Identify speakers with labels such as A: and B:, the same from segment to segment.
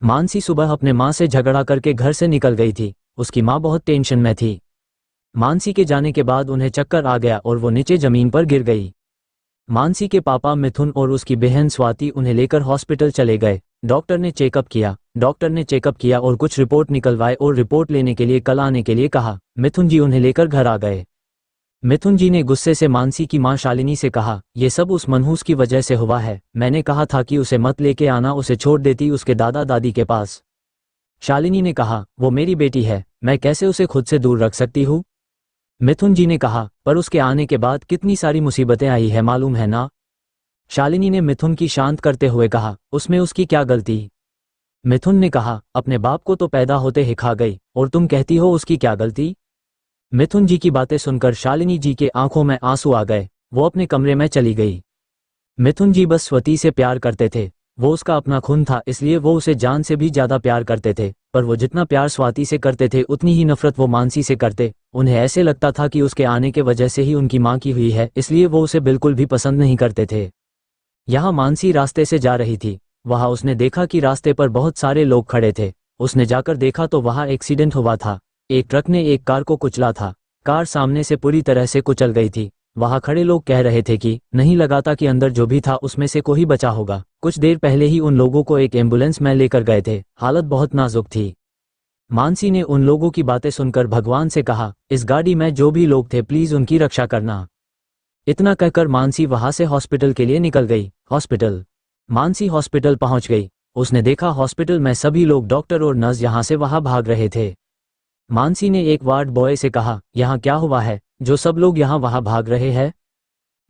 A: मानसी सुबह अपने माँ से झगड़ा करके घर से निकल गई थी। उसकी माँ बहुत टेंशन में थी। मानसी के जाने के बाद उन्हें चक्कर आ गया और वो नीचे जमीन पर गिर गई। मानसी के पापा मिथुन और उसकी बहन स्वाति उन्हें लेकर हॉस्पिटल चले गए। डॉक्टर ने चेकअप किया और कुछ रिपोर्ट निकलवाए और रिपोर्ट लेने के लिए कल आने के लिए कहा। मिथुन जी उन्हें लेकर घर आ गए। मिथुन जी ने गुस्से से मानसी की मां शालिनी से कहा, ये सब उस मनहूस की वजह से हुआ है। मैंने कहा था कि उसे मत लेके आना, उसे छोड़ देती उसके दादा दादी के पास। शालिनी ने कहा, वो मेरी बेटी है, मैं कैसे उसे खुद से दूर रख सकती हूँ। मिथुन जी ने कहा, पर उसके आने के बाद कितनी सारी मुसीबतें आई है मालूम है ना। शालिनी ने मिथुन की शांत करते हुए कहा, उसमें उसकी क्या गलती। मिथुन ने कहा, अपने बाप को तो पैदा होते ही खा गई और तुम कहती हो उसकी क्या गलती। मिथुन जी की बातें सुनकर शालिनी जी के आंखों में आंसू आ गए। वो अपने कमरे में चली गई। मिथुन जी बस स्वाति से प्यार करते थे। वो उसका अपना खून था, इसलिए वो उसे जान से भी ज्यादा प्यार करते थे। पर वो जितना प्यार स्वाति से करते थे उतनी ही नफरत वो मानसी से करते। उन्हें ऐसे लगता था कि उसके आने के वजह से ही उनकी मां की हुई है, इसलिए वो उसे बिल्कुल भी पसंद नहीं करते थे। यहाँ मानसी रास्ते से जा रही थी। वहां उसने देखा कि रास्ते पर बहुत सारे लोग खड़े थे। उसने जाकर देखा तो वहां एक्सीडेंट हुआ था। एक ट्रक ने एक कार को कुचला था। कार सामने से पूरी तरह से कुचल गई थी। वहां खड़े लोग कह रहे थे कि नहीं लगाता कि अंदर जो भी था उसमें से कोई बचा होगा। कुछ देर पहले ही उन लोगों को एक एम्बुलेंस में लेकर गए थे। हालत बहुत नाजुक थी। मानसी ने उन लोगों की बातें सुनकर भगवान से कहा, इस गाड़ी में जो भी लोग थे प्लीज उनकी रक्षा करना। इतना कहकर मानसी वहां से हॉस्पिटल के लिए निकल गई। मानसी हॉस्पिटल पहुंच गई। उसने देखा हॉस्पिटल में सभी लोग, डॉक्टर और नर्स यहां से वहां भाग रहे थे। मानसी ने एक वार्ड बॉय से कहा, यहाँ क्या हुआ है जो सब लोग यहाँ वहां भाग रहे हैं।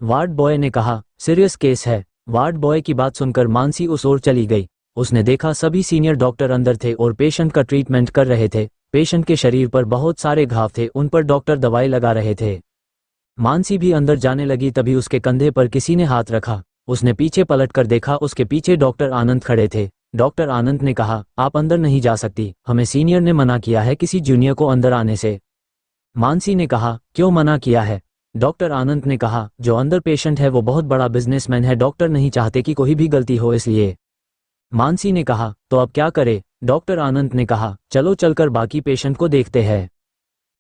A: वार्ड बॉय ने कहा, सीरियस केस है। वार्ड बॉय की बात सुनकर मानसी उस ओर चली गई। उसने देखा सभी सीनियर डॉक्टर अंदर थे और पेशेंट का ट्रीटमेंट कर रहे थे। पेशेंट के शरीर पर बहुत सारे घाव थे, उन पर डॉक्टर दवाई लगा रहे थे। मानसी भी अंदर जाने लगी, तभी उसके कंधे पर किसी ने हाथ रखा। उसने पीछे पलट कर देखा, उसके पीछे डॉक्टर आनंद खड़े थे। डॉक्टर आनंद ने कहा, आप अंदर नहीं जा सकती, हमें सीनियर ने मना किया है किसी जूनियर को अंदर आने से। मानसी ने कहा, क्यों मना किया है। डॉक्टर आनंद ने कहा, जो अंदर पेशेंट है वो बहुत बड़ा बिजनेसमैन है, डॉक्टर नहीं चाहते कि कोई भी गलती हो इसलिए। मानसी ने कहा, तो अब क्या करे। डॉक्टर आनंद ने कहा, चलो चलकर बाकी पेशेंट को देखते हैं।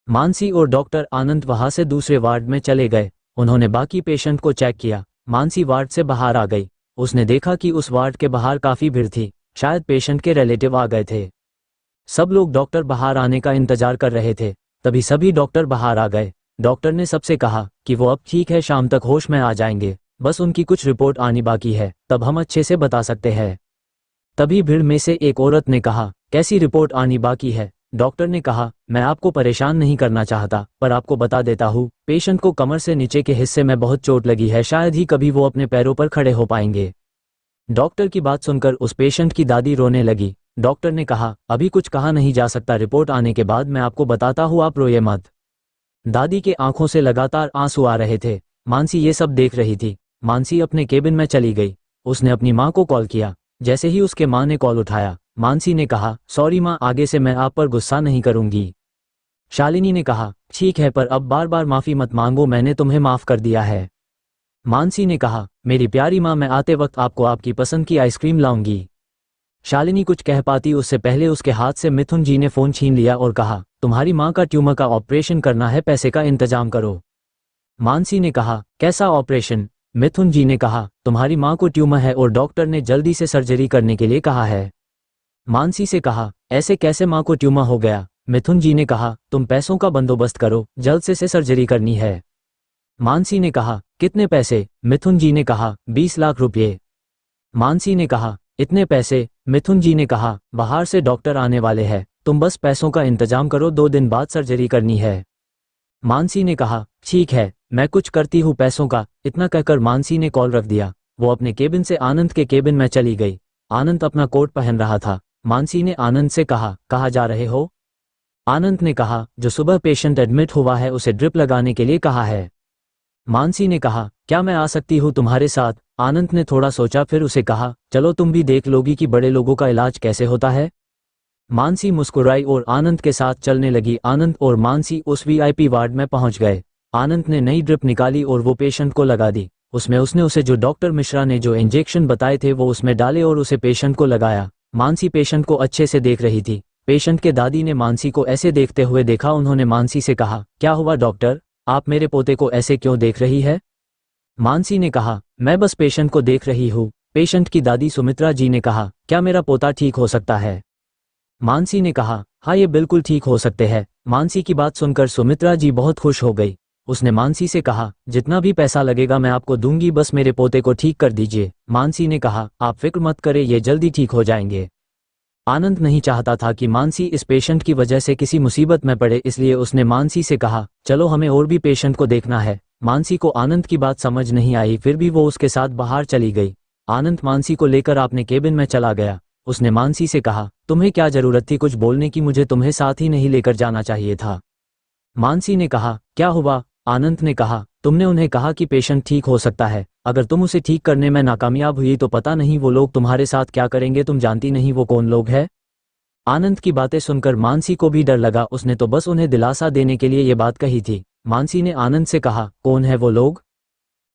A: मानसी और डॉक्टर आनंद वहां से दूसरे वार्ड में चले गए। उन्होंने बाकी पेशेंट को चेक किया। मानसी वार्ड से बाहर आ गई। उसने देखा कि उस वार्ड के बाहर काफी भीड़ थी, शायद पेशेंट के रिलेटिव आ गए थे। सब लोग डॉक्टर बाहर आने का इंतजार कर रहे थे। तभी सभी डॉक्टर बाहर आ गए। डॉक्टर ने सबसे कहा कि वो अब ठीक है, शाम तक होश में आ जाएंगे, बस उनकी कुछ रिपोर्ट आनी बाकी है, तब हम अच्छे से बता सकते हैं। तभी भीड़ में से एक औरत ने कहा, कैसी रिपोर्ट आनी बाकी है। डॉक्टर ने कहा, मैं आपको परेशान नहीं करना चाहता, पर आपको बता देता हूँ, पेशेंट को कमर से नीचे के हिस्से में बहुत चोट लगी है, शायद ही कभी वो अपने पैरों पर खड़े हो पाएंगे। डॉक्टर की बात सुनकर उस पेशेंट की दादी रोने लगी। डॉक्टर ने कहा, अभी कुछ कहा नहीं जा सकता, रिपोर्ट आने के बाद मैं आपको बताता हूँ, आप रोइए मत। दादी के आंखों से लगातार आंसू आ रहे थे। मानसी ये सब देख रही थी। मानसी अपने केबिन में चली गई। उसने अपनी माँ को कॉल किया। जैसे ही उसके माँ ने कॉल उठाया, मानसी ने कहा, सॉरी माँ, आगे से मैं आप पर गुस्सा नहीं करूंगी। शालिनी ने कहा, ठीक है, पर अब बार बार माफी मत मांगो, मैंने तुम्हें माफ कर दिया है। मानसी ने कहा, मेरी प्यारी माँ, मैं आते वक्त आपको आपकी पसंद की आइसक्रीम लाऊंगी। शालिनी कुछ कह पाती उससे पहले उसके हाथ से मिथुन जी ने फोन छीन लिया और कहा, तुम्हारी माँ का ट्यूमर का ऑपरेशन करना है, पैसे का इंतजाम करो। मानसी ने कहा, कैसा ऑपरेशन। मिथुन जी ने कहा, तुम्हारी माँ को ट्यूमर है और डॉक्टर ने जल्दी से सर्जरी करने के लिए कहा है। मानसी से कहा, ऐसे कैसे माँ को ट्यूमर हो गया। मिथुन जी ने कहा, तुम पैसों का बंदोबस्त करो, जल्द से सर्जरी करनी है। मानसी ने कहा, कितने पैसे। मिथुन जी ने कहा, 20 लाख रुपये। मानसी ने कहा, इतने पैसे। मिथुन जी ने कहा, बाहर से डॉक्टर आने वाले हैं, तुम बस पैसों का इंतजाम करो, 2 दिन बाद सर्जरी करनी है। मानसी ने कहा, ठीक है, मैं कुछ करती हूँ पैसों का। इतना कहकर मानसी ने कॉल रख दिया। वो अपने केबिन से आनंद के केबिन में चली गई। आनंद अपना कोट पहन रहा था। मानसी ने आनंद से कहा, कहाँ जा रहे हो। आनंद ने कहा, जो सुबह पेशेंट एडमिट हुआ है उसे ड्रिप लगाने के लिए कहा है। मानसी ने कहा, क्या मैं आ सकती हूँ तुम्हारे साथ। आनंद ने थोड़ा सोचा, फिर उसे कहा, चलो तुम भी देख लोगी कि बड़े लोगों का इलाज कैसे होता है। मानसी मुस्कुराई और आनंद के साथ चलने लगी। आनंद और मानसी उस वीआईपी वार्ड में पहुंच गए। आनंद ने नई ड्रिप निकाली और वो पेशेंट को लगा दी। उसने उसे जो डॉक्टर मिश्रा ने जो इंजेक्शन बताए थे वो उसमें डाले और उसे पेशेंट को लगाया। मानसी पेशेंट को अच्छे से देख रही थी। पेशेंट के दादी ने मानसी को ऐसे देखते हुए देखा। उन्होंने मानसी से कहा, क्या हुआ डॉक्टर, आप मेरे पोते को ऐसे क्यों देख रही है? मानसी ने कहा, मैं बस पेशेंट को देख रही हूँ। पेशेंट की दादी सुमित्रा जी ने कहा, क्या मेरा पोता ठीक हो सकता है? मानसी ने कहा, हाँ ये बिल्कुल ठीक हो सकते हैं। मानसी की बात सुनकर सुमित्रा जी बहुत खुश हो गई। उसने मानसी से कहा, जितना भी पैसा लगेगा मैं आपको दूंगी, बस मेरे पोते को ठीक कर दीजिए। मानसी ने कहा, आप फिक्र मत करें, ये जल्दी ठीक हो जाएंगे। आनंद नहीं चाहता था कि मानसी इस पेशेंट की वजह से किसी मुसीबत में पड़े, इसलिए उसने मानसी से कहा, चलो हमें और भी पेशेंट को देखना है। मानसी को आनंद की बात समझ नहीं आई, फिर भी वो उसके साथ बाहर चली गई। आनंद मानसी को लेकर अपने केबिन में चला गया। उसने मानसी से कहा, तुम्हें क्या जरूरत थी कुछ बोलने की, मुझे तुम्हें साथ ही नहीं लेकर जाना चाहिए था। मानसी ने कहा, क्या हुआ? आनंद ने कहा, तुमने उन्हें कहा कि पेशेंट ठीक हो सकता है, अगर तुम उसे ठीक करने में नाकामयाब हुई तो पता नहीं वो लोग तुम्हारे साथ क्या करेंगे, तुम जानती नहीं वो कौन लोग हैं? आनंद की बातें सुनकर मानसी को भी डर लगा। उसने तो बस उन्हें दिलासा देने के लिए ये बात कही थी। मानसी ने आनंद से कहा, कौन है वो लोग?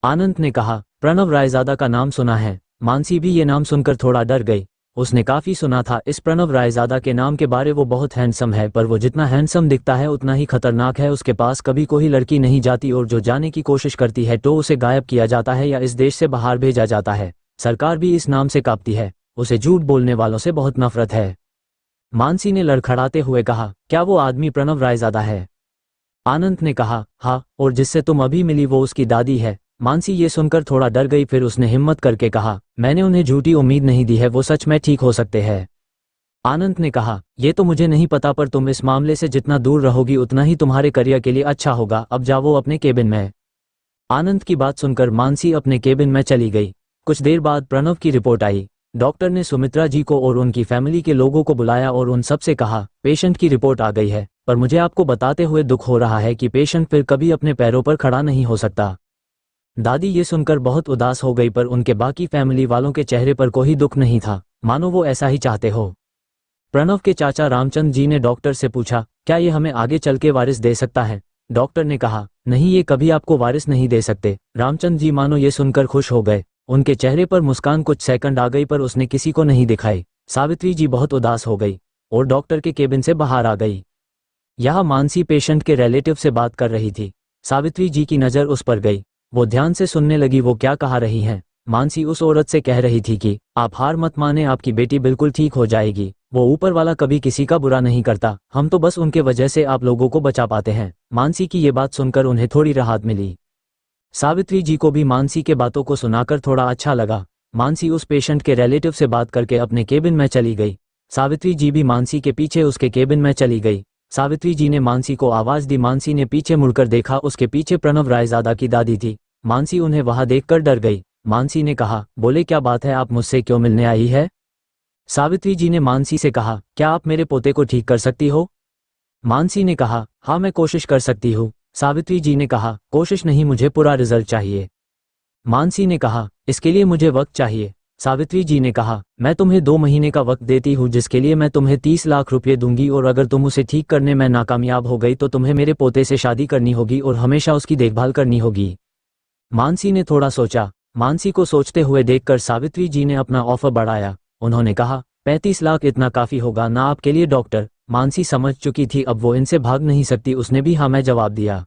A: आनंद ने कहा, प्रणव रायजादा का नाम सुना है। मानसी भी ये नाम सुनकर थोड़ा डर गई। उसने काफी सुना था इस प्रणव रायजादा के नाम के बारे, वो बहुत हैंडसम है, पर वो जितना हैंडसम दिखता है उतना ही खतरनाक है। उसके पास कभी कोई लड़की नहीं जाती और जो जाने की कोशिश करती है तो उसे गायब किया जाता है या इस देश से बाहर भेजा जाता है। सरकार भी इस नाम से कांपती है। उसे झूठ बोलने वालों से बहुत नफरत है। मानसी ने लड़खड़ाते हुए कहा, क्या वो आदमी प्रणव रायजादा है? आनंद ने कहा, हाँ, और जिससे तुम अभी मिली वो उसकी दादी है। मानसी ये सुनकर थोड़ा डर गई, फिर उसने हिम्मत करके कहा, मैंने उन्हें झूठी उम्मीद नहीं दी है, वो सच में ठीक हो सकते हैं। आनंद ने कहा, ये तो मुझे नहीं पता, पर तुम इस मामले से जितना दूर रहोगी उतना ही तुम्हारे करियर के लिए अच्छा होगा। अब जाओ अपने केबिन में। आनंद की बात सुनकर मानसी अपने केबिन में चली गई। कुछ देर बाद प्रणव की रिपोर्ट आई। डॉक्टर ने सुमित्रा जी को और उनकी फैमिली के लोगों को बुलाया और उन सब से कहा, पेशेंट की रिपोर्ट आ गई है, पर मुझे आपको बताते हुए दुख हो रहा है कि पेशेंट फिर कभी अपने पैरों पर खड़ा नहीं हो सकता। दादी ये सुनकर बहुत उदास हो गई, पर उनके बाकी फैमिली वालों के चेहरे पर कोई दुख नहीं था, मानो वो ऐसा ही चाहते हो। प्रणव के चाचा रामचंद्र जी ने डॉक्टर से पूछा, क्या ये हमें आगे चल के वारिस दे सकता है? डॉक्टर ने कहा, नहीं, ये कभी आपको वारिस नहीं दे सकते। रामचंद्र जी मानो ये सुनकर खुश हो गए। उनके चेहरे पर मुस्कान कुछ सेकंड आ गई, पर उसने किसी को नहीं दिखाई। सावित्री जी बहुत उदास हो गई और डॉक्टर के केबिन से बाहर आ गई। यहाँ मानसी पेशेंट के रिलेटिव से बात कर रही थी। सावित्री जी की नज़र उस पर गई। वो ध्यान से सुनने लगी वो क्या कहा रही हैं। मानसी उस औरत से कह रही थी कि आप हार मत माने, आपकी बेटी बिल्कुल ठीक हो जाएगी। वो ऊपर वाला कभी किसी का बुरा नहीं करता, हम तो बस उनके वजह से आप लोगों को बचा पाते हैं। मानसी की ये बात सुनकर उन्हें थोड़ी राहत मिली। सावित्री जी को भी मानसी के बातों को सुनाकर थोड़ा अच्छा लगा। मानसी उस पेशेंट के रिलेटिव से बात करके अपने केबिन में चली गई। सावित्री जी भी मानसी के पीछे उसके केबिन में चली गई। सावित्री जी ने मानसी को आवाज दी। मानसी ने पीछे मुड़कर देखा, उसके पीछे प्रणव रायजादा की दादी थी। मानसी उन्हें वहां देखकर डर गई। मानसी ने कहा, बोले क्या बात है, आप मुझसे क्यों मिलने आई है? सावित्री जी ने मानसी से कहा, क्या आप मेरे पोते को ठीक कर सकती हो? मानसी ने कहा, हाँ मैं कोशिश कर सकती हूँ। सावित्री जी ने कहा, कोशिश नहीं, मुझे पूरा रिजल्ट चाहिए। मानसी ने कहा, इसके लिए मुझे वक्त चाहिए। सावित्री जी ने कहा, मैं तुम्हें 2 महीने का वक्त देती हूँ, जिसके लिए मैं तुम्हें 30 लाख रुपये दूंगी, और अगर तुम उसे ठीक करने में नाकामयाब हो गई तो तुम्हें मेरे पोते से शादी करनी होगी और हमेशा उसकी देखभाल करनी होगी। मानसी ने थोड़ा सोचा। मानसी को सोचते हुए देखकर सावित्री जी ने अपना ऑफर बढ़ाया। उन्होंने कहा, 35 लाख इतना काफी होगा ना आपके लिए डॉक्टर? मानसी समझ चुकी थी अब वो इनसे भाग नहीं सकती। उसने भी हाँ मैं जवाब दिया।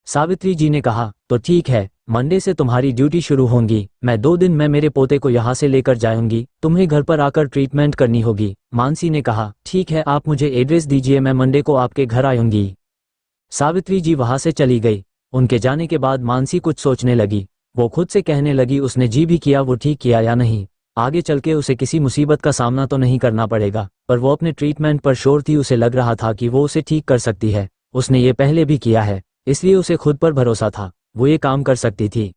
A: सावित्री जी ने कहा, तो ठीक है, मंडे से तुम्हारी ड्यूटी शुरू होगी। मैं 2 दिन में मेरे पोते को यहाँ से लेकर जाऊंगी, तुम्हें घर पर आकर ट्रीटमेंट करनी होगी। मानसी ने कहा, ठीक है, आप मुझे एड्रेस दीजिए, मैं मंडे को आपके घर आऊंगी। सावित्री जी वहां से चली गई। उनके जाने के बाद मानसी कुछ सोचने लगी। वो खुद से कहने लगी, उसने जी भी किया वो ठीक किया या नहीं, आगे चल के उसे किसी मुसीबत का सामना तो नहीं करना पड़ेगा। पर वो अपने ट्रीटमेंट पर श्योर थी। उसे लग रहा था कि वो उसे ठीक कर सकती है। उसने ये पहले भी किया है, इसलिए उसे खुद पर भरोसा था, वो ये काम कर सकती थी।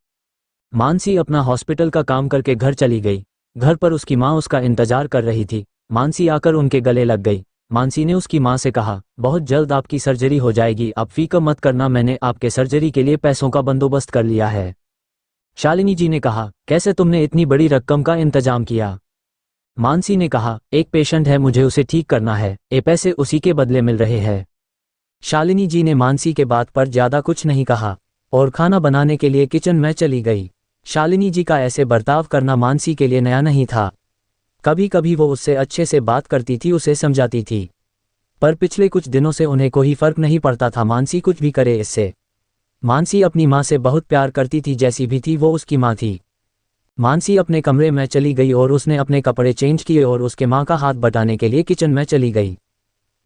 A: मानसी अपना हॉस्पिटल का काम करके घर चली गई। घर पर उसकी माँ उसका इंतजार कर रही थी। मानसी आकर उनके गले लग गई। मानसी ने उसकी माँ से कहा, बहुत जल्द आपकी सर्जरी हो जाएगी, आप फिक्र मत करना, मैंने आपके सर्जरी के लिए पैसों का बंदोबस्त कर लिया है। शालिनी जी ने कहा, कैसे तुमने इतनी बड़ी रकम का इंतजाम किया? मानसी ने कहा, एक पेशेंट है, मुझे उसे ठीक करना है, ये पैसे उसी के बदले मिल रहे हैं। शालिनी जी ने मानसी के बात पर ज्यादा कुछ नहीं कहा और खाना बनाने के लिए किचन में चली गई। शालिनी जी का ऐसे बर्ताव करना मानसी के लिए नया नहीं था। कभी कभी वो उससे अच्छे से बात करती थी, उसे समझाती थी, पर पिछले कुछ दिनों से उन्हें कोई फर्क नहीं पड़ता था मानसी कुछ भी करे इससे। मानसी अपनी माँ से बहुत प्यार करती थी, जैसी भी थी वो उसकी माँ थी। मानसी अपने कमरे में चली गई और उसने अपने कपड़े चेंज किए और उसके माँ का हाथ बटाने के लिए किचन में चली गई।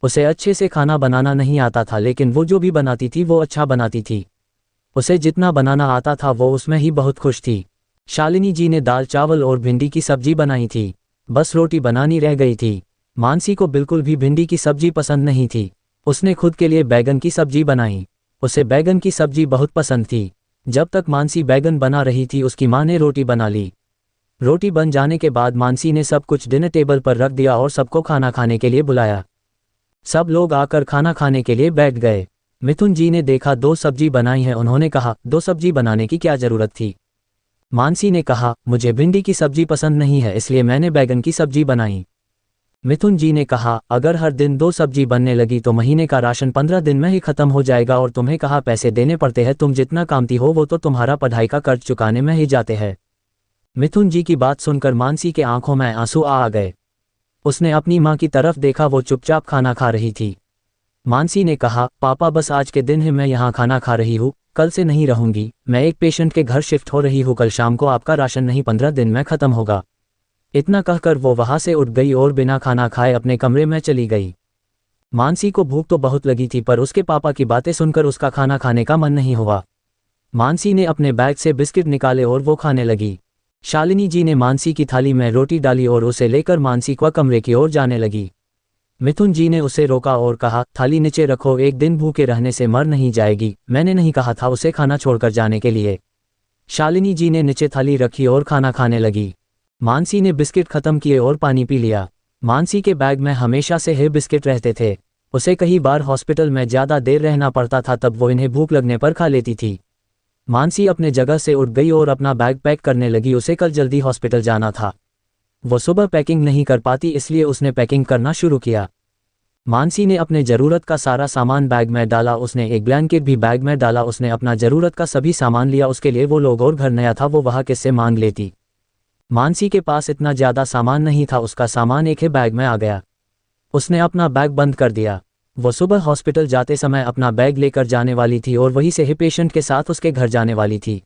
A: उसे अच्छे से खाना बनाना नहीं आता था, लेकिन वो जो भी बनाती थी वो अच्छा बनाती थी। उसे जितना बनाना आता था वो उसमें ही बहुत खुश थी। शालिनी जी ने दाल चावल और भिंडी की सब्जी बनाई थी, बस रोटी बनानी रह गई थी। मानसी को बिल्कुल भी भिंडी की सब्जी पसंद नहीं थी। उसने खुद के लिए बैगन की सब्जी बनाई। उसे बैगन की सब्जी बहुत पसंद थी। जब तक मानसी बैगन बना रही थी उसकी माँ ने रोटी बना ली। रोटी बन जाने के बाद मानसी ने सब कुछ डिनर टेबल पर रख दिया और सबको खाना खाने के लिए बुलाया। सब लोग आकर खाना खाने के लिए बैठ गए। मिथुन जी ने देखा 2 सब्जी बनाई है। उन्होंने कहा 2 सब्जी बनाने की क्या जरूरत थी। मानसी ने कहा मुझे भिंडी की सब्जी पसंद नहीं है, इसलिए मैंने बैगन की सब्जी बनाई। मिथुन जी ने कहा अगर हर दिन 2 सब्जी बनने लगी तो महीने का राशन 15 दिन में ही खत्म हो जाएगा, और तुम्हें कहाँ पैसे देने पड़ते हैं, तुम जितना कामती हो वो तो तुम्हारा पढ़ाई का कर्ज चुकाने में ही जाते हैं। मिथुन जी की बात सुनकर मानसी के आंखों में आंसू आ गए। उसने अपनी माँ की तरफ देखा, वो चुपचाप खाना खा रही थी। मानसी ने कहा पापा बस आज के दिन ही मैं यहाँ खाना खा रही हूँ, कल से नहीं रहूंगी। मैं एक पेशेंट के घर शिफ्ट हो रही हूँ, कल शाम को आपका राशन नहीं 15 दिन में खत्म होगा। इतना कहकर वो वहां से उठ गई और बिना खाना खाए अपने कमरे में चली गई। मानसी को भूख तो बहुत लगी थी, पर उसके पापा की बातें सुनकर उसका खाना खाने का मन नहीं हुआ। मानसी ने अपने बैग से बिस्किट निकाले और वो खाने लगी। शालिनी जी ने मानसी की थाली में रोटी डाली और उसे लेकर मानसी को कमरे की ओर जाने लगी। मिथुन जी ने उसे रोका और कहा थाली नीचे रखो, एक दिन भूखे रहने से मर नहीं जाएगी। मैंने नहीं कहा था उसे खाना छोड़कर जाने के लिए। शालिनी जी ने नीचे थाली रखी और खाना खाने लगी। मानसी ने बिस्किट खत्म किए और पानी पी लिया। मानसी के बैग में हमेशा से ही बिस्किट रहते थे। उसे कई बार हॉस्पिटल में ज़्यादा देर रहना पड़ता था, तब वो इन्हें भूख लगने पर खा लेती थी। मानसी अपने जगह से उठ गई और अपना बैग पैक करने लगी। उसे कल जल्दी हॉस्पिटल जाना था। वो सुबह पैकिंग नहीं कर पाती, इसलिए उसने पैकिंग करना शुरू किया। मानसी ने अपने ज़रूरत का सारा सामान बैग में डाला। उसने एक ब्लैंकेट भी बैग में डाला। उसने अपना ज़रूरत का सभी सामान लिया। उसके लिए वो लोग और घर नया था, वो वहाँ किससे मांग लेती। मानसी के पास इतना ज़्यादा सामान नहीं था, उसका सामान एक ही बैग में आ गया। उसने अपना बैग बंद कर दिया। वो सुबह हॉस्पिटल जाते समय अपना बैग लेकर जाने वाली थी और वहीं से ही पेशेंट के साथ उसके घर जाने वाली थी।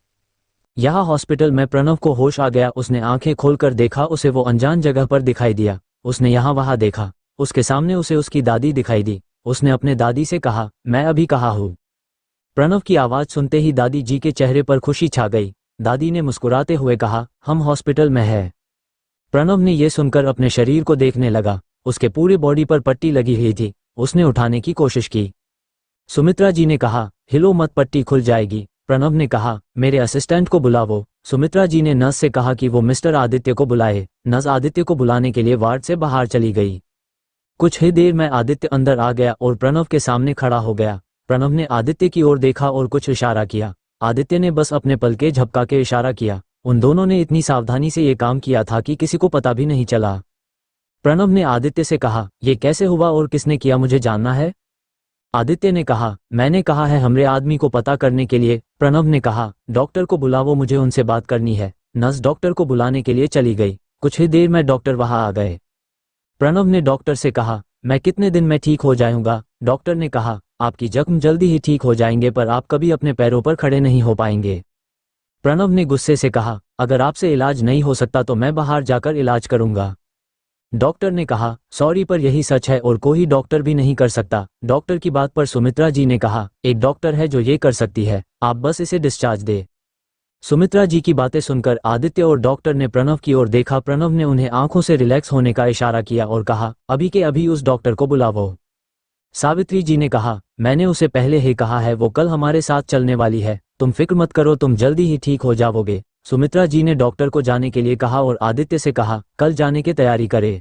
A: यहाँ हॉस्पिटल में प्रणव को होश आ गया। उसने आंखें खोलकर देखा, उसे वो अनजान जगह पर दिखाई दिया। उसने यहाँ वहाँ देखा, उसके सामने उसे उसकी दादी दिखाई दी। उसने अपने दादी से कहा मैं अभी कहाँ हूँ। प्रणव की आवाज़ सुनते ही दादी जी के चेहरे पर खुशी छा गई। दादी ने मुस्कुराते हुए कहा हम हॉस्पिटल में हैं। प्रणव ने यह सुनकर अपने शरीर को देखने लगा। उसके पूरे बॉडी पर पट्टी लगी हुई थी। उसने उठाने की कोशिश की। सुमित्रा जी ने कहा हिलो मत, पट्टी खुल जाएगी। प्रणव ने कहा मेरे असिस्टेंट को बुलाओ। सुमित्रा जी ने नर्स से कहा कि वो मिस्टर आदित्य को बुलाए। नर्स आदित्य को बुलाने के लिए वार्ड से बाहर चली गई। कुछ ही देर में आदित्य अंदर आ गया और प्रणव के सामने खड़ा हो गया। प्रणव ने आदित्य की ओर देखा और कुछ इशारा किया। आदित्य ने बस अपने पलके झपका के इशारा किया। उन दोनों ने इतनी सावधानी से ये काम किया था कि किसी को पता भी नहीं चला। प्रणव ने आदित्य से कहा ये कैसे हुआ और किसने किया, मुझे जानना है। आदित्य ने कहा मैंने कहा है हमरे आदमी को पता करने के लिए। प्रणव ने कहा डॉक्टर को बुलाओ, मुझे उनसे बात करनी है। नर्स डॉक्टर को बुलाने के लिए चली गई। कुछ ही देर में डॉक्टर वहां आ गए। प्रणव ने डॉक्टर से कहा मैं कितने दिन में ठीक हो जाऊंगा। डॉक्टर ने कहा आपकी जख्म जल्दी ही ठीक हो जाएंगे, पर आप कभी अपने पैरों पर खड़े नहीं हो पाएंगे। प्रणव ने गुस्से से कहा अगर आपसे इलाज नहीं हो सकता तो मैं बाहर जाकर इलाज करूंगा। डॉक्टर ने कहा सॉरी, पर यही सच है और कोई डॉक्टर भी नहीं कर सकता। डॉक्टर की बात पर सुमित्रा जी ने कहा एक डॉक्टर है जो ये कर सकती है, आप बस इसे डिस्चार्ज दे। सुमित्रा जी की बातें सुनकर आदित्य और डॉक्टर ने प्रणव की ओर देखा। प्रणव ने उन्हें आंखों से रिलैक्स होने का इशारा किया और कहा अभी के अभी उस डॉक्टर को बुलाओ। सावित्री जी ने कहा मैंने उसे पहले ही कहा है, वो कल हमारे साथ चलने वाली है। तुम फिक्र मत करो, तुम जल्दी ही ठीक हो जाओगे। सुमित्रा जी ने डॉक्टर को जाने के लिए कहा और आदित्य से कहा कल जाने की तैयारी करे।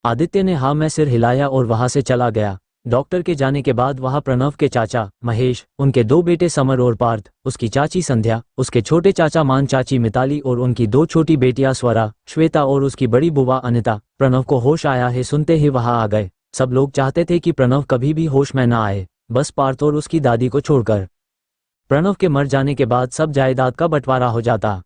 A: आदित्य ने हाँ में सिर हिलाया और वहां से चला गया। डॉक्टर के जाने के बाद वहां प्रणव के चाचा महेश, उनके 2 बेटे समर और पार्थ, उसकी चाची संध्या, उसके छोटे चाचा मान चाची मिताली और उनकी 2 छोटी बेटियां स्वरा, श्वेता और उसकी बड़ी बुआ अनिता प्रणव को होश आया है सुनते ही वहां आ गए। सब लोग चाहते थे कि प्रणव कभी भी होश में ना आए, बस पार्थ और उसकी दादी को छोड़कर। प्रणव के मर जाने के बाद सब जायदाद का बंटवारा हो जाता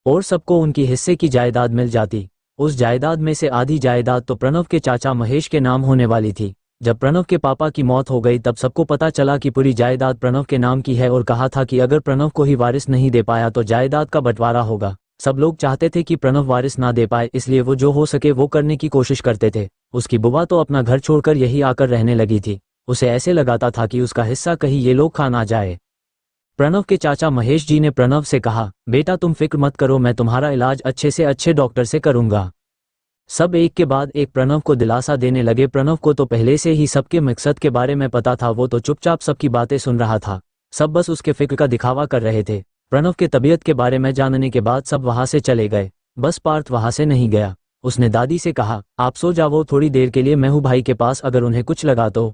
A: और सबको उनकी हिस्से की जायदाद मिल जाती। उस जायदाद में से आधी जायदाद तो प्रणव के चाचा महेश के नाम होने वाली थी। जब प्रणव के पापा की मौत हो गई तब सबको पता चला कि पूरी जायदाद प्रणव के नाम की है और कहा था कि अगर प्रणव को ही वारिस नहीं दे पाया तो जायदाद का बंटवारा होगा। सब लोग चाहते थे कि प्रणव वारिस ना दे पाए, इसलिए वो जो हो सके वो करने की कोशिश करते थे। उसकी बुआ तो अपना घर छोड़कर यही आकर रहने लगी थी। उसे ऐसे लगाता था कि उसका हिस्सा कहीं ये लोग खा ना जाए। प्रणव के चाचा महेश जी ने प्रणव से कहा, बेटा तुम फिक्र मत करो, मैं तुम्हारा इलाज अच्छे से अच्छे डॉक्टर से करूंगा। सब एक के बाद एक प्रणव को दिलासा देने लगे। प्रणव को तो पहले से ही सबके मकसद के बारे में पता था, वो तो चुपचाप सबकी बातें सुन रहा था। सब बस उसके फिक्र का दिखावा कर रहे थे। प्रणव के तबीयत के बारे में जानने के बाद सब वहां से चले गए। बस पार्थ वहां से नहीं गया। उसने दादी से कहा, आप सो जाओ थोड़ी देर के लिए, मैं हूँ भाई के पास, अगर उन्हें कुछ लगा तो।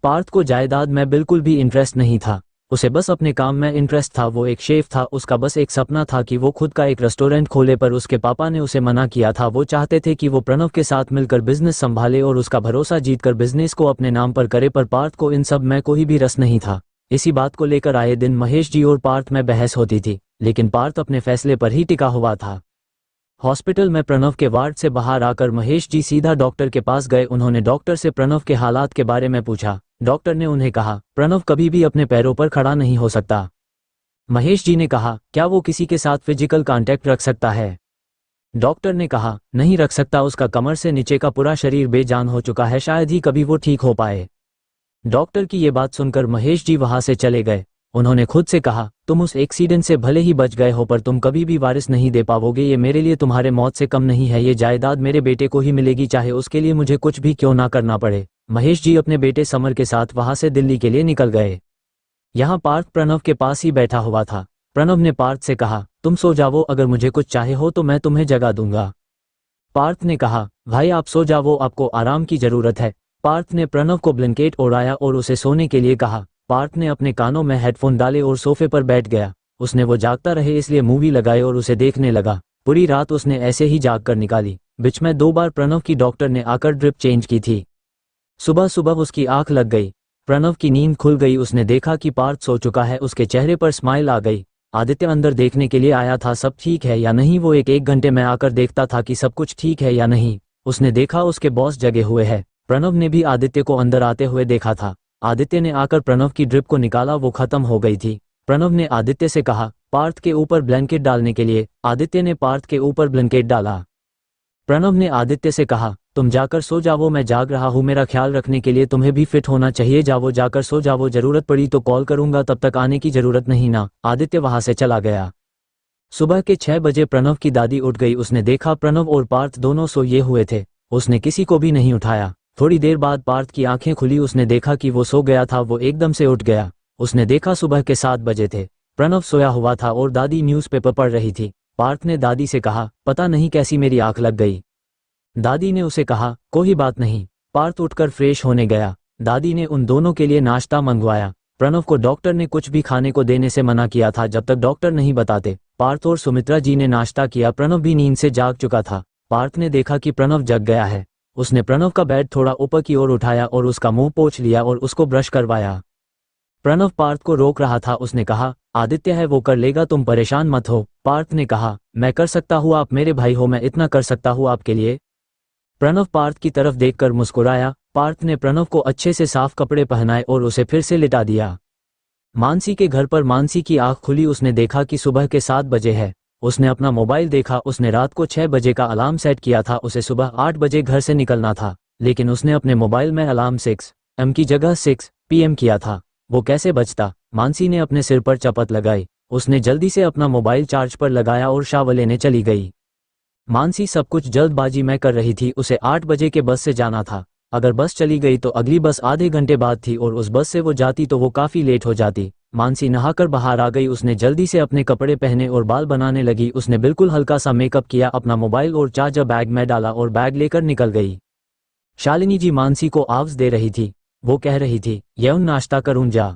A: पार्थ को जायदाद में बिल्कुल भी इंटरेस्ट नहीं था। उसे बस अपने काम में इंटरेस्ट था। वो एक शेफ था। उसका बस एक सपना था कि वो खुद का एक रेस्टोरेंट खोले, पर उसके पापा ने उसे मना किया था। वो चाहते थे कि वो प्रणव के साथ मिलकर बिजनेस संभाले और उसका भरोसा जीतकर बिजनेस को अपने नाम पर करे, पर पार्थ को इन सब में कोई भी रस नहीं था। इसी बात को लेकर आए दिन महेश जी और पार्थ में बहस होती थी, लेकिन पार्थ अपने फैसले पर ही टिका हुआ था। हॉस्पिटल में प्रणव के वार्ड से बाहर आकर महेश जी सीधा डॉक्टर के पास गए। उन्होंने डॉक्टर से प्रणव के हालात के बारे में पूछा। डॉक्टर ने उन्हें कहा, प्रणव कभी भी अपने पैरों पर खड़ा नहीं हो सकता। महेश जी ने कहा, क्या वो किसी के साथ फिजिकल कांटेक्ट रख सकता है? डॉक्टर ने कहा, नहीं रख सकता, उसका कमर से नीचे का पूरा शरीर बेजान हो चुका है, शायद ही कभी वो ठीक हो पाए। डॉक्टर की ये बात सुनकर महेश जी वहां से चले गए। उन्होंने खुद से कहा, तुम उस एक्सीडेंट से भले ही बच गए हो, पर तुम कभी भी वारिस नहीं दे पाओगे। ये मेरे लिए तुम्हारे मौत से कम नहीं है। ये जायदाद मेरे बेटे को ही मिलेगी, चाहे उसके लिए मुझे कुछ भी क्यों ना करना पड़े। महेश जी अपने बेटे समर के साथ वहां से दिल्ली के लिए निकल गए। यहाँ पार्थ प्रणव के पास ही बैठा हुआ था। प्रणव ने पार्थ से कहा, तुम सो जाओ, अगर मुझे कुछ चाहे हो तो मैं तुम्हें जगा दूंगा। पार्थ ने कहा, भाई आप सो जाओ, आपको आराम की जरूरत है। पार्थ ने प्रणव को ब्लैंकेट ओढ़ाया और उसे सोने के लिए कहा। पार्थ ने अपने कानों में हेडफोन डाले और सोफे पर बैठ गया। उसने वो जागता रहे इसलिए मूवी लगाई और उसे देखने लगा। पूरी रात उसने ऐसे ही जाग कर निकाली। बीच में 2 बार प्रणव की डॉक्टर ने आकर ड्रिप चेंज की थी। सुबह सुबह उसकी आंख लग गई। प्रणव की नींद खुल गई। उसने देखा कि पार्थ सो चुका है। उसके चेहरे पर स्माइल आ गई। आदित्य अंदर देखने के लिए आया था सब ठीक है या नहीं। वो एक घंटे में आकर देखता था कि सब कुछ ठीक है या नहीं। उसने देखा उसके बॉस जगे हुए हैं। प्रणव ने भी आदित्य को अंदर आते हुए देखा था। आदित्य ने आकर प्रणव की ड्रिप को निकाला, वो खत्म हो गई थी। प्रणव ने आदित्य से कहा, पार्थ के ऊपर ब्लैंकेट डालने के लिए। आदित्य ने पार्थ के ऊपर ब्लैंकेट डाला। प्रणव ने आदित्य से कहा, तुम जाकर सो जाओ, मैं जाग रहा हूँ, मेरा ख्याल रखने के लिए तुम्हें भी फिट होना चाहिए। जाओ, जाकर सो जाओ, जरूरत पड़ी तो कॉल करूंगा, तब तक आने की जरूरत नहीं ना। आदित्य वहां से चला गया। सुबह के 6 बजे प्रणव की दादी उठ गई। उसने देखा प्रणव और पार्थ दोनों सोए हुए थे। उसने किसी को भी नहीं उठाया। थोड़ी देर बाद पार्थ की आंखें खुली। उसने देखा कि वो सो गया था। वो एकदम से उठ गया। उसने देखा सुबह के 7 बजे थे। प्रणव सोया हुआ था और दादी न्यूज़पेपर पढ़ रही थी। पार्थ ने दादी से कहा, पता नहीं कैसी मेरी आंख लग गई। दादी ने उसे कहा, कोई बात नहीं। पार्थ उठकर फ्रेश होने गया। दादी ने उन दोनों के लिए नाश्ता मंगवाया। प्रणव को डॉक्टर ने कुछ भी खाने को देने से मना किया था जब तक डॉक्टर नहीं बताते। पार्थ और सुमित्रा जी ने नाश्ता किया। प्रणव भी नींद से जाग चुका था। पार्थ ने देखा कि प्रणव जग गया है। उसने प्रणव का बेड थोड़ा ऊपर की ओर उठाया और उसका मुंह पोंछ लिया और उसको ब्रश करवाया। प्रणव पार्थ को रोक रहा था। उसने कहा, आदित्य है, वो कर लेगा, तुम परेशान मत हो। पार्थ ने कहा, मैं कर सकता हूँ, आप मेरे भाई हो, मैं इतना कर सकता हूँ आपके लिए। प्रणव पार्थ की तरफ देखकर मुस्कुराया। पार्थ ने प्रणव को अच्छे से साफ कपड़े पहनाए और उसे फिर से लिटा दिया। मानसी के घर पर मानसी की आंख खुली। उसने देखा कि सुबह के 7 बजे है। उसने अपना मोबाइल देखा। उसने रात को 6 बजे का अलार्म सेट किया था। उसे सुबह 8 बजे घर से निकलना था, लेकिन उसने अपने मोबाइल में अलार्म 6 AM की जगह 6 PM किया था। वो कैसे बचता? मानसी ने अपने सिर पर चपत लगाई। उसने जल्दी से अपना मोबाइल चार्ज पर लगाया और शावर लेने चली गई। मानसी सब कुछ जल्दबाजी में कर रही थी। उसे 8 बजे के बस से जाना था। अगर बस चली गई तो अगली बस आधे घंटे बाद थी और उस बस से वो जाती तो वो काफी लेट हो जाती। मानसी नहाकर बाहर आ गई। उसने जल्दी से अपने कपड़े पहने और बाल बनाने लगी। उसने बिल्कुल हल्का सा मेकअप किया, अपना मोबाइल और चार्जर बैग में डाला और बैग लेकर निकल गई। शालिनी जी मानसी को आवाज दे रही थी। वो कह रही थी, येऊन नाश्ता करून जा।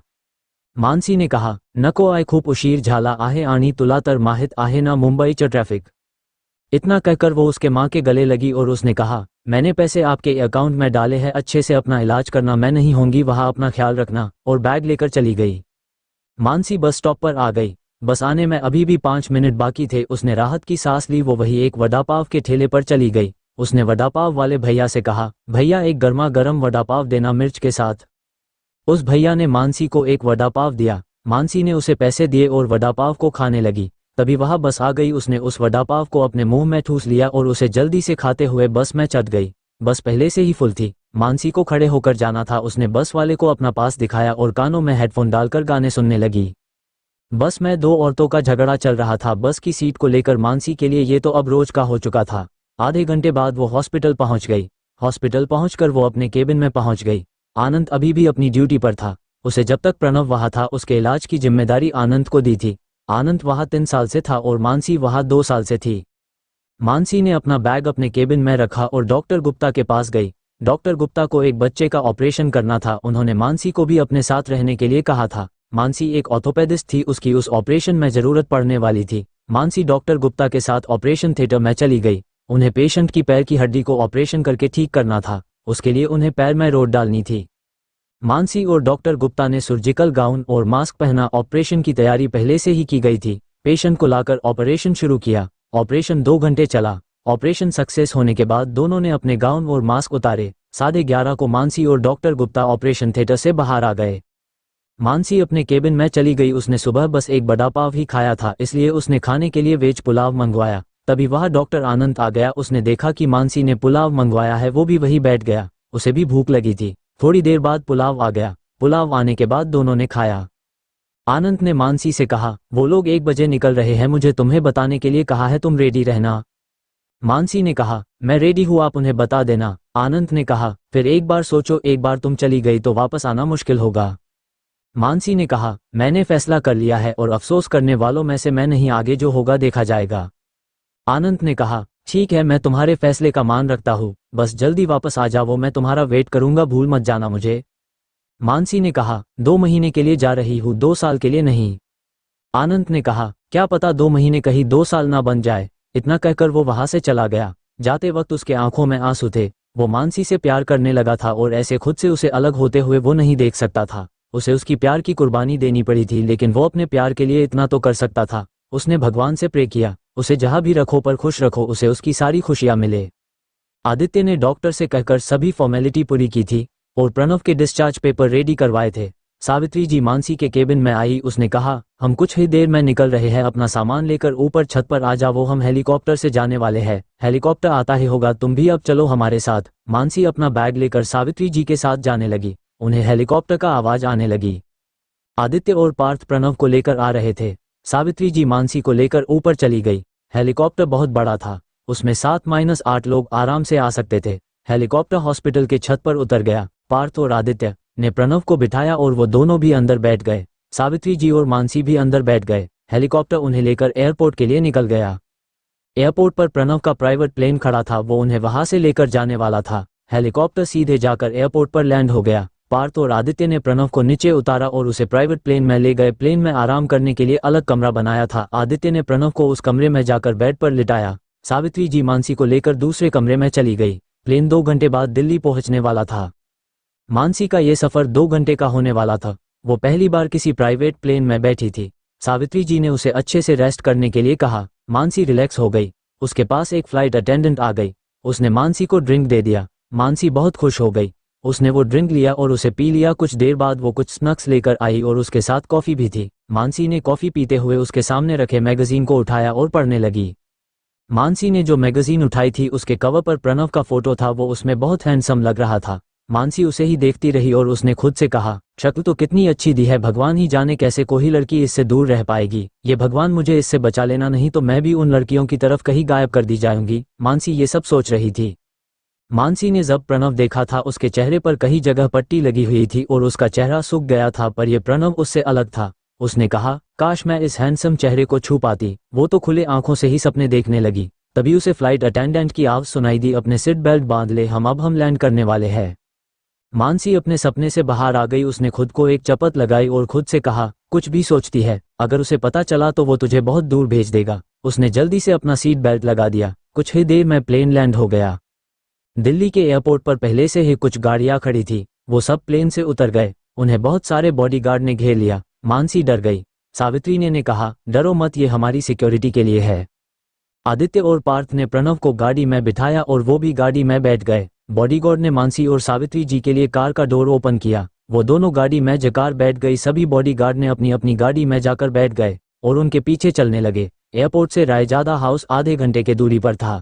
A: मानसी ने कहा, नको आय, खूप उशीर झाला आहे आणि तुला तर माहित आहे ना मुंबईचं ट्रैफिक। इतना कहकर वो उसके माँ के गले लगी और उसने कहा, मैंने पैसे आपके अकाउंट में डाले हैं, अच्छे से अपना इलाज करना, मैं नहीं होंगी वहाँ, अपना ख्याल रखना, और बैग लेकर चली गई। मानसी बस स्टॉप पर आ गई। बस आने में अभी भी 5 मिनट बाकी थे। उसने राहत की सांस ली। वो वही एक वड़ा पाव के ठेले पर चली गई। उसने वड़ा पाव वाले भैया से कहा, भैया एक गर्मा गर्म वड़ा पाव देना मिर्च के साथ। उस भैया ने मानसी को एक वड़ा पाव दिया। मानसी ने उसे पैसे दिए और वड़ा पाव को खाने लगी। तभी वह बस आ गई। उसने उस वड़ा पाव को अपने मुंह में ठूस लिया और उसे जल्दी से खाते हुए बस में चढ़ गई। बस पहले से ही फुल थी। मानसी को खड़े होकर जाना था। उसने बस वाले को अपना पास दिखाया और कानों में हेडफोन डालकर गाने सुनने लगी। बस में दो औरतों का झगड़ा चल रहा था बस की सीट को लेकर। मानसी के लिए ये तो अब रोज का हो चुका था। आधे घंटे बाद वो हॉस्पिटल पहुंच गई। हॉस्पिटल पहुंचकर वो अपने केबिन में पहुंच गई। आनंद अभी भी अपनी ड्यूटी पर था। उसे जब तक प्रणव वहां था उसके इलाज की जिम्मेदारी आनंद को दी थी। आनंद वहां 3 साल से था और मानसी वहां 2 साल से थी। मानसी ने अपना बैग अपने केबिन में रखा और डॉक्टर गुप्ता के पास गई। डॉक्टर गुप्ता को एक बच्चे का ऑपरेशन करना था। उन्होंने मानसी को भी अपने साथ रहने के लिए कहा था। मानसी एक ऑर्थोपेडिस्ट थी। उसकी उस ऑपरेशन में जरूरत पड़ने वाली थी। मानसी डॉक्टर गुप्ता के साथ ऑपरेशन थिएटर में चली गई। उन्हें पेशेंट की पैर की हड्डी को ऑपरेशन करके ठीक करना था। उसके लिए उन्हें पैर में रोड डालनी थी। मानसी और डॉक्टर गुप्ता ने सर्जिकल गाउन और मास्क पहना। ऑपरेशन की तैयारी पहले से ही की गई थी। पेशेंट को लाकर ऑपरेशन शुरू किया। ऑपरेशन 2 घंटे चला। ऑपरेशन सक्सेस होने के बाद दोनों ने अपने गाउन और मास्क उतारे। 11:30 को मानसी और डॉक्टर गुप्ता ऑपरेशन थिएटर से बाहर आ गए। मानसी अपने केबिन में चली गई। उसने सुबह बस एक वड़ा पाव ही खाया था इसलिए उसने खाने के लिए वेज पुलाव मंगवाया। तभी वह डॉक्टर आनंद आ गया। उसने देखा कि मानसी ने पुलाव मंगवाया है। वो भी वही बैठ गया। उसे भी भूख लगी थी। थोड़ी देर बाद पुलाव आ गया। पुलाव आने के बाद दोनों ने खाया। आनंद ने मानसी से कहा, वो लोग 1 बजे निकल रहे हैं। मुझे तुम्हें बताने के लिए कहा है, तुम रेडी रहना। मानसी ने कहा, मैं रेडी हूँ, आप उन्हें बता देना। आनंद ने कहा, फिर एक बार सोचो, एक बार तुम चली गई तो वापस आना मुश्किल होगा। मानसी ने कहा, मैंने फैसला कर लिया है और अफसोस करने वालों में से मैं नहीं, आगे जो होगा देखा जाएगा। आनंद ने कहा, ठीक है, मैं तुम्हारे फैसले का मान रखता हूँ, बस जल्दी वापस आ जाओ, मैं तुम्हारा वेट करूंगा, भूल मत जाना मुझे। मानसी ने कहा, 2 महीने के लिए जा रही हूँ, 2 साल के लिए नहीं। आनंद ने कहा, क्या पता 2 महीने कहीं 2 साल ना बन जाए। इतना कहकर वो वहां से चला गया। जाते वक्त उसके आंखों में आंसू थे। वो मानसी से प्यार करने लगा था और ऐसे खुद से उसे अलग होते हुए वो नहीं देख सकता था। उसे उसकी प्यार की कुर्बानी देनी पड़ी थी, लेकिन वो अपने प्यार के लिए इतना तो कर सकता था। उसने भगवान से प्रे किया, उसे जहां भी रखो पर खुश रखो, उसे उसकी सारी खुशियां मिले। आदित्य ने डॉक्टर से कहकर सभी फॉर्मेलिटी पूरी की थी और प्रणव के डिस्चार्ज पेपर रेडी करवाए थे। सावित्री जी मानसी के केबिन में आई। उसने कहा, हम कुछ ही देर में निकल रहे हैं, अपना सामान लेकर ऊपर छत पर आ जाओ, हम हेलीकॉप्टर से जाने वाले हैं। हेलीकॉप्टर आता ही होगा, तुम भी अब चलो हमारे साथ। मानसी अपना बैग लेकर सावित्री जी के साथ जाने लगी। उन्हें हेलीकॉप्टर का आवाज आने लगी। आदित्य और पार्थ प्रणव को लेकर आ रहे थे। सावित्री जी मानसी को लेकर ऊपर चली गई। हेलीकॉप्टर बहुत बड़ा था, उसमें 7-8 लोग आराम से आ सकते थे। हेलीकॉप्टर हॉस्पिटल के छत पर उतर गया। पार्थ और आदित्य ने प्रणव को बिठाया और वो दोनों भी अंदर बैठ गए। सावित्री जी और मानसी भी अंदर बैठ गए। हेलीकॉप्टर उन्हें लेकर एयरपोर्ट के लिए निकल गया। एयरपोर्ट पर प्रणव का प्राइवेट प्लेन खड़ा था, वो उन्हें वहां से लेकर जाने वाला था। हेलीकॉप्टर सीधे जाकर एयरपोर्ट पर लैंड हो गया। पार्थ और आदित्य ने प्रणव को नीचे उतारा और उसे प्राइवेट प्लेन में ले गए। प्लेन में आराम करने के लिए अलग कमरा बनाया था। आदित्य ने प्रणव को उस कमरे में जाकर बेड पर लिटाया। सावित्री जी मानसी को लेकर दूसरे कमरे में चली गई। प्लेन 2 घंटे बाद दिल्ली पहुंचने वाला था। मानसी का ये सफर 2 घंटे का होने वाला था। वो पहली बार किसी प्राइवेट प्लेन में बैठी थी। सावित्री जी ने उसे अच्छे से रेस्ट करने के लिए कहा। मानसी रिलैक्स हो गई। उसके पास एक फ्लाइट अटेंडेंट आ गई। उसने मानसी को ड्रिंक दे दिया। मानसी बहुत खुश हो गई। उसने वो ड्रिंक लिया और उसे पी लिया। कुछ देर बाद वो कुछ स्नैक्स लेकर आई और उसके साथ कॉफी भी थी। मानसी ने कॉफी पीते हुए उसके सामने रखे मैगजीन को उठाया और पढ़ने लगी। मानसी ने जो मैगजीन उठाई थी उसके कवर पर प्रणव का फोटो था। वो उसमें बहुत हैंडसम लग रहा था। मानसी उसे ही देखती रही और उसने खुद से कहा, शक्ल तो कितनी अच्छी दी है, भगवान ही जाने कैसे कोई लड़की इससे दूर रह पाएगी। ये भगवान मुझे इससे बचा लेना, नहीं तो मैं भी उन लड़कियों की तरफ कहीं गायब कर दी जाऊंगी। मानसी ये सब सोच रही थी। मानसी ने जब प्रणव देखा था उसके चेहरे पर कई जगह पट्टी लगी हुई थी और उसका चेहरा सूख गया था, पर यह प्रणव उससे अलग था। उसने कहा, काश मैं इस हैंडसम चेहरे को छू पाती। वो तो खुले आंखों से ही सपने देखने लगी। तभी उसे फ्लाइट अटेंडेंट की आवाज सुनाई दी, अपने सीट बेल्ट बांध ले, हम लैंड करने वाले हैं। मानसी अपने सपने से बाहर आ गई। उसने खुद को एक चपत लगाई और खुद से कहा, कुछ भी सोचती है, अगर उसे पता चला तो वो तुझे बहुत दूर भेज देगा। उसने जल्दी से अपना सीट बेल्ट लगा दिया। कुछ ही देर में प्लेन लैंड हो गया। दिल्ली के एयरपोर्ट पर पहले से ही कुछ गाड़ियां खड़ी थी। वो सब प्लेन से उतर गए। उन्हें बहुत सारे बॉडीगार्ड ने घेर लिया। मानसी डर गई। सावित्री ने कहा, डरो मत, ये हमारी सिक्योरिटी के लिए है। आदित्य और पार्थ ने प्रणव को गाड़ी में बिठाया और वो भी गाड़ी में बैठ गए। बॉडीगार्ड ने मानसी और सावित्री जी के लिए कार का डोर ओपन किया। वो दोनों गाड़ी में जाकर बैठ गई। सभी बॉडीगार्ड ने अपनी अपनी गाड़ी में जाकर बैठ गए और उनके पीछे चलने लगे। एयरपोर्ट से रायजादा हाउस आधे घंटे के दूरी पर था।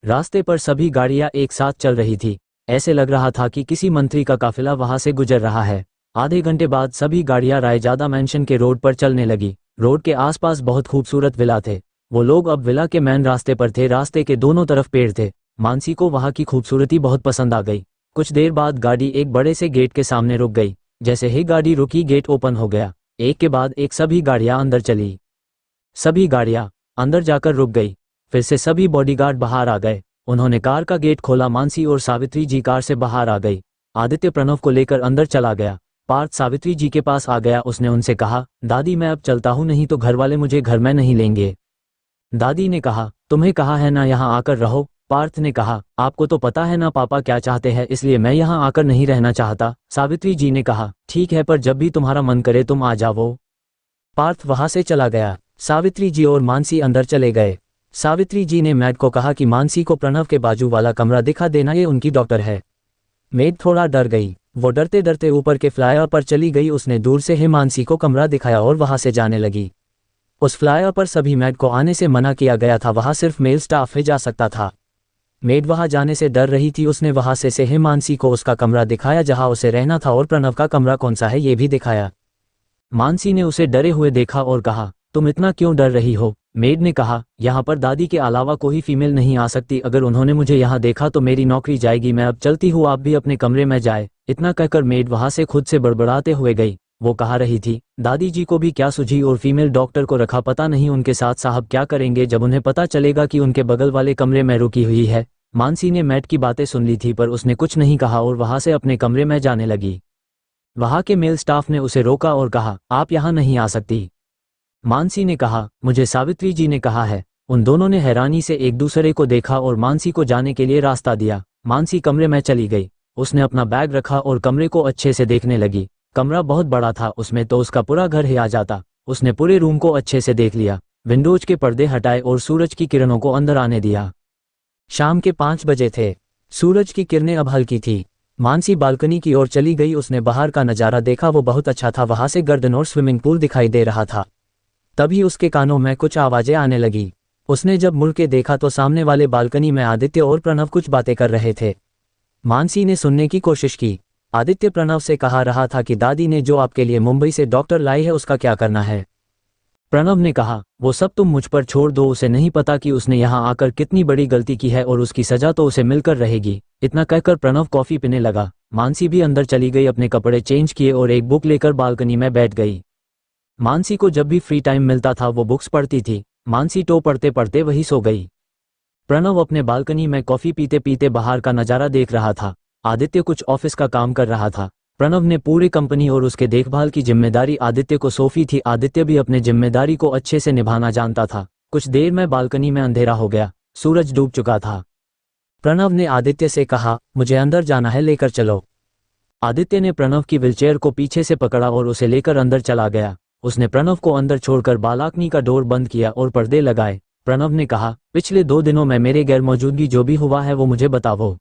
A: रास्ते पर सभी गाड़ियां एक साथ चल रही थी। ऐसे लग रहा था कि किसी मंत्री का काफिला वहां से गुजर रहा है। आधे घंटे बाद सभी गाड़ियां रायजादा मैंशन के रोड पर चलने लगी। रोड के आसपास बहुत खूबसूरत विला थे। वो लोग अब विला के मेन रास्ते पर थे। रास्ते के दोनों तरफ पेड़ थे। मानसी को वहां की खूबसूरती बहुत पसंद आ गई। कुछ देर बाद गाड़ी एक बड़े से गेट के सामने रुक गई। जैसे ही गाड़ी रुकी, गेट ओपन हो गया। एक के बाद एक सभी गाड़ियां अंदर चली। सभी गाड़ियां अंदर जाकर रुक गई। फिर से सभी बॉडीगार्ड बाहर आ गए। उन्होंने कार का गेट खोला। मानसी और सावित्री जी कार से बाहर आ गई। आदित्य प्रणव को लेकर अंदर चला गया। पार्थ सावित्री जी के पास आ गया। उसने उनसे कहा, दादी मैं अब चलता हूँ, नहीं तो घर वाले मुझे घर में नहीं लेंगे। दादी ने कहा, तुम्हें कहा है ना यहाँ आकर रहो। पार्थ ने कहा, आपको तो पता है ना पापा क्या चाहते हैं, इसलिए मैं यहाँ आकर नहीं रहना चाहता। सावित्री जी ने कहा, ठीक है, पर जब भी तुम्हारा मन करे तुम आ जाओ। पार्थ वहां से चला गया। सावित्री जी और मानसी अंदर चले गए। सावित्री जी ने मैड को कहा कि मानसी को प्रणव के बाजू वाला कमरा दिखा देना, ये उनकी डॉक्टर है। मेड थोड़ा डर गई। वो डरते डरते ऊपर के फ्लाईओवर पर चली गई। उसने दूर से ही मानसी को कमरा दिखाया और वहां से जाने लगी। उस फ्लाईओवर पर सभी मेड को आने से मना किया गया था। वहां सिर्फ मेल स्टाफ ही जा सकता था। मेड वहां जाने से डर रही थी। उसने वहां से ही मानसी को उसका कमरा दिखाया जहां उसे रहना था और प्रणव का कमरा कौन सा है ये भी दिखाया। मानसी ने उसे डरे हुए देखा और कहा, तुम इतना क्यों डर रही हो? मेड ने कहा, यहाँ पर दादी के अलावा कोई फीमेल नहीं आ सकती। अगर उन्होंने मुझे यहाँ देखा तो मेरी नौकरी जाएगी। मैं अब चलती हूँ, आप भी अपने कमरे में जाए। इतना कहकर मेड वहां से खुद से बड़बड़ाते हुए गई। वो कहा रही थी, दादी जी को भी क्या सूझी और फीमेल डॉक्टर को रखा, पता नहीं उनके साथ साहब क्या करेंगे जब उन्हें पता चलेगा कि उनके बगल वाले कमरे में रुकी हुई है। मानसी ने मेड की बातें सुन ली थी पर उसने कुछ नहीं कहा और वहां से अपने कमरे में जाने लगी। वहां के मेल स्टाफ ने उसे रोका और कहा, आप यहाँ नहीं आ सकती। मानसी ने कहा, मुझे सावित्री जी ने कहा है। उन दोनों ने हैरानी से एक दूसरे को देखा और मानसी को जाने के लिए रास्ता दिया। मानसी कमरे में चली गई। उसने अपना बैग रखा और कमरे को अच्छे से देखने लगी। कमरा बहुत बड़ा था, उसमें तो उसका पूरा घर ही आ जाता। उसने पूरे रूम को अच्छे से देख लिया। विंडोज के पर्दे हटाए और सूरज की किरणों को अंदर आने दिया। शाम के 5 बजे थे। सूरज की किरणें अब हल्की थी। मानसी बालकनी की ओर चली गई। उसने बाहर का नजारा देखा, वो बहुत अच्छा था। वहां से गर्दन और स्विमिंग पूल दिखाई दे रहा था। तभी उसके कानों में कुछ आवाजें आने लगी। उसने जब मुड़ के देखा तो सामने वाले बालकनी में आदित्य और प्रणव कुछ बातें कर रहे थे। मानसी ने सुनने की कोशिश की। आदित्य प्रणव से कहा रहा था कि दादी ने जो आपके लिए मुंबई से डॉक्टर लाई है उसका क्या करना है। प्रणव ने कहा, वो सब तुम मुझ पर छोड़ दो। उसे नहीं पता कि उसने यहाँ आकर कितनी बड़ी गलती की है और उसकी सजा तो उसे मिलकर रहेगी। इतना कहकर प्रणव कॉफी पीने लगा। मानसी भी अंदर चली गई, अपने कपड़े चेंज किए और एक बुक लेकर बालकनी में बैठ गई। मानसी को जब भी फ्री टाइम मिलता था वो बुक्स पढ़ती थी। मानसी तो पढ़ते पढ़ते वही सो गई। प्रणव अपने बालकनी में कॉफी पीते पीते बाहर का नजारा देख रहा था। आदित्य कुछ ऑफिस का काम कर रहा था। प्रणव ने पूरी कंपनी और उसके देखभाल की जिम्मेदारी आदित्य को सौंपी थी। आदित्य भी अपने जिम्मेदारी को अच्छे से निभाना जानता था। कुछ देर में बालकनी में अंधेरा हो गया। सूरज डूब चुका था। प्रणव ने आदित्य से कहा, मुझे अंदर जाना है, लेकर चलो। आदित्य ने प्रणव की व्हीलचेयर को पीछे से पकड़ा और उसे लेकर अंदर चला गया। उसने प्रणव को अंदर छोड़कर बालकनी का डोर बंद किया और पर्दे लगाए। प्रणव ने कहा, पिछले 2 दिनों में मेरे गैर मौजूदगी जो भी हुआ है वो मुझे बताओ।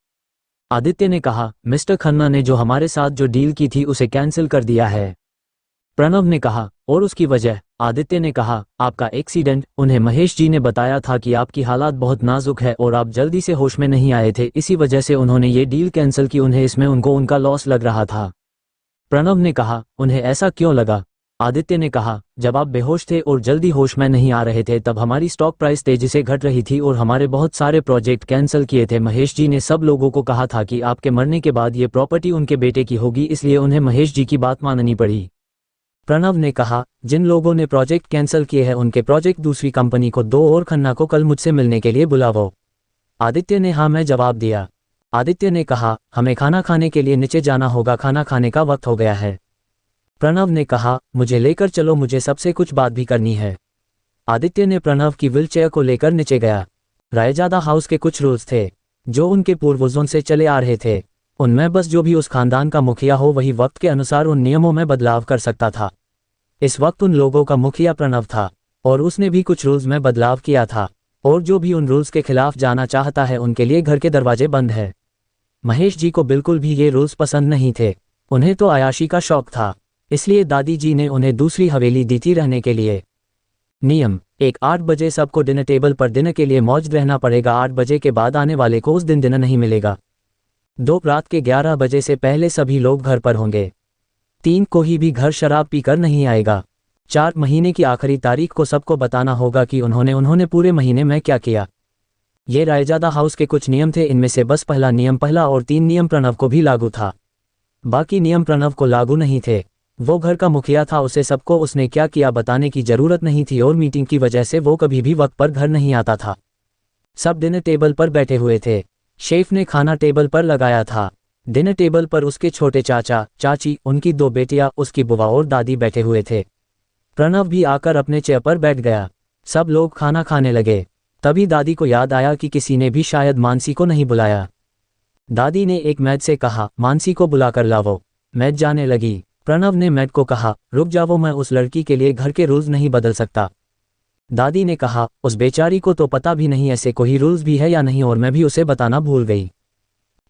A: आदित्य ने कहा, मिस्टर खन्ना ने जो हमारे साथ जो डील की थी उसे कैंसिल कर दिया है। प्रणव ने कहा, और उसकी वजह? आदित्य ने कहा, आपका एक्सीडेंट। उन्हें महेश जी ने बताया था कि आपकी हालात बहुत नाजुक है और आप जल्दी से होश में नहीं आए थे, इसी वजह से उन्होंने ये डील कैंसिल की। उन्हें इसमें उनका लॉस लग रहा था। प्रणव ने कहा, उन्हें ऐसा क्यों लगा? आदित्य ने कहा, जब आप बेहोश थे और जल्दी होश में नहीं आ रहे थे तब हमारी स्टॉक प्राइस तेजी से घट रही थी और हमारे बहुत सारे प्रोजेक्ट कैंसिल किए थे। महेश जी ने सब लोगों को कहा था कि आपके मरने के बाद ये प्रॉपर्टी उनके बेटे की होगी, इसलिए उन्हें महेश जी की बात माननी पड़ी। प्रणव ने कहा, जिन लोगों ने प्रोजेक्ट कैंसिल किए हैं उनके प्रोजेक्ट दूसरी कंपनी को दो और खन्ना को कल मुझसे मिलने के लिए बुलाओ। आदित्य ने हाँ में जवाब दिया। आदित्य ने कहा, हमें खाना खाने के लिए नीचे जाना होगा, खाना खाने का वक्त हो गया है। प्रणव ने कहा, मुझे लेकर चलो, मुझे सबसे कुछ बात भी करनी है। आदित्य ने प्रणव की व्हीलचेयर को लेकर नीचे गया। रायजादा हाउस के कुछ रूल्स थे जो उनके पूर्वजों से चले आ रहे थे। उनमें बस जो भी उस खानदान का मुखिया हो वही वक्त के अनुसार उन नियमों में बदलाव कर सकता था। इस वक्त उन लोगों का मुखिया प्रणव था और उसने भी कुछ रूल्स में बदलाव किया था, और जो भी उन रूल्स के खिलाफ जाना चाहता है उनके लिए घर के दरवाजे बंद है। महेश जी को बिल्कुल भी ये रूल्स पसंद नहीं थे। उन्हें तो अय्याशी का शौक था, इसलिए दादी जी ने उन्हें दूसरी हवेली दी थी रहने के लिए। नियम 1, 8 बजे सबको डिनर टेबल पर डिनर के लिए मौजूद रहना पड़ेगा। 8 बजे के बाद आने वाले को उस दिन डिनर नहीं मिलेगा। 2, रात के 11 बजे से पहले सभी लोग घर पर होंगे। 3, कोई भी घर शराब पीकर नहीं आएगा। 4, महीने की आखिरी तारीख को सबको बताना होगा कि उन्होंने पूरे महीने में क्या किया। ये रायजादा हाउस के कुछ नियम थे, इनमें से बस पहला नियम पहला और 3 नियम प्रणव को भी लागू था। बाकी नियम प्रणव को लागू नहीं थे। वो घर का मुखिया था, उसे सबको उसने क्या किया बताने की जरूरत नहीं थी, और मीटिंग की वजह से वो कभी भी वक्त पर घर नहीं आता था। सब डिनर टेबल पर बैठे हुए थे। शेफ ने खाना टेबल पर लगाया था। डिनर टेबल पर उसके छोटे चाचा चाची, उनकी 2 बेटियां, उसकी बुआ और दादी बैठे हुए थे। प्रणव भी आकर अपने चेयर पर बैठ गया। सब लोग खाना खाने लगे। तभी दादी को याद आया कि किसी ने भी शायद मानसी को नहीं बुलाया। दादी ने एक मैड से कहा, मानसी को बुलाकर लाओ। मैड जाने लगी। प्रणव ने मैड को कहा, रुक जाओ, मैं उस लड़की के लिए घर के रूल्स नहीं बदल सकता। दादी ने कहा, उस बेचारी को तो पता भी नहीं ऐसे कोई रूल्स भी है या नहीं, और मैं भी उसे बताना भूल गई।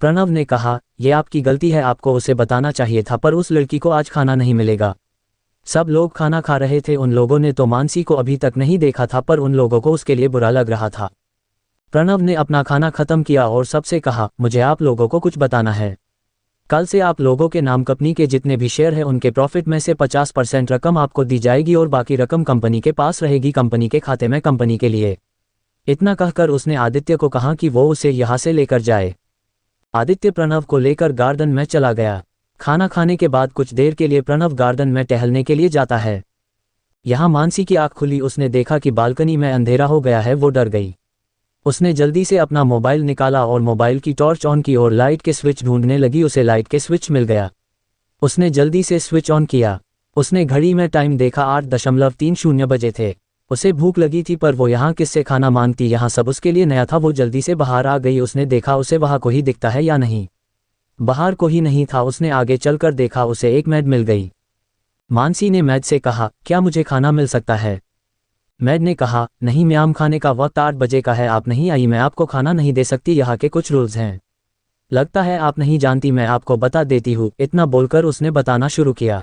A: प्रणव ने कहा, यह आपकी गलती है, आपको उसे बताना चाहिए था, पर उस लड़की को आज खाना नहीं मिलेगा। सब लोग खाना खा रहे थे। उन लोगों ने तो मानसी को अभी तक नहीं देखा था, पर उन लोगों को उसके लिए बुरा लग रहा था। प्रणव ने अपना खाना खत्म किया और सबसे कहा, मुझे आप लोगों को कुछ बताना है। कल से आप लोगों के नाम कंपनी के जितने भी शेयर हैं उनके प्रॉफिट में से 50% रकम आपको दी जाएगी और बाकी रकम कंपनी के पास रहेगी, कंपनी के खाते में, कंपनी के लिए। इतना कहकर उसने आदित्य को कहा कि वो उसे यहाँ से लेकर जाए। आदित्य प्रणव को लेकर गार्डन में चला गया। खाना खाने के बाद कुछ देर के लिए प्रणव गार्डन में टहलने के लिए जाता है। यहाँ मानसी की आंख खुली। उसने देखा कि बालकनी में अंधेरा हो गया है। वो डर गई। उसने जल्दी से अपना मोबाइल निकाला और मोबाइल की टॉर्च ऑन की और लाइट के स्विच ढूंढने लगी। उसे लाइट के स्विच मिल गया। उसने जल्दी से स्विच ऑन किया। उसने घड़ी में टाइम देखा, 8:30 बजे थे। उसे भूख लगी थी, पर वो यहाँ किससे खाना मांगती, यहाँ सब उसके लिए नया था। वो जल्दी से बाहर आ गई। उसने देखा उसे वहाँ कोई दिखता है या नहीं। बाहर कोई नहीं था। उसने आगे चलकर देखा, उसे एक मैड मिल गई। मानसी ने मैड से कहा, क्या मुझे खाना मिल सकता है? मैड ने कहा, नहीं मैम, खाने का वक्त 8 बजे का है, आप नहीं आई, मैं आपको खाना नहीं दे सकती, यहाँ के कुछ रूल्स हैं। लगता है आप नहीं जानती, मैं आपको बता देती हूँ। इतना बोलकर उसने बताना शुरू किया।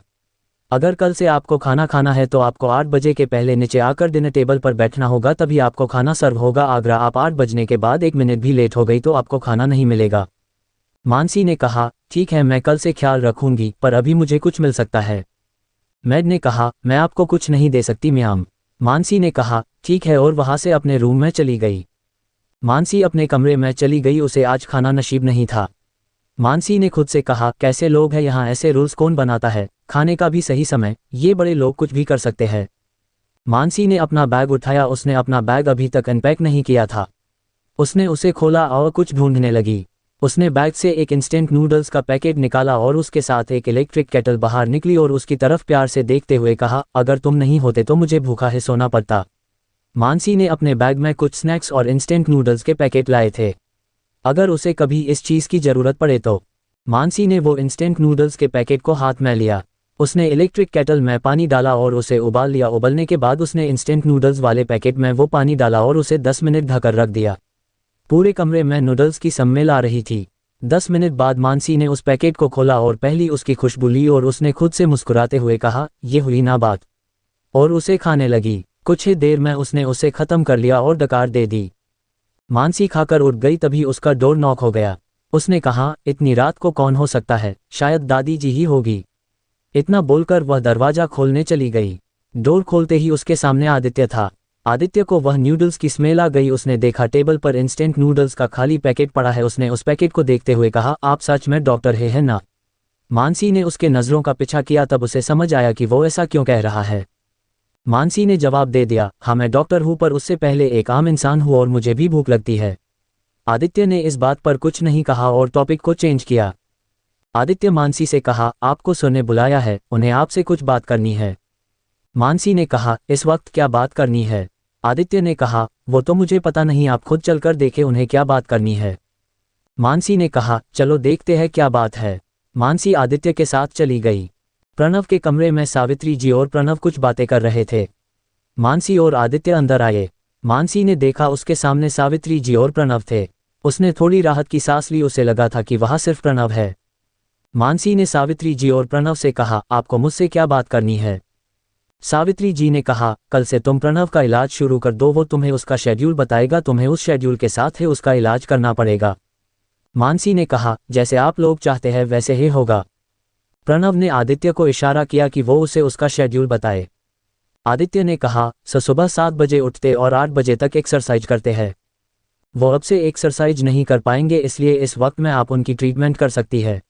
A: अगर कल से आपको खाना खाना है तो आपको 8 बजे के पहले नीचे आकर डिनर टेबल पर बैठना होगा, तभी आपको खाना सर्व होगा। अगर आप 8 बजने के बाद 1 मिनट भी लेट हो गई तो आपको खाना नहीं मिलेगा। मानसी ने कहा, ठीक है, मैं कल से ख्याल रखूंगी, पर अभी मुझे कुछ मिल सकता है। मैड ने कहा, मैं आपको कुछ नहीं दे सकती मैम। मानसी ने कहा, ठीक है, और वहां से अपने रूम में चली गई। मानसी अपने कमरे में चली गई। उसे आज खाना नसीब नहीं था। मानसी ने खुद से कहा, कैसे लोग हैं यहाँ, ऐसे रूल्स कौन बनाता है? खाने का भी सही समय, ये बड़े लोग कुछ भी कर सकते हैं। मानसी ने अपना बैग उठाया। उसने अपना बैग अभी तक अनपैक नहीं किया था। उसने उसे खोला और कुछ ढूंढने लगी। उसने बैग से एक इंस्टेंट नूडल्स का पैकेट निकाला और उसके साथ एक इलेक्ट्रिक केटल बाहर निकली और उसकी तरफ प्यार से देखते हुए कहा, अगर तुम नहीं होते तो मुझे भूखा है सोना पड़ता। मानसी ने अपने बैग में कुछ स्नैक्स और इंस्टेंट नूडल्स के पैकेट लाए थे, अगर उसे कभी इस चीज़ की ज़रूरत पड़े तो। मानसी ने वो इंस्टेंट नूडल्स के पैकेट को हाथ में लिया। उसने इलेक्ट्रिक केटल में पानी डाला और उसे उबाल लिया। उबलने के बाद उसने इंस्टेंट नूडल्स वाले पैकेट में वो पानी डाला और उसे 10 मिनट ढककर रख दिया। पूरे कमरे में नूडल्स की स्मेल आ रही थी। 10 मिनट बाद मानसी ने उस पैकेट को खोला और पहली उसकी खुशबू ली और उसने खुद से मुस्कुराते हुए कहा, ये हुई ना बात, और उसे खाने लगी। कुछ ही देर में उसने उसे ख़त्म कर लिया और डकार दे दी। मानसी खाकर उठ गई। तभी उसका डोर नॉक हो गया। उसने कहा, इतनी रात को कौन हो सकता है? शायद दादी जी ही होगी। इतना बोलकर वह दरवाज़ा खोलने चली गई। डोर खोलते ही उसके सामने आदित्य था। आदित्य को वह नूडल्स की स्मेल आ गई। उसने देखा टेबल पर इंस्टेंट नूडल्स का खाली पैकेट पड़ा है। उसने उस पैकेट को देखते हुए कहा, आप सच में डॉक्टर है ना? मानसी ने उसके नज़रों का पीछा किया। तब उसे समझ आया कि वो ऐसा क्यों कह रहा है। मानसी ने जवाब दे दिया, हाँ मैं डॉक्टर हूँ, पर उससे पहले एक आम इंसान हूँ और मुझे भी भूख लगती है। आदित्य ने इस बात पर कुछ नहीं कहा और टॉपिक को चेंज किया। आदित्य मानसी से कहा, आपको सोने बुलाया है, उन्हें आपसे कुछ बात करनी है। मानसी ने कहा, इस वक्त क्या बात करनी है? आदित्य ने कहा, वो तो मुझे पता नहीं, आप खुद चलकर देखें उन्हें क्या बात करनी है। मानसी ने कहा, चलो देखते हैं क्या बात है। मानसी आदित्य के साथ चली गई। प्रणव के कमरे में सावित्री जी और प्रणव कुछ बातें कर रहे थे। मानसी और आदित्य अंदर आए। मानसी ने देखा उसके सामने सावित्री जी और प्रणव थे। उसने थोड़ी राहत की सांस ली, उसे लगा था कि वहाँ सिर्फ प्रणव है। मानसी ने सावित्री जी और प्रणव से कहा, आपको मुझसे क्या बात करनी है? सावित्री जी ने कहा, कल से तुम प्रणव का इलाज शुरू कर दो, वो तुम्हें उसका शेड्यूल बताएगा, तुम्हें उस शेड्यूल के साथ ही उसका इलाज करना पड़ेगा। मानसी ने कहा, जैसे आप लोग चाहते हैं वैसे ही होगा। प्रणव ने आदित्य को इशारा किया कि वो उसे उसका शेड्यूल बताए। आदित्य ने कहा, सुबह 7 बजे उठते और 8 बजे तक एक्सरसाइज करते हैं। वो अब से एक्सरसाइज नहीं कर पाएंगे, इसलिए इस वक्त में आप उनकी ट्रीटमेंट कर सकती है।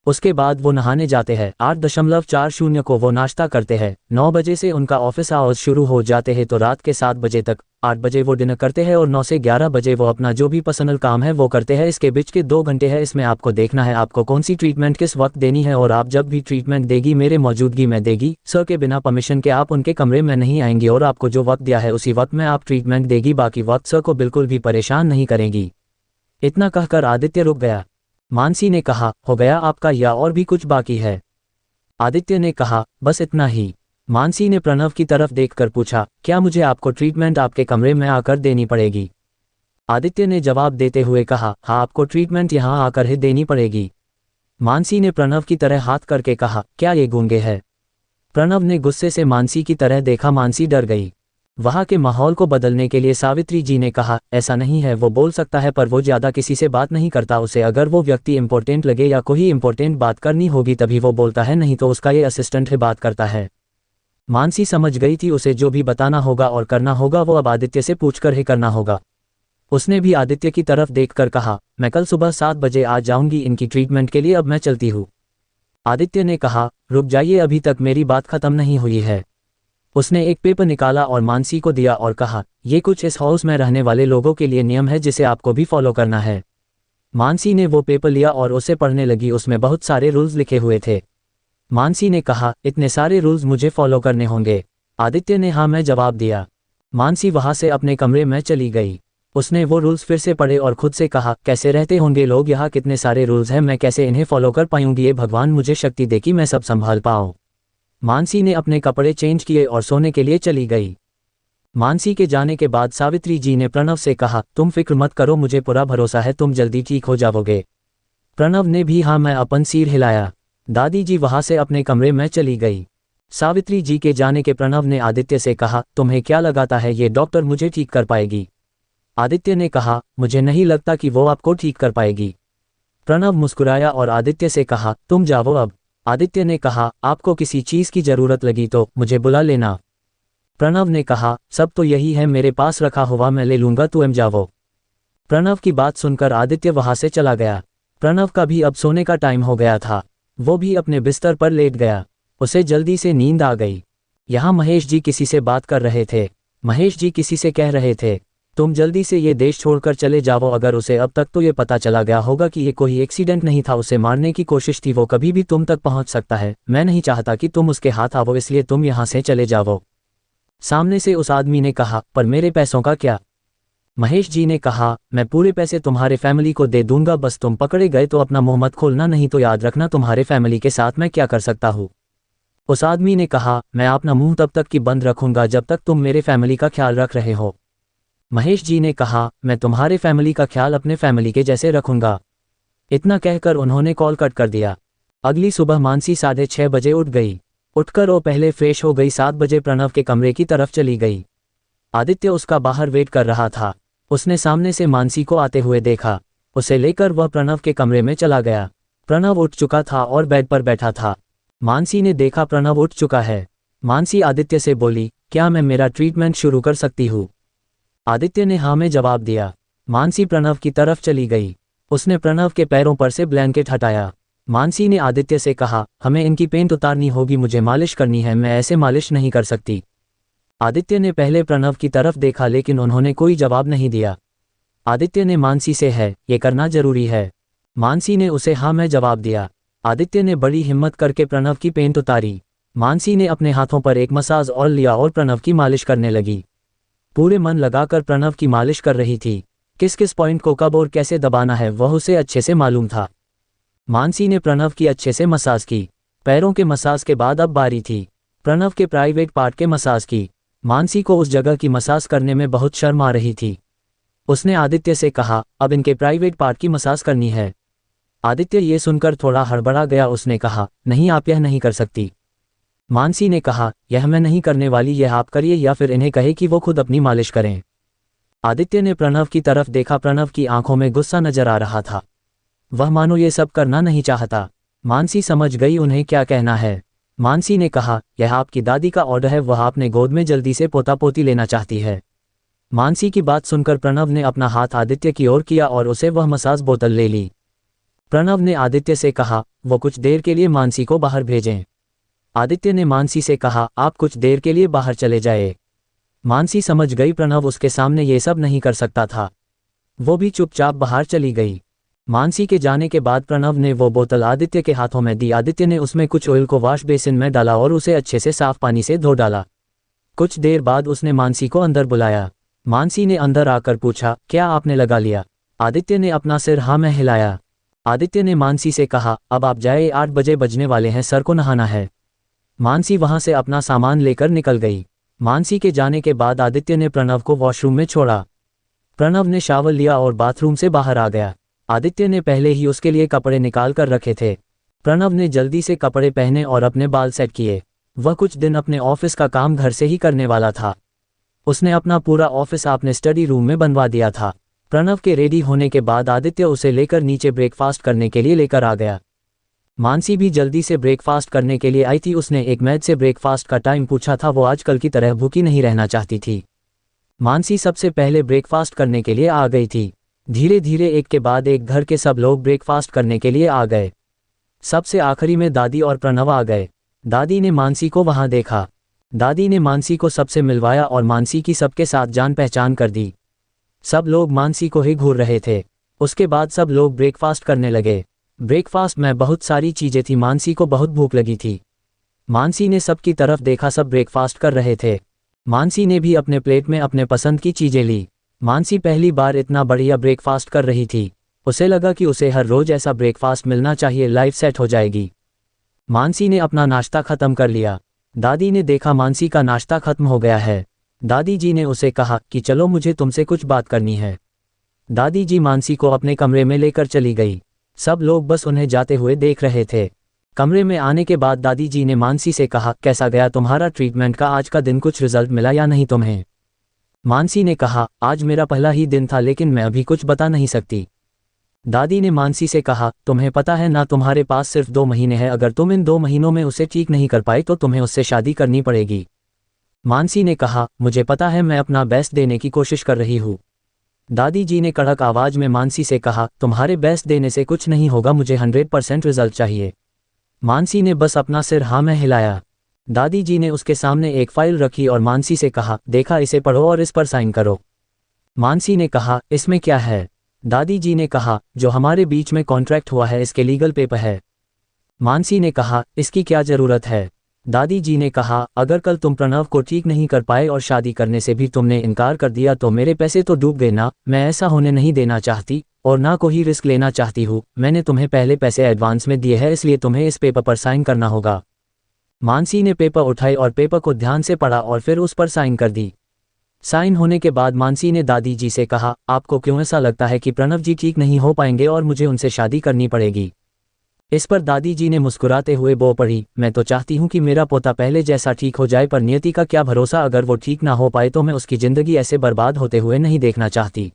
A: उसके बाद वो नहाने जाते हैं। 8:40 को वो नाश्ता करते हैं। 9 बजे से उनका ऑफिस आवर्स शुरू हो जाते हैं तो रात के 7 बजे तक। 8 बजे वो डिनर करते हैं और 9 से 11 बजे वो अपना जो भी पर्सनल काम है वो करते हैं। इसके बीच के 2 घंटे है, इसमें आपको देखना है आपको कौन सी ट्रीटमेंट किस वक्त देनी है, और आप जब भी ट्रीटमेंट देगी मेरे मौजूदगी में देगी। सर के बिना परमिशन के आप उनके कमरे में नहीं आएंगी और आपको जो वक्त दिया है उसी वक्त में आप ट्रीटमेंट देगी, बाकी वक्त सर को बिल्कुल भी परेशान नहीं करेंगी। इतना कहकर आदित्य रुक गया। मानसी ने कहा, हो गया आपका या और भी कुछ बाकी है? आदित्य ने कहा, बस इतना ही। मानसी ने प्रणव की तरफ देखकर पूछा, क्या मुझे आपको ट्रीटमेंट आपके कमरे में आकर देनी पड़ेगी? आदित्य ने जवाब देते हुए कहा, हाँ, आपको ट्रीटमेंट यहाँ आकर ही देनी पड़ेगी। मानसी ने प्रणव की तरह हाथ करके कहा, क्या ये गूंगे है? प्रणव ने गुस्से से मानसी की तरह देखा। मानसी डर गई। वहाँ के माहौल को बदलने के लिए सावित्री जी ने कहा, ऐसा नहीं है, वो बोल सकता है पर वो ज़्यादा किसी से बात नहीं करता। उसे अगर वो व्यक्ति इंपॉर्टेंट लगे या कोई इंपॉर्टेंट बात करनी होगी तभी वो बोलता है, नहीं तो उसका ये असिस्टेंट ही बात करता है। मानसी समझ गई थी उसे जो भी बताना होगा और करना होगा वो अब आदित्य से पूछकर ही करना होगा। उसने भी आदित्य की तरफ देखकर कहा, मैं कल सुबह 7 बजे आ जाऊंगी इनकी ट्रीटमेंट के लिए, अब मैं चलती हूँ। आदित्य ने कहा, रुक जाइए, अभी तक मेरी बात खत्म नहीं हुई है। उसने एक पेपर निकाला और मानसी को दिया और कहा, ये कुछ इस हाउस में रहने वाले लोगों के लिए नियम है जिसे आपको भी फॉलो करना है। मानसी ने वो पेपर लिया और उसे पढ़ने लगी। उसमें बहुत सारे रूल्स लिखे हुए थे। मानसी ने कहा, इतने सारे रूल्स मुझे फॉलो करने होंगे? आदित्य ने हाँ में जवाब दिया। मानसी वहां से अपने कमरे में चली गई। उसने वो रूल्स फिर से पढ़े और खुद से कहा, कैसे रहते होंगे लोग यहाँ, कितने सारे रूल्स हैं, मैं कैसे इन्हें फॉलो कर पाऊंगी? ये भगवान मुझे शक्ति दे कि मैं सब संभाल पाऊँ। मानसी ने अपने कपड़े चेंज किए और सोने के लिए चली गई। मानसी के जाने के बाद सावित्री जी ने प्रणव से कहा, तुम फिक्र मत करो, मुझे पूरा भरोसा है, तुम जल्दी ठीक हो जाओगे। प्रणव ने भी हाँ मैं अपन सिर हिलाया। दादी जी वहां से अपने कमरे में चली गई। सावित्री जी के जाने के प्रणव ने आदित्य से कहा, तुम्हें क्या लगाता है ये डॉक्टर मुझे ठीक कर पाएगी? आदित्य ने कहा, मुझे नहीं लगता कि वो आपको ठीक कर पाएगी। प्रणव मुस्कुराया और आदित्य से कहा, तुम जाओ अब। आदित्य ने कहा, आपको किसी चीज की जरूरत लगी तो मुझे बुला लेना। प्रणव ने कहा, सब तो यही है, मेरे पास रखा हुआ मैं ले लूंगा, तुम जाओ। प्रणव की बात सुनकर आदित्य वहां से चला गया। प्रणव का भी अब सोने का टाइम हो गया था। वो भी अपने बिस्तर पर लेट गया। उसे जल्दी से नींद आ गई। यहाँ महेश जी किसी से बात कर रहे थे। महेश जी किसी से कह रहे थे, तुम जल्दी से ये देश छोड़कर चले जाओ। अगर उसे अब तक तो ये पता चला गया होगा कि ये कोई एक्सीडेंट नहीं था, उसे मारने की कोशिश थी, वो कभी भी तुम तक पहुंच सकता है। मैं नहीं चाहता कि तुम उसके हाथ आओ, इसलिए तुम यहाँ से चले जाओ। सामने से उस आदमी ने कहा, पर मेरे पैसों का क्या? महेश जी ने कहा, मैं पूरे पैसे तुम्हारे फैमिली को दे दूंगा, बस तुम पकड़े गए तो अपना मुंह मत खोलना, नहीं तो याद रखना तुम्हारे फैमिली के साथ मैं क्या कर सकता हूँ। उस आदमी ने कहा, मैं अपना मुंह तब तक की बंद रखूंगा जब तक तुम मेरे फैमिली का ख्याल रख रहे हो। महेश जी ने कहा, मैं तुम्हारे फैमिली का ख्याल अपने फैमिली के जैसे रखूंगा। इतना कहकर उन्होंने कॉल कट कर दिया। अगली सुबह मानसी 6:30 बजे उठ गई। उठकर वो पहले फ्रेश हो गई। 7 बजे प्रणव के कमरे की तरफ चली गई। आदित्य उसका बाहर वेट कर रहा था। उसने सामने से मानसी को आते हुए देखा। उसे लेकर वह प्रणव के कमरे में चला गया। प्रणव उठ चुका था और बेड पर बैठा था। मानसी ने देखा प्रणव उठ चुका है। मानसी आदित्य से बोली, क्या मैं मेरा ट्रीटमेंट शुरू कर सकती हूँ? आदित्य ने हाँ में जवाब दिया। मानसी प्रणव की तरफ चली गई। उसने प्रणव के पैरों पर से ब्लैंकेट हटाया। मानसी ने आदित्य से कहा, हमें इनकी पेंट उतारनी होगी, मुझे मालिश करनी है, मैं ऐसे मालिश नहीं कर सकती। आदित्य ने पहले प्रणव की तरफ देखा लेकिन उन्होंने कोई जवाब नहीं दिया। आदित्य ने मानसी से, है ये करना जरूरी है? मानसी ने उसे हाँ में जवाब दिया। आदित्य ने बड़ी हिम्मत करके प्रणव की पेंट उतारी। मानसी ने अपने हाथों पर एक मसाज और लिया और प्रणव की मालिश करने लगी। पूरे मन लगाकर प्रणव की मालिश कर रही थी। किस किस पॉइंट को कब और कैसे दबाना है वह उसे अच्छे से मालूम था। मानसी ने प्रणव की अच्छे से मसाज की। पैरों के मसाज के बाद अब बारी थी प्रणव के प्राइवेट पार्ट के मसाज की। मानसी को उस जगह की मसाज करने में बहुत शर्म आ रही थी। उसने आदित्य से कहा, अब इनके प्राइवेट पार्ट की मसाज करनी है। आदित्य ये सुनकर थोड़ा हड़बड़ा गया। उसने कहा, नहीं, आप यह नहीं कर सकती। मानसी ने कहा, यह मैं नहीं करने वाली, यह आप करिए या फिर इन्हें कहे कि वो खुद अपनी मालिश करें। आदित्य ने प्रणव की तरफ देखा। प्रणव की आंखों में गुस्सा नजर आ रहा था। वह मानो ये सब करना नहीं चाहता। मानसी समझ गई उन्हें क्या कहना है। मानसी ने कहा, यह आपकी दादी का ऑर्डर है, वह आपने गोद में जल्दी से पोता पोती लेना चाहती है। मानसी की बात सुनकर प्रणव ने अपना हाथ आदित्य की ओर किया और उसे वह मसाज बोतल ले ली। प्रणव ने आदित्य से कहा, वो कुछ देर के लिए मानसी को बाहर भेजें। आदित्य ने मानसी से कहा, आप कुछ देर के लिए बाहर चले जाए। मानसी समझ गई प्रणव उसके सामने ये सब नहीं कर सकता था। वो भी चुपचाप बाहर चली गई। मानसी के जाने के बाद प्रणव ने वो बोतल आदित्य के हाथों में दी। आदित्य ने उसमें कुछ ऑयल को वॉश बेसिन में डाला और उसे अच्छे से साफ पानी से धो डाला। कुछ देर बाद उसने मानसी को अंदर बुलाया। मानसी ने अंदर आकर पूछा, क्या आपने लगा लिया? आदित्य ने अपना सिर हाँ में हिलाया। आदित्य ने मानसी से कहा, अब आप जाए, 8 बजे बजने वाले हैं, सर को नहाना है। मानसी वहां से अपना सामान लेकर निकल गई। मानसी के जाने के बाद आदित्य ने प्रणव को वॉशरूम में छोड़ा। प्रणव ने शावर लिया और बाथरूम से बाहर आ गया। आदित्य ने पहले ही उसके लिए कपड़े निकाल कर रखे थे। प्रणव ने जल्दी से कपड़े पहने और अपने बाल सेट किए। वह कुछ दिन अपने ऑफिस का काम घर से ही करने वाला था। उसने अपना पूरा ऑफिस अपने स्टडी रूम में बनवा दिया था। प्रणव के रेडी होने के बाद आदित्य उसे लेकर नीचे ब्रेकफास्ट करने के लिए लेकर आ गया। मानसी भी जल्दी से ब्रेकफास्ट करने के लिए आई थी। उसने एक मैड से ब्रेकफास्ट का टाइम पूछा था। वो आजकल की तरह भूखी नहीं रहना चाहती थी। मानसी सबसे पहले ब्रेकफास्ट करने के लिए आ गई थी। धीरे धीरे एक के बाद एक घर के सब लोग ब्रेकफास्ट करने के लिए आ गए। सबसे आखिरी में दादी और प्रणव आ गए। दादी ने मानसी को वहां देखा। दादी ने मानसी को सबसे मिलवाया और मानसी की सबके साथ जान पहचान कर दी। सब लोग मानसी को ही घूर रहे थे। उसके बाद सब लोग ब्रेकफास्ट करने लगे। ब्रेकफास्ट में बहुत सारी चीजें थी। मानसी को बहुत भूख लगी थी। मानसी ने सबकी तरफ देखा, सब ब्रेकफास्ट कर रहे थे। मानसी ने भी अपने प्लेट में अपने पसंद की चीजें ली। मानसी पहली बार इतना बढ़िया ब्रेकफास्ट कर रही थी। उसे लगा कि उसे हर रोज ऐसा ब्रेकफास्ट मिलना चाहिए, लाइफ सेट हो जाएगी। मानसी ने अपना नाश्ता खत्म कर लिया। दादी ने देखा मानसी का नाश्ता खत्म हो गया है। दादी जी ने उसे कहा कि चलो, मुझे तुमसे कुछ बात करनी है। दादी जी मानसी को अपने कमरे में लेकर चली गई। सब लोग बस उन्हें जाते हुए देख रहे थे। कमरे में आने के बाद दादी जी ने मानसी से कहा, कैसा गया तुम्हारा ट्रीटमेंट का आज का दिन, कुछ रिजल्ट मिला या नहीं तुम्हें? मानसी ने कहा, आज मेरा पहला ही दिन था, लेकिन मैं अभी कुछ बता नहीं सकती। दादी ने मानसी से कहा, तुम्हें पता है ना, तुम्हारे पास सिर्फ 2 महीने हैं। अगर तुम इन 2 महीनों में उसे ठीक नहीं कर पाए तो तुम्हें उससे शादी करनी पड़ेगी। मानसी ने कहा, मुझे पता है, मैं अपना बेस्ट देने की कोशिश कर रही हूँ। दादी जी ने कड़क आवाज में मानसी से कहा, तुम्हारे बेस्ट देने से कुछ नहीं होगा, मुझे 100% रिजल्ट चाहिए। मानसी ने बस अपना सिर हाँ में हिलाया। दादी जी ने उसके सामने एक फाइल रखी और मानसी से कहा, देखा, इसे पढ़ो और इस पर साइन करो। मानसी ने कहा, इसमें क्या है? दादी जी ने कहा, जो हमारे बीच में कॉन्ट्रैक्ट हुआ है, इसके लीगल पेपर है। मानसी ने कहा, इसकी क्या जरूरत है? दादी जी ने कहा, अगर कल तुम प्रणव को ठीक नहीं कर पाए और शादी करने से भी तुमने इनकार कर दिया तो मेरे पैसे तो डूब गए ना। मैं ऐसा होने नहीं देना चाहती और ना कोई रिस्क लेना चाहती हूँ। मैंने तुम्हें पहले पैसे एडवांस में दिए हैं, इसलिए तुम्हें इस पेपर पर साइन करना होगा। मानसी ने पेपर उठाई और पेपर को ध्यान से पढ़ा और फिर उस पर साइन कर दी। साइन होने के बाद मानसी ने दादी जी से कहा, आपको क्यों ऐसा लगता है कि प्रणव जी ठीक नहीं हो पाएंगे और मुझे उनसे शादी करनी पड़ेगी? इस पर दादी जी ने मुस्कुराते हुए बो पड़ी, मैं तो चाहती हूँ कि मेरा पोता पहले जैसा ठीक हो जाए, पर नियति का क्या भरोसा, अगर वो ठीक ना हो पाए तो मैं उसकी जिंदगी ऐसे बर्बाद होते हुए नहीं देखना चाहती।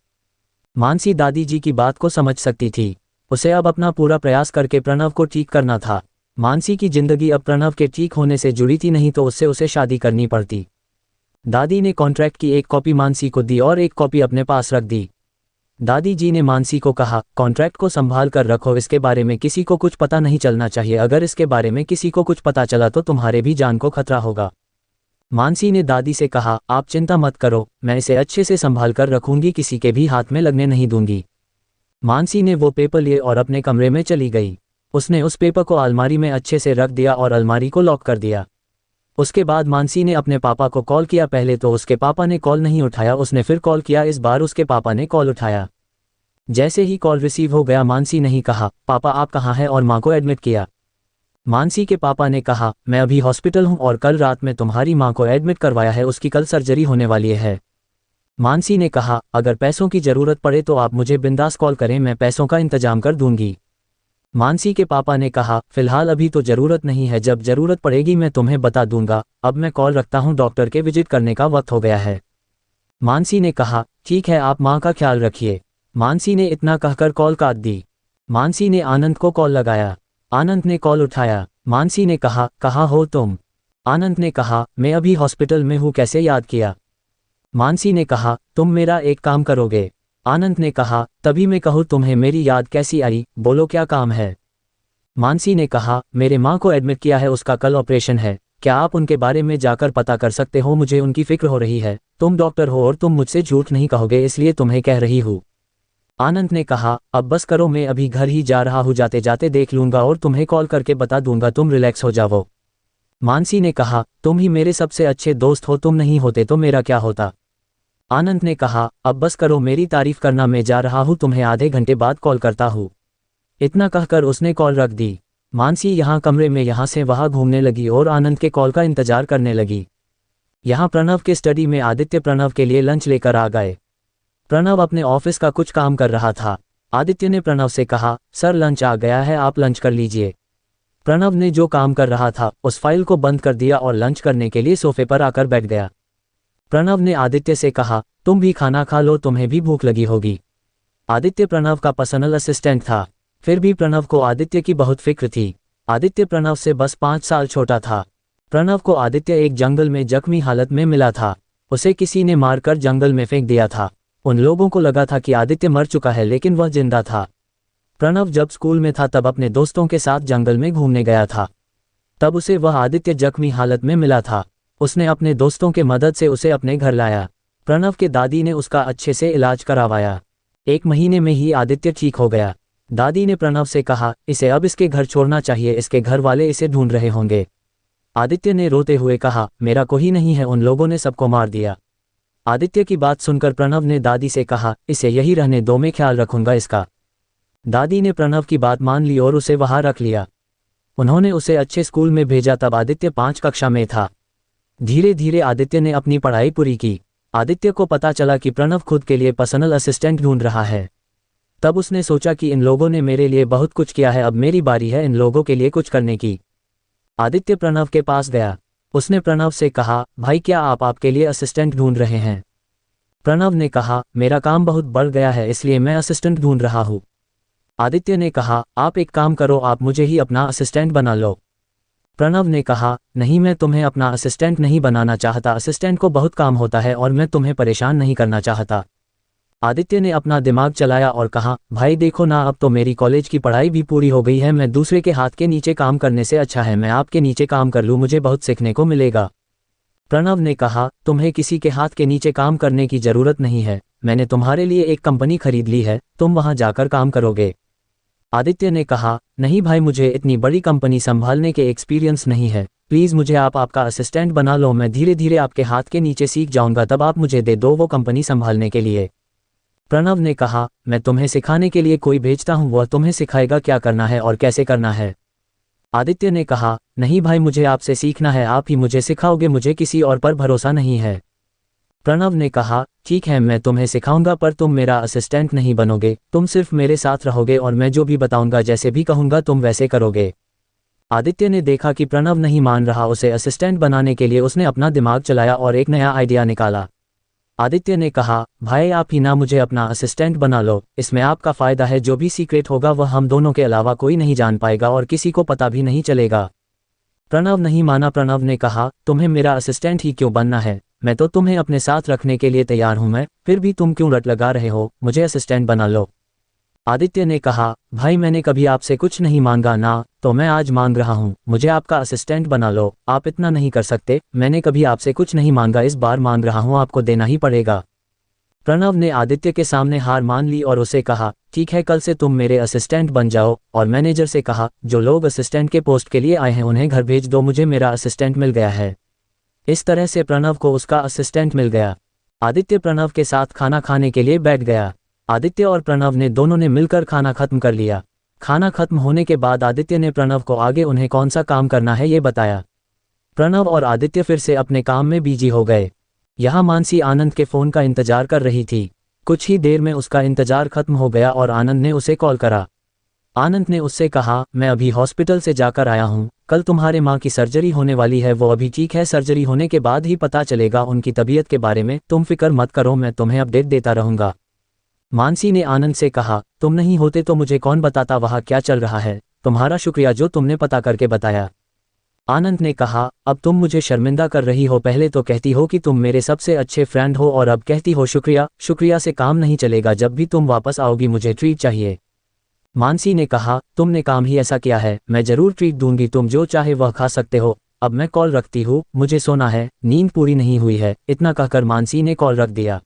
A: मानसी दादी जी की बात को समझ सकती थी। उसे अब अपना पूरा प्रयास करके प्रणव को ठीक करना था। मानसी की जिंदगी अब प्रणव के ठीक होने से जुड़ी थी, नहीं तो उससे उसे शादी करनी पड़ती। दादी ने कॉन्ट्रैक्ट की एक कॉपी मानसी को दी और एक कॉपी अपने पास रख दी। दादी जी ने मानसी को कहा, कॉन्ट्रैक्ट को संभाल कर रखो, इसके बारे में किसी को कुछ पता नहीं चलना चाहिए। अगर इसके बारे में किसी को कुछ पता चला तो तुम्हारे भी जान को खतरा होगा। मानसी ने दादी से कहा, आप चिंता मत करो, मैं इसे अच्छे से संभाल कर रखूंगी, किसी के भी हाथ में लगने नहीं दूंगी। मानसी ने वो पेपर लिए और अपने कमरे में चली गई। उसने उस पेपर को अलमारी में अच्छे से रख दिया और अलमारी को लॉक कर दिया। उसके बाद मानसी ने अपने पापा को कॉल किया। पहले तो उसके पापा ने कॉल नहीं उठाया, उसने फिर कॉल किया। इस बार उसके पापा ने कॉल उठाया। जैसे ही कॉल रिसीव हो गया, मानसी ने ही कहा, पापा आप कहाँ हैं, और माँ को एडमिट किया। मानसी के पापा ने कहा, मैं अभी हॉस्पिटल हूँ और कल रात में तुम्हारी माँ को एडमिट करवाया है, उसकी कल सर्जरी होने वाली है। मानसी ने कहा, अगर पैसों की ज़रूरत पड़े तो आप मुझे बिंदास कॉल करें, मैं पैसों का इंतजाम कर दूंगी। मानसी के पापा ने कहा, फिलहाल अभी तो ज़रूरत नहीं है, जब ज़रूरत पड़ेगी मैं तुम्हें बता दूंगा, अब मैं कॉल रखता हूँ, डॉक्टर के विजिट करने का वक्त हो गया है। मानसी ने कहा, ठीक है, आप माँ का ख्याल रखिए। मानसी ने इतना कहकर कॉल काट दी। मानसी ने आनंद को कॉल लगाया। आनंद ने कॉल उठाया। मानसी ने कहा, कहाँ हो तुम? आनंद ने कहा, मैं अभी हॉस्पिटल में हूँ, कैसे याद किया? मानसी ने कहा, तुम मेरा एक काम करोगे? आनंद ने कहा, तभी मैं कहूँ तुम्हें मेरी याद कैसी आई, बोलो क्या काम है? मानसी ने कहा, मेरे माँ को एडमिट किया है, उसका कल ऑपरेशन है, क्या आप उनके बारे में जाकर पता कर सकते हो? मुझे उनकी फिक्र हो रही है। तुम डॉक्टर हो और तुम मुझसे झूठ नहीं कहोगे, इसलिए तुम्हें कह रही हूँ। आनंद ने कहा, अब बस करो, मैं अभी घर ही जा रहा हूँ, जाते जाते देख लूंगा और तुम्हें कॉल करके बता दूंगा, तुम रिलैक्स हो जाओ। मानसी ने कहा, तुम ही मेरे सबसे अच्छे दोस्त हो, तुम नहीं होते तो मेरा क्या होता? आनंद ने कहा, अब बस करो, मेरी तारीफ करना, मैं जा रहा हूँ, तुम्हें आधे घंटे बाद कॉल करता हूँ। इतना कहकर उसने कॉल रख दी। मानसी यहाँ कमरे में यहाँ से वहाँ घूमने लगी और आनंद के कॉल का इंतजार करने लगी। यहाँ प्रणव के स्टडी में आदित्य प्रणव के लिए लंच लेकर आ गए। प्रणव अपने ऑफिस का कुछ काम कर रहा था। आदित्य ने प्रणव से कहा, सर लंच आ गया है, आप लंच कर लीजिए। प्रणव ने जो काम कर रहा था उस फाइल को बंद कर दिया और लंच करने के लिए सोफे पर आकर बैठ गया। प्रणव ने आदित्य से कहा, तुम भी खाना खा लो, तुम्हें भी भूख लगी होगी। आदित्य प्रणव का पर्सनल असिस्टेंट था, फिर भी प्रणव को आदित्य की बहुत फिक्र थी। आदित्य प्रणव से बस 5 साल छोटा था। प्रणव को आदित्य एक जंगल में जख्मी हालत में मिला था। उसे किसी ने मारकर जंगल में फेंक दिया था। उन लोगों को लगा था कि आदित्य मर चुका है, लेकिन वह जिंदा था। प्रणव जब स्कूल में था तब अपने दोस्तों के साथ जंगल में घूमने गया था। तब उसे वह आदित्य जख्मी हालत में मिला था। उसने अपने दोस्तों के मदद से उसे अपने घर लाया। प्रणव के दादी ने उसका अच्छे से इलाज करवाया। 1 महीने में ही आदित्य ठीक हो गया। दादी ने प्रणव से कहा, इसे अब इसके घर छोड़ना चाहिए, इसके घर वाले इसे ढूंढ रहे होंगे। आदित्य ने रोते हुए कहा, मेरा कोई नहीं है, उन लोगों ने सबको मार दिया। आदित्य की बात सुनकर प्रणव ने दादी से कहा, इसे यही रहने दो, मैं ख्याल रखूंगा इसका। दादी ने प्रणव की बात मान ली और उसे वहां रख लिया। उन्होंने उसे अच्छे स्कूल में भेजा। तब आदित्य 5 कक्षा में था। धीरे धीरे आदित्य ने अपनी पढ़ाई पूरी की। आदित्य को पता चला कि प्रणव खुद के लिए पर्सनल असिस्टेंट ढूंढ रहा है। तब उसने सोचा कि इन लोगों ने मेरे लिए बहुत कुछ किया है, अब मेरी बारी है इन लोगों के लिए कुछ करने की। आदित्य प्रणव के पास गया। उसने प्रणव से कहा, भाई क्या आप आपके लिए असिस्टेंट ढूंढ रहे हैं? प्रणव ने कहा, मेरा काम बहुत बढ़ गया है, इसलिए मैं असिस्टेंट ढूंढ रहा हूँ। आदित्य ने कहा, आप एक काम करो, आप मुझे ही अपना असिस्टेंट बना लो। प्रणव ने कहा, नहीं, मैं तुम्हें अपना असिस्टेंट नहीं बनाना चाहता, असिस्टेंट को बहुत काम होता है और मैं तुम्हें परेशान नहीं करना चाहता। आदित्य ने अपना दिमाग चलाया और कहा, भाई देखो ना, अब तो मेरी कॉलेज की पढ़ाई भी पूरी हो गई है, मैं दूसरे के हाथ के नीचे काम करने से अच्छा है मैं आपके नीचे काम कर लूँ, मुझे बहुत सीखने को मिलेगा। प्रणव ने कहा, तुम्हें किसी के हाथ के नीचे काम करने की जरूरत नहीं है, मैंने तुम्हारे लिए एक कंपनी खरीद ली है, तुम वहां जाकर काम करोगे। आदित्य ने कहा, नहीं भाई, मुझे इतनी बड़ी कंपनी संभालने के एक्सपीरियंस नहीं है, प्लीज़ मुझे आप आपका असिस्टेंट बना लो, मैं धीरे धीरे आपके हाथ के नीचे सीख जाऊंगा, तब आप मुझे दे दो वो कंपनी संभालने के लिए। प्रणव ने कहा, मैं तुम्हें सिखाने के लिए कोई भेजता हूँ, वह तुम्हें सिखाएगा क्या करना है और कैसे करना है। आदित्य ने कहा, नहीं भाई, मुझे आपसे सीखना है, आप ही मुझे सिखाओगे, मुझे किसी और पर भरोसा नहीं है। प्रणव ने कहा, ठीक है, मैं तुम्हें सिखाऊंगा, पर तुम मेरा असिस्टेंट नहीं बनोगे, तुम सिर्फ मेरे साथ रहोगे और मैं जो भी बताऊंगा, जैसे भी कहूंगा तुम वैसे करोगे। आदित्य ने देखा कि प्रणव नहीं मान रहा उसे असिस्टेंट बनाने के लिए। उसने अपना दिमाग चलाया और एक नया आइडिया निकाला। आदित्य ने कहा, भाई आप ही ना मुझे अपना असिस्टेंट बना लो, इसमें आपका फ़ायदा है, जो भी सीक्रेट होगा वह हम दोनों के अलावा कोई नहीं जान पाएगा और किसी को पता भी नहीं चलेगा। प्रणव नहीं माना। प्रणव ने कहा, तुम्हें मेरा असिस्टेंट ही क्यों बनना है, मैं तो तुम्हें अपने साथ रखने के लिए तैयार हूं, मैं फिर भी तुम क्यों रट लगा रहे हो, मुझे असिस्टेंट बना लो। आदित्य ने कहा, भाई मैंने कभी आपसे कुछ नहीं मांगा ना, तो मैं आज मांग रहा हूँ, मुझे आपका असिस्टेंट बना लो। आप इतना नहीं कर सकते, मैंने कभी आपसे कुछ नहीं मांगा, इस बार मांग रहा हूँ, आपको देना ही पड़ेगा। प्रणव ने आदित्य के सामने हार मान ली और उसे कहा, ठीक है, कल से तुम मेरे असिस्टेंट बन जाओ। और मैनेजर से कहा, जो लोग असिस्टेंट के पोस्ट के लिए आए हैं उन्हें घर भेज दो, मुझे मेरा असिस्टेंट मिल गया है। इस तरह से प्रणव को उसका असिस्टेंट मिल गया। आदित्य प्रणव के साथ खाना खाने के लिए बैठ गया। आदित्य और प्रणव ने दोनों ने मिलकर खाना खत्म कर लिया। खाना खत्म होने के बाद आदित्य ने प्रणव को आगे उन्हें कौन सा काम करना है ये बताया। प्रणव और आदित्य फिर से अपने काम में बिजी हो गए। यहाँ मानसी आनंद के फ़ोन का इंतजार कर रही थी। कुछ ही देर में उसका इंतजार खत्म हो गया और आनंद ने उसे कॉल करा। आनंद ने उससे कहा, मैं अभी हॉस्पिटल से जाकर आया हूँ, कल तुम्हारे माँ की सर्जरी होने वाली है, वो अभी ठीक है, सर्जरी होने के बाद ही पता चलेगा उनकी तबीयत के बारे में, तुम फिक्र मत करो, मैं तुम्हें अपडेट देता रहूँगा। मानसी ने आनंद से कहा, तुम नहीं होते तो मुझे कौन बताता वहाँ क्या चल रहा है, तुम्हारा शुक्रिया जो तुमने पता करके बताया। आनंद ने कहा, अब तुम मुझे शर्मिंदा कर रही हो, पहले तो कहती हो कि तुम मेरे सबसे अच्छे फ्रेंड हो और अब कहती हो शुक्रिया। शुक्रिया से काम नहीं चलेगा, जब भी तुम वापस आओगी मुझे ट्रीट चाहिए। मानसी ने कहा, तुमने काम ही ऐसा किया है, मैं जरूर ट्रीट दूंगी, तुम जो चाहे वह खा सकते हो। अब मैं कॉल रखती हूँ, मुझे सोना है, नींद पूरी नहीं हुई है। इतना कहकर मानसी ने कॉल रख दिया।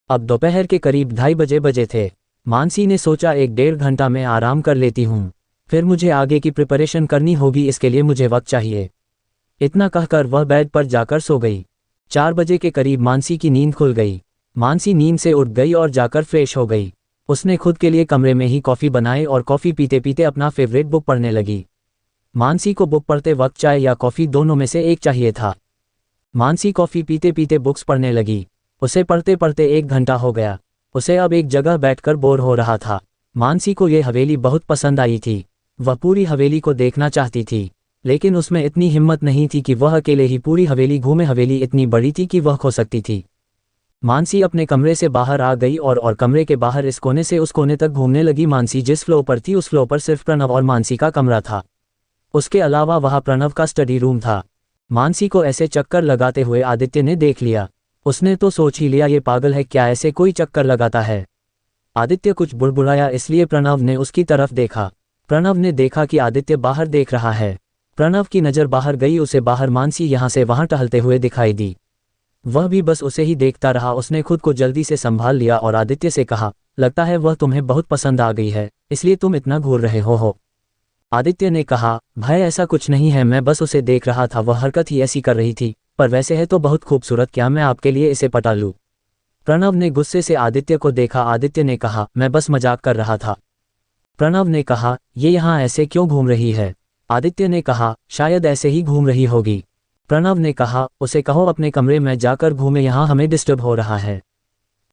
A: अब दोपहर के करीब 2:30 बजे थे। मानसी ने सोचा 1-1.5 घंटा में आराम कर लेती हूँ, फिर मुझे आगे की प्रिपरेशन करनी होगी, इसके लिए मुझे वक्त चाहिए। इतना कहकर वह बेड पर जाकर सो गई। 4 बजे के करीब मानसी की नींद खुल गई। मानसी नींद से उठ गई और जाकर फ्रेश हो गई। उसने खुद के लिए कमरे में ही कॉफ़ी बनाई और कॉफ़ी पीते पीते अपना फेवरेट बुक पढ़ने लगी। मानसी को बुक पढ़ते वक्त चाय या कॉफ़ी दोनों में से एक चाहिए था। मानसी कॉफ़ी पीते पीते बुक्स पढ़ने लगी। उसे पढ़ते पढ़ते 1 घंटा हो गया। उसे अब एक जगह बैठकर बोर हो रहा था। मानसी को यह हवेली बहुत पसंद आई थी। वह पूरी हवेली को देखना चाहती थी, लेकिन उसमें इतनी हिम्मत नहीं थी कि वह अकेले ही पूरी हवेली घूमे। हवेली इतनी बड़ी थी कि वह खो सकती थी। मानसी अपने कमरे से बाहर आ गई और कमरे के बाहर इस कोने से उस कोने तक घूमने लगी। मानसी जिस फ्लोर पर थी उस फ्लोर पर सिर्फ प्रणव और मानसी का कमरा था। उसके अलावा वहाँ प्रणव का स्टडी रूम था। मानसी को ऐसे चक्कर लगाते हुए आदित्य ने देख लिया। उसने तो सोच ही लिया, ये पागल है क्या, ऐसे कोई चक्कर लगाता है। आदित्य कुछ बुड़बुड़ाया, इसलिए प्रणव ने उसकी तरफ देखा। प्रणव ने देखा कि आदित्य बाहर देख रहा है। प्रणव की नज़र बाहर गई, उसे बाहर मानसी यहाँ से वहाँ टहलते हुए दिखाई दी। वह भी बस उसे ही देखता रहा। उसने खुद को जल्दी से संभाल लिया और आदित्य से कहा, लगता है वह तुम्हें बहुत पसंद आ गई है, इसलिए तुम इतना घूर रहे हो। आदित्य ने कहा, भाई ऐसा कुछ नहीं है, मैं बस उसे देख रहा था, वह हरकत ही ऐसी कर रही थी, पर वैसे है तो बहुत खूबसूरत, क्या मैं आपके लिए इसे पटा लूँ। प्रणव ने गुस्से से आदित्य को देखा। आदित्य ने कहा, मैं बस मजाक कर रहा था। प्रणव ने कहा, ये यहाँ ऐसे क्यों घूम रही है। आदित्य ने कहा, शायद ऐसे ही घूम रही होगी। प्रणव ने कहा, उसे कहो अपने कमरे में जाकर घूमे, यहाँ हमें डिस्टर्ब हो रहा है।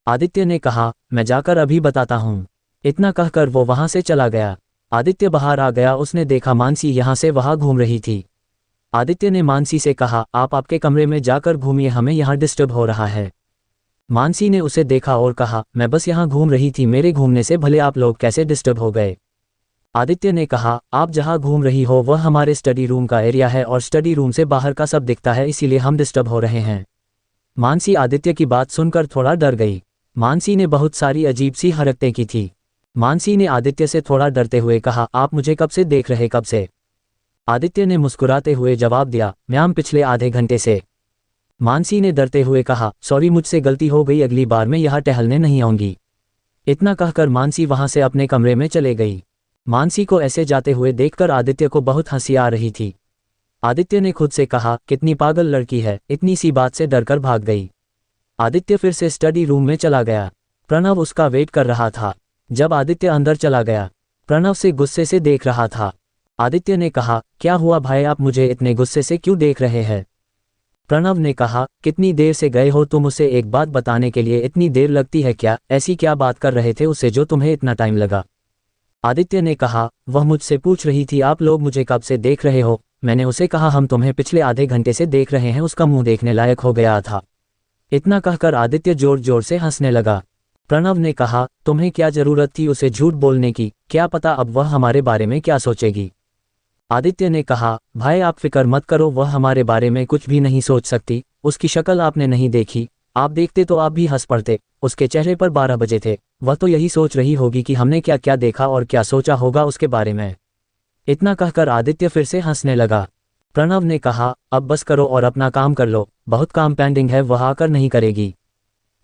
A: आदित्य ने कहा, मैं जाकर अभी बताता हूँ। इतना कहकर वो वहाँ से चला गया। आदित्य बाहर आ गया। उसने देखा मानसी यहाँ से वहाँ घूम रही थी। आदित्य ने मानसी से कहा, आप आपके कमरे में जाकर घूमिए, हमें यहाँ डिस्टर्ब हो रहा है। मानसी ने उसे देखा और कहा, मैं बस यहाँ घूम रही थी, मेरे घूमने से भले आप लोग कैसे डिस्टर्ब हो गए। आदित्य ने कहा, आप जहाँ घूम रही हो वह हमारे स्टडी रूम का एरिया है और स्टडी रूम से बाहर का सब दिखता है, इसीलिए हम डिस्टर्ब हो रहे हैं। मानसी आदित्य की बात सुनकर थोड़ा डर गई। मानसी ने बहुत सारी अजीब सी हरकतें की थी। मानसी ने आदित्य से थोड़ा डरते हुए कहा, आप मुझे कब से देख रहे, कब से। आदित्य ने मुस्कुराते हुए जवाब दिया, मैम पिछले आधे घंटे से। मानसी ने डरते हुए कहा, सॉरी मुझसे गलती हो गई, अगली बार मैं यहाँ टहलने नहीं आऊंगी। इतना कहकर मानसी वहां से अपने कमरे में चले गई। मानसी को ऐसे जाते हुए देखकर आदित्य को बहुत हंसी आ रही थी। आदित्य ने खुद से कहा, कितनी पागल लड़की है, इतनी सी बात से डरकर भाग गई। आदित्य फिर से स्टडी रूम में चला गया। प्रणव उसका वेट कर रहा था। जब आदित्य अंदर चला गया, प्रणव से गुस्से से देख रहा था। आदित्य ने कहा, क्या हुआ भाई, आप मुझे इतने गुस्से से क्यों देख रहे हैं। प्रणव ने कहा, कितनी देर से गए हो तुम, उसे एक बात बताने के लिए इतनी देर लगती है क्या, ऐसी क्या बात कर रहे थे उससे जो तुम्हें इतना टाइम लगा। आदित्य ने कहा, वह मुझसे पूछ रही थी आप लोग मुझे कब से देख रहे हो। मैंने उसे कहा हम तुम्हें पिछले आधे घंटे से देख रहे हैं, उसका मुंह देखने लायक हो गया था। इतना कहकर आदित्य जोर जोर से हंसने लगा। प्रणव ने कहा, तुम्हें क्या जरूरत थी उसे झूठ बोलने की, क्या पता अब वह हमारे बारे में क्या सोचेगी। आदित्य ने कहा, भाई आप फिक्र मत करो, वह हमारे बारे में कुछ भी नहीं सोच सकती। उसकी शक्ल आपने नहीं देखी, आप देखते तो आप भी हंस पड़ते। उसके चेहरे पर 12 बजे थे, वह तो यही सोच रही होगी कि हमने क्या क्या देखा और क्या सोचा होगा उसके बारे में। इतना कहकर आदित्य फिर से हंसने लगा। प्रणव ने कहा, अब बस करो और अपना काम कर लो, बहुत काम पेंडिंग है, वह आकर नहीं करेगी।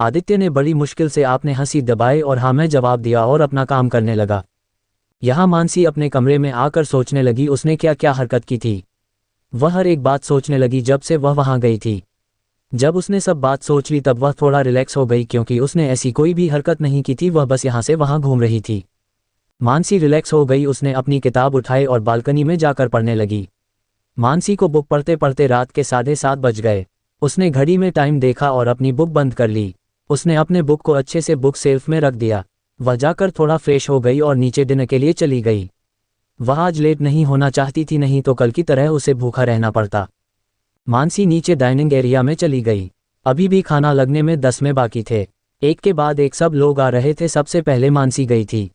A: आदित्य ने बड़ी मुश्किल से आपने हंसी दबाई और हाँ में जवाब दिया और अपना काम करने लगा। यहाँ मानसी अपने कमरे में आकर सोचने लगी उसने क्या क्या हरकत की थी। वह हर एक बात सोचने लगी जब से वह वहाँ गई थी। जब उसने सब बात सोच ली तब वह थोड़ा रिलैक्स हो गई, क्योंकि उसने ऐसी कोई भी हरकत नहीं की थी, वह बस यहाँ से वहाँ घूम रही थी। मानसी रिलैक्स हो गई। उसने अपनी किताब उठाई और बालकनी में जाकर पढ़ने लगी। मानसी को बुक पढ़ते पढ़ते रात के 7:30 बज गए। उसने घड़ी में टाइम देखा और अपनी बुक बंद कर ली। उसने अपने बुक को अच्छे से बुक शेल्फ में रख दिया। वह जाकर थोड़ा फ्रेश हो गई और नीचे डिनर के लिए चली गई। वह आज लेट नहीं होना चाहती थी, नहीं तो कल की तरह उसे भूखा रहना पड़ता। मानसी नीचे डाइनिंग एरिया में चली गई। अभी भी खाना लगने में 10 में बाकी थे। एक के बाद एक सब लोग आ रहे थे। सबसे पहले मानसी गई थी।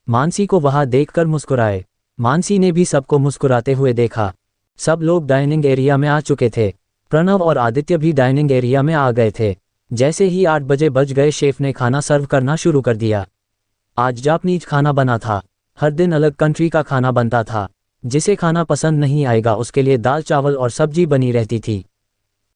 A: मानसी को वहां देखकर मुस्कुराए। मानसी ने भी सबको मुस्कुराते हुए देखा। सब लोग डाइनिंग एरिया में आ चुके थे। प्रणव और आदित्य भी डाइनिंग एरिया में आ गए थे। जैसे ही 8 बजे बज गए, शेफ ने खाना सर्व करना शुरू कर दिया। आज जापानीज खाना बना था। हर दिन अलग कंट्री का खाना बनता था। जिसे खाना पसंद नहीं आएगा उसके लिए दाल चावल और सब्जी बनी रहती थी।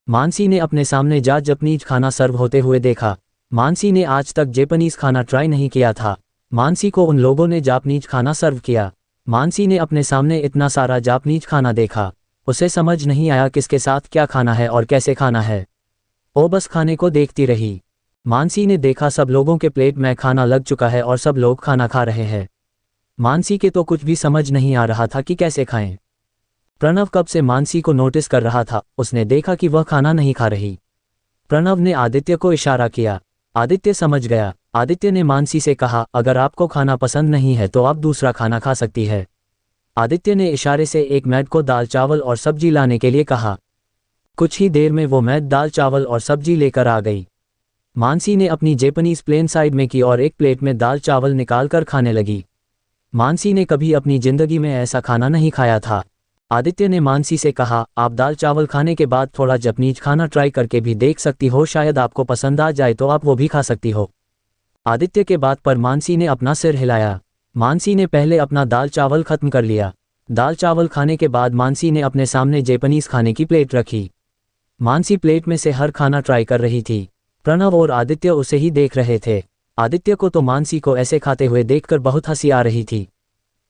A: मानसी ने अपने सामने जापानीज खाना सर्व होते हुए देखा। मानसी ने आज तक जापानीज खाना ट्राई नहीं किया था। मानसी को उन लोगों ने जापानीज खाना सर्व किया। मानसी ने अपने सामने इतना सारा जापानीज खाना देखा। उसे समझ नहीं आया किसके साथ क्या खाना है और कैसे खाना है। वो बस खाने को देखती रही। मानसी ने देखा सब लोगों के प्लेट में खाना लग चुका है और सब लोग खाना खा रहे हैं। मानसी के तो कुछ भी समझ नहीं आ रहा था कि कैसे खाएं। प्रणव कब से मानसी को नोटिस कर रहा था। उसने देखा कि वह खाना नहीं खा रही। प्रणव ने आदित्य को इशारा किया। आदित्य समझ गया। आदित्य ने मानसी से कहा, अगर आपको खाना पसंद नहीं है तो आप दूसरा खाना खा सकती है। आदित्य ने इशारे से एक मैड को दाल चावल और सब्जी लाने के लिए कहा। कुछ ही देर में वो मैड दाल चावल और सब्जी लेकर आ गई। मानसी ने अपनी जापानीज प्लेन साइड में की और एक प्लेट में दाल चावल निकाल कर खाने लगी। मानसी ने कभी अपनी जिंदगी में ऐसा खाना नहीं खाया था। आदित्य ने मानसी से कहा, आप दाल चावल खाने के बाद थोड़ा जापानीज खाना ट्राई करके भी देख सकती हो, शायद आपको पसंद आ जाए तो आप वो भी खा सकती हो। आदित्य के बात पर मानसी ने अपना सिर हिलाया। मानसी ने पहले अपना दाल चावल खत्म कर लिया। दाल चावल खाने के बाद मानसी ने अपने सामने जापानीज खाने की प्लेट रखी। मानसी प्लेट में से हर खाना ट्राई कर रही थी। प्रणव और आदित्य उसे ही देख रहे थे। आदित्य को तो मानसी को ऐसे खाते हुए देखकर बहुत हंसी आ रही थी।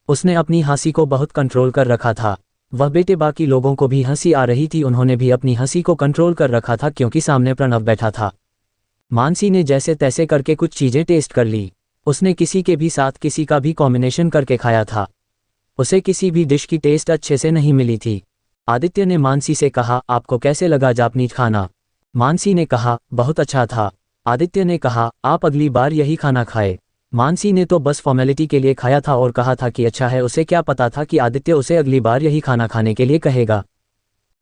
A: उसने अपनी हंसी को बहुत कंट्रोल कर रखा था। वह बेटे बाकी लोगों को भी हंसी आ रही थी, उन्होंने भी अपनी हंसी को कंट्रोल कर रखा था क्योंकि सामने प्रणव बैठा था। मानसी ने जैसे तैसे करके कुछ चीज़ें टेस्ट कर ली। उसने किसी के भी साथ किसी का भी कॉम्बिनेशन करके खाया था। उसे किसी भी डिश की टेस्ट अच्छे से नहीं मिली थी। आदित्य ने मानसी से कहा, आपको कैसे लगा जापानीज खाना? मानसी ने कहा, बहुत अच्छा था। आदित्य ने कहा, आप अगली बार यही खाना खाए। मानसी ने तो बस फॉर्मेलिटी के लिए खाया था और कहा था कि अच्छा है। उसे क्या पता था कि आदित्य उसे अगली बार यही खाना खाने के लिए कहेगा।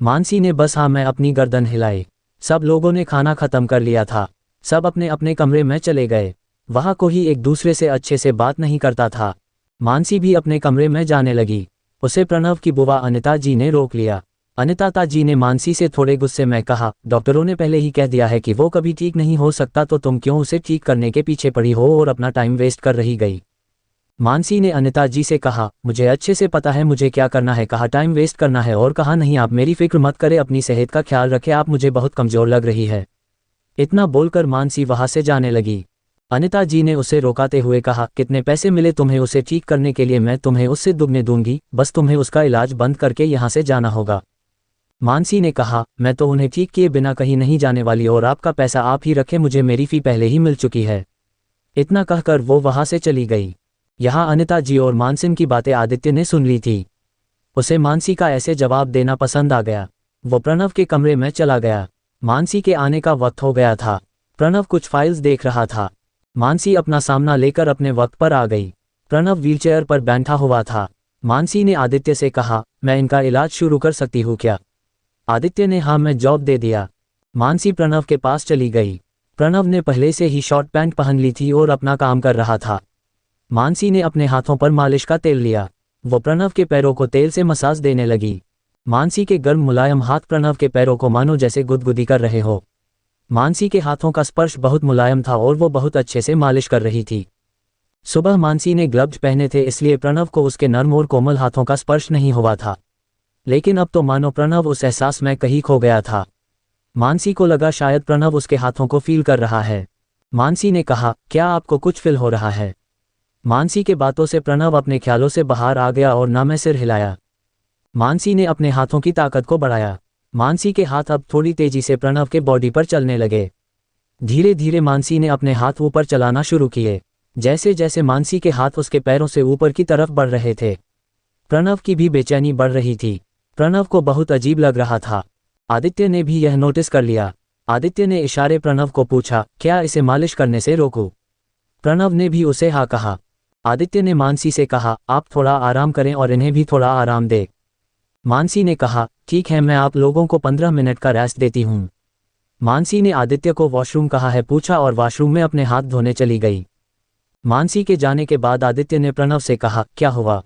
A: मानसी ने बस हाँ मैं अपनी गर्दन हिलाई। सब लोगों ने खाना खत्म कर लिया था। सब अपने अपने कमरे में चले गए। वहाँ कोई एक दूसरे से अच्छे से बात नहीं करता था। मानसी भी अपने कमरे में जाने लगी। उसे प्रणव की बुआ अनिता जी ने रोक लिया। अनिता जी ने मानसी से थोड़े गुस्से में कहा, डॉक्टरों ने पहले ही कह दिया है कि वो कभी ठीक नहीं हो सकता, तो तुम क्यों उसे ठीक करने के पीछे पड़ी हो और अपना टाइम वेस्ट कर रही गई। मानसी ने अनिता जी से कहा, मुझे अच्छे से पता है मुझे क्या करना है। कहा टाइम वेस्ट करना है और कहा नहीं, आप मेरी फिक्र मत करें, अपनी सेहत का ख्याल रखें, आप मुझे बहुत कमज़ोर लग रही है। इतना बोलकर मानसी वहाँ से जाने लगी। अनिता जी ने उसे रोकाते हुए कहा, कितने पैसे मिले तुम्हें उसे ठीक करने के लिए? मैं तुम्हें उससे दुगने दूंगी, बस तुम्हें उसका इलाज बंद करके यहाँ से जाना होगा। मानसी ने कहा, मैं तो उन्हें ठीक किए बिना कहीं नहीं जाने वाली और आपका पैसा आप ही रखें, मुझे मेरी फ़ी पहले ही मिल चुकी है। इतना कहकर वो वहाँ से चली गई। यहाँ अनिता जी और मानसिन की बातें आदित्य ने सुन ली थी। उसे मानसी का ऐसे जवाब देना पसंद आ गया। वो प्रणव के कमरे में चला गया। मानसी के आने का वक्त हो गया था। प्रणव कुछ फाइल्स देख रहा था। मानसी अपना सामना लेकर अपने वक्त पर आ गई। प्रणव व्हीलचेयर पर बैठा हुआ था। मानसी ने आदित्य से कहा, मैं इनका इलाज शुरू कर सकती हूँ क्या? आदित्य ने हाँ मैं जॉब दे दिया। मानसी प्रणव के पास चली गई। प्रणव ने पहले से ही शॉर्ट पैंट पहन ली थी और अपना काम कर रहा था। मानसी ने अपने हाथों पर मालिश का तेल लिया। वो प्रणव के पैरों को तेल से मसाज देने लगी। मानसी के गर्म मुलायम हाथ प्रणव के पैरों को मानो जैसे गुदगुदी कर रहे हो। मानसी के हाथों का स्पर्श बहुत मुलायम था और वो बहुत अच्छे से मालिश कर रही थी। सुबह मानसी ने ग्लव्स पहने थे, इसलिए प्रणव को उसके नर्म और कोमल हाथों का स्पर्श नहीं हुआ था। लेकिन अब तो मानो प्रणव उस एहसास में कहीं खो गया था। मानसी को लगा शायद प्रणव उसके हाथों को फील कर रहा है। मानसी ने कहा, क्या आपको कुछ फील हो रहा है? मानसी के बातों से प्रणव अपने ख्यालों से बाहर आ गया और ना में सिर हिलाया। मानसी ने अपने हाथों की ताकत को बढ़ाया। मानसी के हाथ अब थोड़ी तेजी से प्रणव के बॉडी पर चलने लगे। धीरे धीरे मानसी ने अपने हाथ ऊपर चलाना शुरू किए। जैसे जैसे मानसी के हाथ उसके पैरों से ऊपर की तरफ बढ़ रहे थे, प्रणव की भी बेचैनी बढ़ रही थी। प्रणव को बहुत अजीब लग रहा था। आदित्य ने भी यह नोटिस कर लिया। आदित्य ने इशारे प्रणव को पूछा, क्या इसे मालिश करने से रोकूं? प्रणव ने भी उसे हाँ कहा। आदित्य ने मानसी से कहा, आप थोड़ा आराम करें और इन्हें भी थोड़ा आराम दे। मानसी ने कहा, ठीक है, मैं आप लोगों को 15 मिनट का रेस्ट देती हूँ। मानसी ने आदित्य को वॉशरूम कहाँ है पूछा और वॉशरूम में अपने हाथ धोने चली गई। मानसी के जाने के बाद आदित्य ने प्रणव से कहा, क्या हुआ?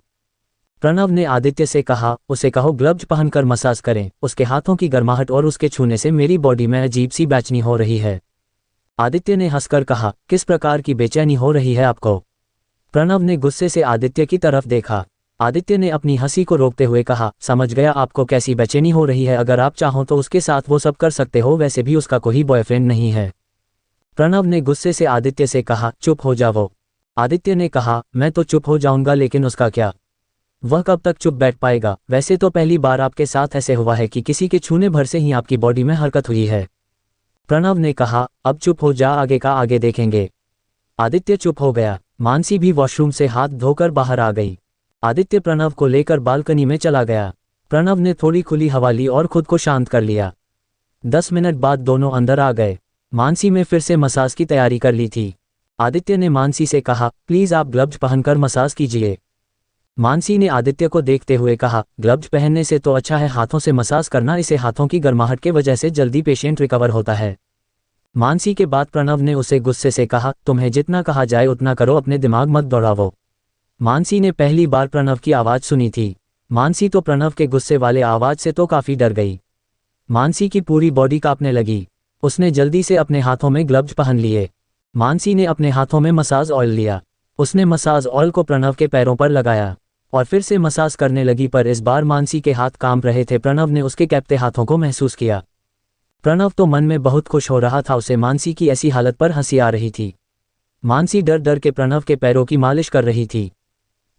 A: प्रणव ने आदित्य से कहा, उसे कहो ग्लव्स पहनकर मसाज करें, उसके हाथों की गर्माहट और उसके छूने से मेरी बॉडी में अजीब सी बेचैनी हो रही है। आदित्य ने हंसकर कहा, किस प्रकार की बेचैनी हो रही है आपको? प्रणव ने गुस्से से आदित्य की तरफ देखा। आदित्य ने अपनी हंसी को रोकते हुए कहा, समझ गया आपको कैसी बेचैनी हो रही है, अगर आप चाहो तो उसके साथ वो सब कर सकते हो, वैसे भी उसका कोई बॉयफ्रेंड नहीं है। प्रणव ने गुस्से से आदित्य से कहा, चुप हो जाओ। आदित्य ने कहा, मैं तो चुप हो जाऊंगा, लेकिन उसका क्या? वह कब तक चुप बैठ पाएगा? वैसे तो पहली बार आपके साथ ऐसे हुआ है कि किसी के छूने भर से ही आपकी बॉडी में हरकत हुई है। प्रणव ने कहा, अब चुप हो जा, आगे का आगे देखेंगे। आदित्य चुप हो गया। मानसी भी वॉशरूम से हाथ धोकर बाहर आ गई। आदित्य प्रणव को लेकर बालकनी में चला गया। प्रणव ने थोड़ी खुली हवा ली और खुद को शांत कर लिया। 10 मिनट बाद दोनों अंदर आ गए। मानसी में फिर से मसाज की तैयारी कर ली थी। आदित्य ने मानसी से कहा, प्लीज आप ग्लव्स पहनकर मसाज कीजिए। मानसी ने आदित्य को देखते हुए कहा, ग्लव्स पहनने से तो अच्छा है हाथों से मसाज करना, इसे हाथों की गर्माहट के वजह से जल्दी पेशेंट रिकवर होता है। मानसी के बाद प्रणव ने उसे गुस्से से कहा, तुम्हें जितना कहा जाए उतना करो, अपने दिमाग मत दौड़ाओ। मानसी ने पहली बार प्रणव की आवाज़ सुनी थी। मानसी तो प्रणव के गुस्से वाले आवाज़ से तो काफ़ी डर गई। मानसी की पूरी बॉडी कांपने लगी। उसने जल्दी से अपने हाथों में ग्लव्स पहन लिए। मानसी ने अपने हाथों में मसाज ऑयल लिया। उसने मसाज ऑयल को प्रणव के पैरों पर लगाया और फिर से मसाज करने लगी, पर इस बार मानसी के हाथ कांप रहे थे। प्रणव ने उसके कांपते हाथों को महसूस किया। प्रणव तो मन में बहुत खुश हो रहा था, उसे मानसी की ऐसी हालत पर हंसी आ रही थी। मानसी डर डर के प्रणव के पैरों की मालिश कर रही थी।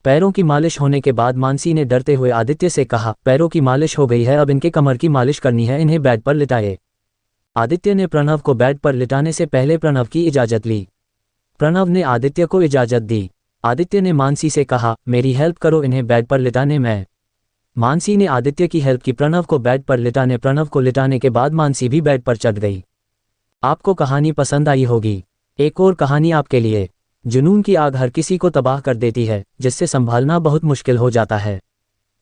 A: पैरों की मालिश होने के बाद मानसी ने डरते हुए आदित्य से कहा, पैरों की मालिश हो गई है, अब इनके कमर की मालिश करनी है, इन्हें बेड पर लिटाए। आदित्य ने प्रणव को बेड पर लिटाने से पहले प्रणव की इजाज़त ली। प्रणव ने आदित्य को इजाज़त दी। आदित्य ने मानसी से कहा, मेरी हेल्प करो इन्हें बेड पर लिटाने में। मानसी ने आदित्य की हेल्प की प्रणव को बेड पर लिटाने। प्रणव को लिटाने के बाद मानसी भी बेड पर चढ़ गई। आपको कहानी पसंद आई होगी। एक और कहानी आपके लिए। जुनून की आग हर किसी को तबाह कर देती है, जिससे संभालना बहुत मुश्किल हो जाता है।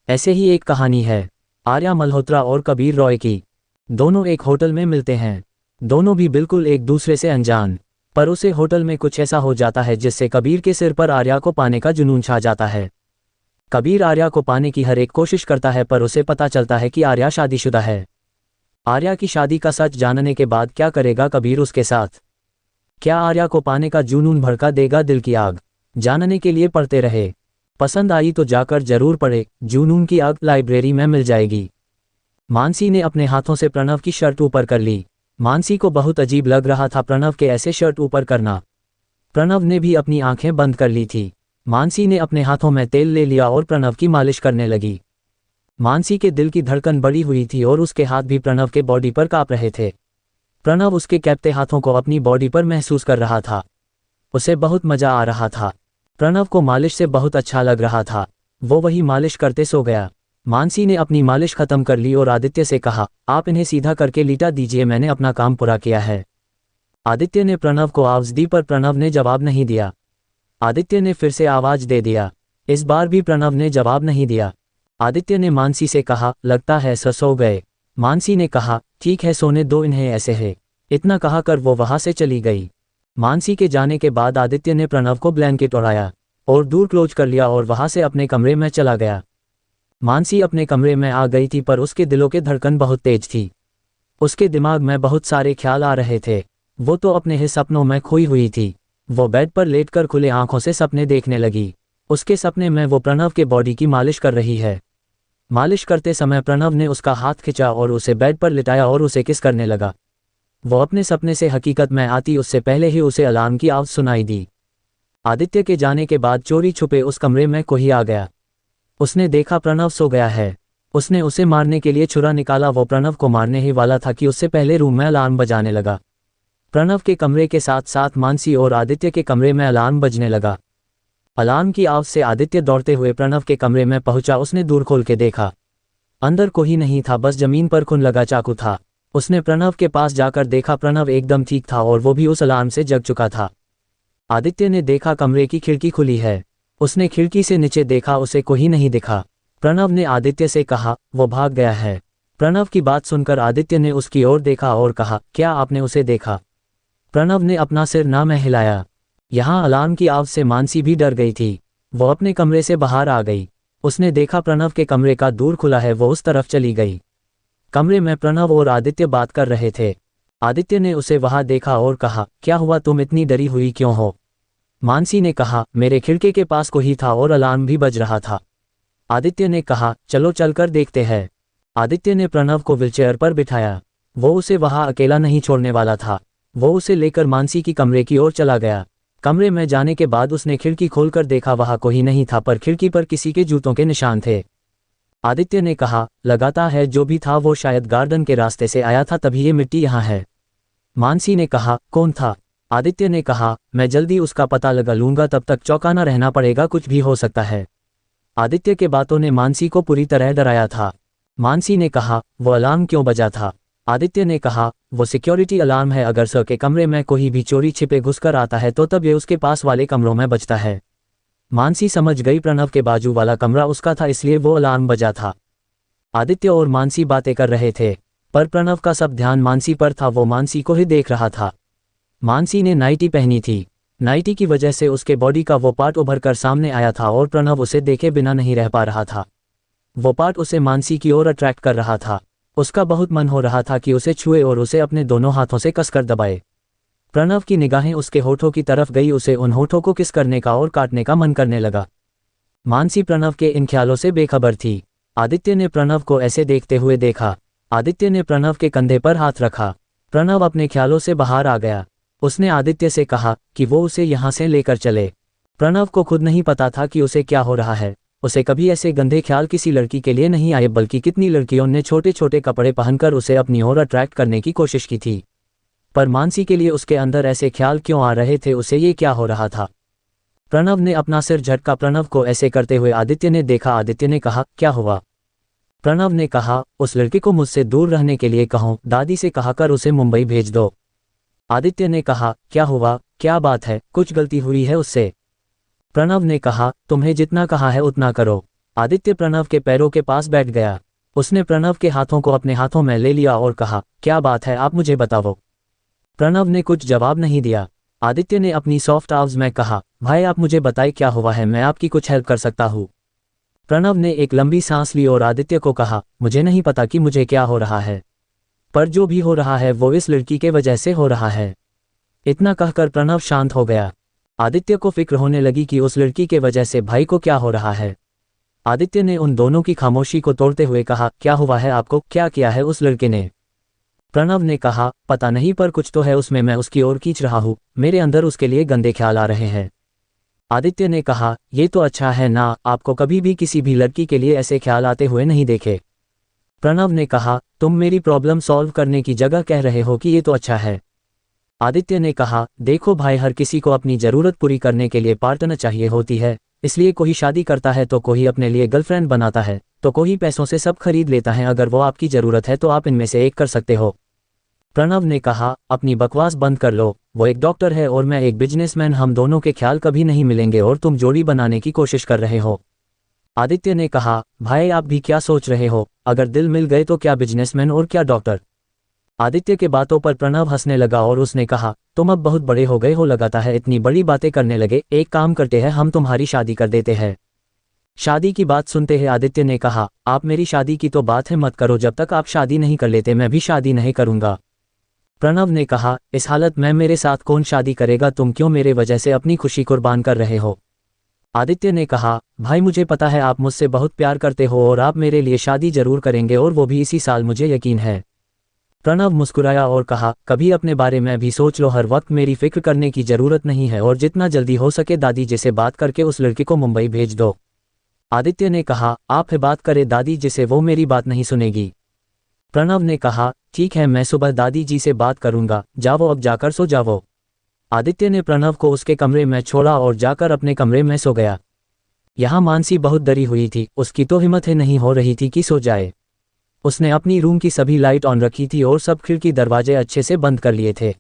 A: ऐसे ही एक कहानी है आर्या मल्होत्रा और कबीर रॉय की। दोनों एक होटल में मिलते हैं। दोनों भी बिल्कुल एक दूसरे से अनजान, पर उसे होटल में कुछ ऐसा हो जाता है जिससे कबीर के सिर पर आर्या को पाने का जुनून छा जाता है। कबीर आर्या को पाने की हर एक कोशिश करता है, पर उसे पता चलता है कि आर्या शादीशुदा है। आर्या की शादी का सच जानने के बाद क्या करेगा कबीर उसके साथ? क्या आर्या को पाने का जुनून भड़का देगा दिल की आग? जानने के लिए पढ़ते रहे। पसंद आई तो जाकर जरूर पढ़े। जुनून की आग लाइब्रेरी में मिल जाएगी। मानसी ने अपने हाथों से प्रणव की शर्ट ऊपर कर ली। मानसी को बहुत अजीब लग रहा था प्रणव के ऐसे शर्ट ऊपर करना। प्रणव ने भी अपनी आंखें बंद कर ली थी। मानसी ने अपने हाथों में तेल ले लिया और प्रणव की मालिश करने लगी। मानसी के दिल की धड़कन बढ़ी हुई थी और उसके हाथ भी प्रणव के बॉडी पर कांप रहे थे। प्रणव उसके कांपते हाथों को अपनी बॉडी पर महसूस कर रहा था। उसे बहुत मजा आ रहा था। प्रणव को मालिश से बहुत अच्छा लग रहा था। वो वही मालिश करते सो गया। मानसी ने अपनी मालिश खत्म कर ली और आदित्य से कहा, आप इन्हें सीधा करके लिटा दीजिए, मैंने अपना काम पूरा किया है। आदित्य ने प्रणव को आवाज दी, पर प्रणव ने जवाब नहीं दिया। आदित्य ने फिर से आवाज दे दिया। इस बार भी प्रणव ने जवाब नहीं दिया। आदित्य ने मानसी से कहा, लगता है सो गए। मानसी ने कहा, ठीक है, सोने दो इन्हें, ऐसे है। इतना कहाकर वो वहां से चली गई। मानसी के जाने के बाद आदित्य ने प्रणव को ब्लैंकेट ओढ़ाया और दूर क्लोज कर लिया और वहां से अपने कमरे में चला गया। मानसी अपने कमरे में आ गई थी, पर उसके दिलों के धड़कन बहुत तेज थी। उसके दिमाग में बहुत सारे ख्याल आ रहे थे। वो तो अपने ही सपनों में खोई हुई थी। वो बेड पर लेटकर खुले आंखों से सपने देखने लगी। उसके सपने में वो प्रणव के बॉडी की मालिश कर रही है। मालिश करते समय प्रणव ने उसका हाथ खींचा और उसे बेड पर लिटाया और उसे किस करने लगा। वो अपने सपने से हकीकत में आती उससे पहले ही उसे अलार्म की आवाज सुनाई दी। आदित्य के जाने के बाद चोरी छुपे उस कमरे में कोई आ गया। उसने देखा प्रणव सो गया है। उसने उसे मारने के लिए छुरा निकाला। वो प्रणव को मारने ही वाला था कि उससे पहले रूम में अलार्म बजाने लगा। प्रणव के कमरे के साथ साथ मानसी और आदित्य के कमरे में अलार्म बजने लगा। अलार्म की आवाज से आदित्य दौड़ते हुए प्रणव के कमरे में पहुंचा। उसने दूर खोल के देखा, अंदर कोई नहीं था, बस जमीन पर खून लगा चाकू था। उसने प्रणव के पास जाकर देखा, प्रणव एकदम ठीक था और वो भी उस अलार्म से जग चुका था। आदित्य ने देखा कमरे की खिड़की खुली है। उसने खिड़की से नीचे देखा, उसे कोई नहीं दिखा। प्रणव ने आदित्य से कहा, वो भाग गया है। प्रणव की बात सुनकर आदित्य ने उसकी ओर देखा और कहा, क्या आपने उसे देखा? प्रणव ने अपना सिर ना में हिलाया। यहाँ अलार्म की आवाज से मानसी भी डर गई थी। वो अपने कमरे से बाहर आ गई। उसने देखा प्रणव के कमरे का दूर खुला है। वो उस तरफ चली गई। कमरे में प्रणव और आदित्य बात कर रहे थे। आदित्य ने उसे वहां देखा और कहा, क्या हुआ, तुम इतनी डरी हुई क्यों हो? मानसी ने कहा, मेरे खिड़की के पास कोई था और अलार्म भी बज रहा था। आदित्य ने कहा, चलो चलकर देखते हैं। आदित्य ने प्रणव को व्हीलचेयर पर बिठाया। वो उसे वहां अकेला नहीं छोड़ने वाला था। वो उसे लेकर मानसी की कमरे की ओर चला गया। कमरे में जाने के बाद उसने खिड़की खोलकर देखा, वहां कोई नहीं था, पर खिड़की पर किसी के जूतों के निशान थे। आदित्य ने कहा, लगाता है जो भी था वो शायद गार्डन के रास्ते से आया था, तभी ये मिट्टी यहाँ है। मानसी ने कहा, कौन था? आदित्य ने कहा, मैं जल्दी उसका पता लगा लूंगा, तब तक चौकाना रहना पड़ेगा, कुछ भी हो सकता है। आदित्य के बातों ने मानसी को पूरी तरह डराया था। मानसी ने कहा, वो अलार्म क्यों बजा था? आदित्य ने कहा, वो सिक्योरिटी अलार्म है। अगर सर के कमरे में कोई भी चोरी छिपे घुसकर आता है तो तब ये उसके पास वाले कमरों में बजता है। मानसी समझ गई, प्रणव के बाजू वाला कमरा उसका था, इसलिए वो अलार्म बजा था। आदित्य और मानसी बातें कर रहे थे, पर प्रणव का सब ध्यान मानसी पर था। वो मानसी को ही देख रहा था। मानसी ने नाइटी पहनी थी। नाइटी की वजह से उसके बॉडी का वो पार्ट उभर कर सामने आया था और प्रणव उसे देखे बिना नहीं रह पा रहा था। वो पार्ट उसे मानसी की ओर अट्रैक्ट कर रहा था। उसका बहुत मन हो रहा था कि उसे छुए और उसे अपने दोनों हाथों से कसकर दबाए। प्रणव की निगाहें उसके होठों की तरफ गई। उसे उन होठों को किस करने का और काटने का मन करने लगा। मानसी प्रणव के इन ख्यालों से बेखबर थी। आदित्य ने प्रणव को ऐसे देखते हुए देखा। आदित्य ने प्रणव के कंधे पर हाथ रखा। प्रणव अपने ख्यालों से बाहर आ गया। उसने आदित्य से कहा कि वो उसे यहाँ से लेकर चले। प्रणव को खुद नहीं पता था कि उसे क्या हो रहा है। उसे कभी ऐसे गंदे ख्याल किसी लड़की के लिए नहीं आए, बल्कि कितनी लड़कियों ने छोटे छोटे कपड़े पहनकर उसे अपनी ओर अट्रैक्ट करने की कोशिश की थी। पर मानसी के लिए उसके अंदर ऐसे ख्याल क्यों आ रहे थे? उसे ये क्या हो रहा था? प्रणव ने अपना सिर झटका। प्रणव को ऐसे करते हुए आदित्य ने देखा। आदित्य ने कहा, क्या हुआ? प्रणव ने कहा, उस लड़की को मुझसे दूर रहने के लिए कहो। दादी से कहाकर उसे मुंबई भेज दो। आदित्य ने कहा, क्या हुआ, क्या बात है, कुछ गलती हुई है उससे? प्रणव ने कहा, तुम्हें जितना कहा है उतना करो। आदित्य प्रणव के पैरों के पास बैठ गया। उसने प्रणव के हाथों को अपने हाथों में ले लिया और कहा, क्या बात है, आप मुझे बताओ। प्रणव ने कुछ जवाब नहीं दिया। आदित्य ने अपनी सॉफ्ट आवाज में कहा, भाई आप मुझे बताइए क्या हुआ है, मैं आपकी कुछ हेल्प कर सकता हूँ। प्रणव ने एक लंबी सांस ली और आदित्य को कहा, मुझे नहीं पता कि मुझे क्या हो रहा है, पर जो भी हो रहा है वो इस लड़की के वजह से हो रहा है। इतना कहकर प्रणव शांत हो गया। आदित्य को फिक्र होने लगी कि उस लड़की के वजह से भाई को क्या हो रहा है। आदित्य ने उन दोनों की खामोशी को तोड़ते हुए कहा, क्या हुआ है आपको, क्या किया है उस लड़के ने? प्रणव ने कहा, पता नहीं, पर कुछ तो है उसमें, मैं उसकी ओर खींच रहा हूँ, मेरे अंदर उसके लिए गंदे ख्याल आ रहे हैं। आदित्य ने कहा, ये तो अच्छा है ना, आपको कभी भी किसी भी लड़की के लिए ऐसे ख्याल आते हुए नहीं देखे। प्रणव ने कहा, तुम मेरी प्रॉब्लम सॉल्व करने की जगह कह रहे हो कि ये तो अच्छा है। आदित्य ने कहा, देखो भाई, हर किसी को अपनी ज़रूरत पूरी करने के लिए पार्टनर चाहिए होती है, इसलिए कोई शादी करता है तो कोई अपने लिए गर्लफ्रेंड बनाता है, तो कोई पैसों से सब खरीद लेता है। अगर वो आपकी ज़रूरत है तो आप इनमें से एक कर सकते हो। प्रणव ने कहा, अपनी बकवास बंद कर लो, वो एक डॉक्टर है और मैं एक बिजनेसमैन, हम दोनों के ख्याल कभी नहीं मिलेंगे और तुम जोड़ी बनाने की कोशिश कर रहे हो। आदित्य ने कहा, भाई आप भी क्या सोच रहे हो, अगर दिल मिल गए तो क्या बिजनेसमैन और क्या डॉक्टर। आदित्य के बातों पर प्रणव हंसने लगा और उसने कहा, तुम अब बहुत बड़े हो गए हो, लगाता है इतनी बड़ी बातें करने लगे, एक काम करते हैं, हम तुम्हारी शादी कर देते हैं। शादी की बात सुनते ही आदित्य ने कहा, आप मेरी शादी की तो बात है मत करो, जब तक आप शादी नहीं कर लेते मैं भी शादी नहीं करूंगा। प्रणव ने कहा, इस हालत में मेरे साथ कौन शादी करेगा, तुम क्यों मेरे वजह से अपनी खुशी कुर्बान कर रहे हो। आदित्य ने कहा, भाई मुझे पता है आप मुझसे बहुत प्यार करते हो और आप मेरे लिए शादी जरूर करेंगे और वो भी इसी साल, मुझे यकीन है। प्रणव मुस्कुराया और कहा, कभी अपने बारे में भी सोच लो, हर वक्त मेरी फिक्र करने की जरूरत नहीं है और जितना जल्दी हो सके दादी जी से बात करके उस लड़की को मुंबई भेज दो। आदित्य ने कहा, आप है बात करे दादी जी से, वो मेरी बात नहीं सुनेगी। प्रणव ने कहा, ठीक है, मैं सुबह दादी जी से बात करूंगा, जाओ अब जाकर सो जाओ। आदित्य ने प्रणव को उसके कमरे में छोड़ा और जाकर अपने कमरे में सो गया। यहाँ मानसी बहुत डरी हुई थी, उसकी तो हिम्मत ही नहीं हो रही थी कि सो जाए। उसने अपनी रूम की सभी लाइट ऑन रखी थी और सब खिड़की दरवाजे अच्छे से बंद कर लिए थे।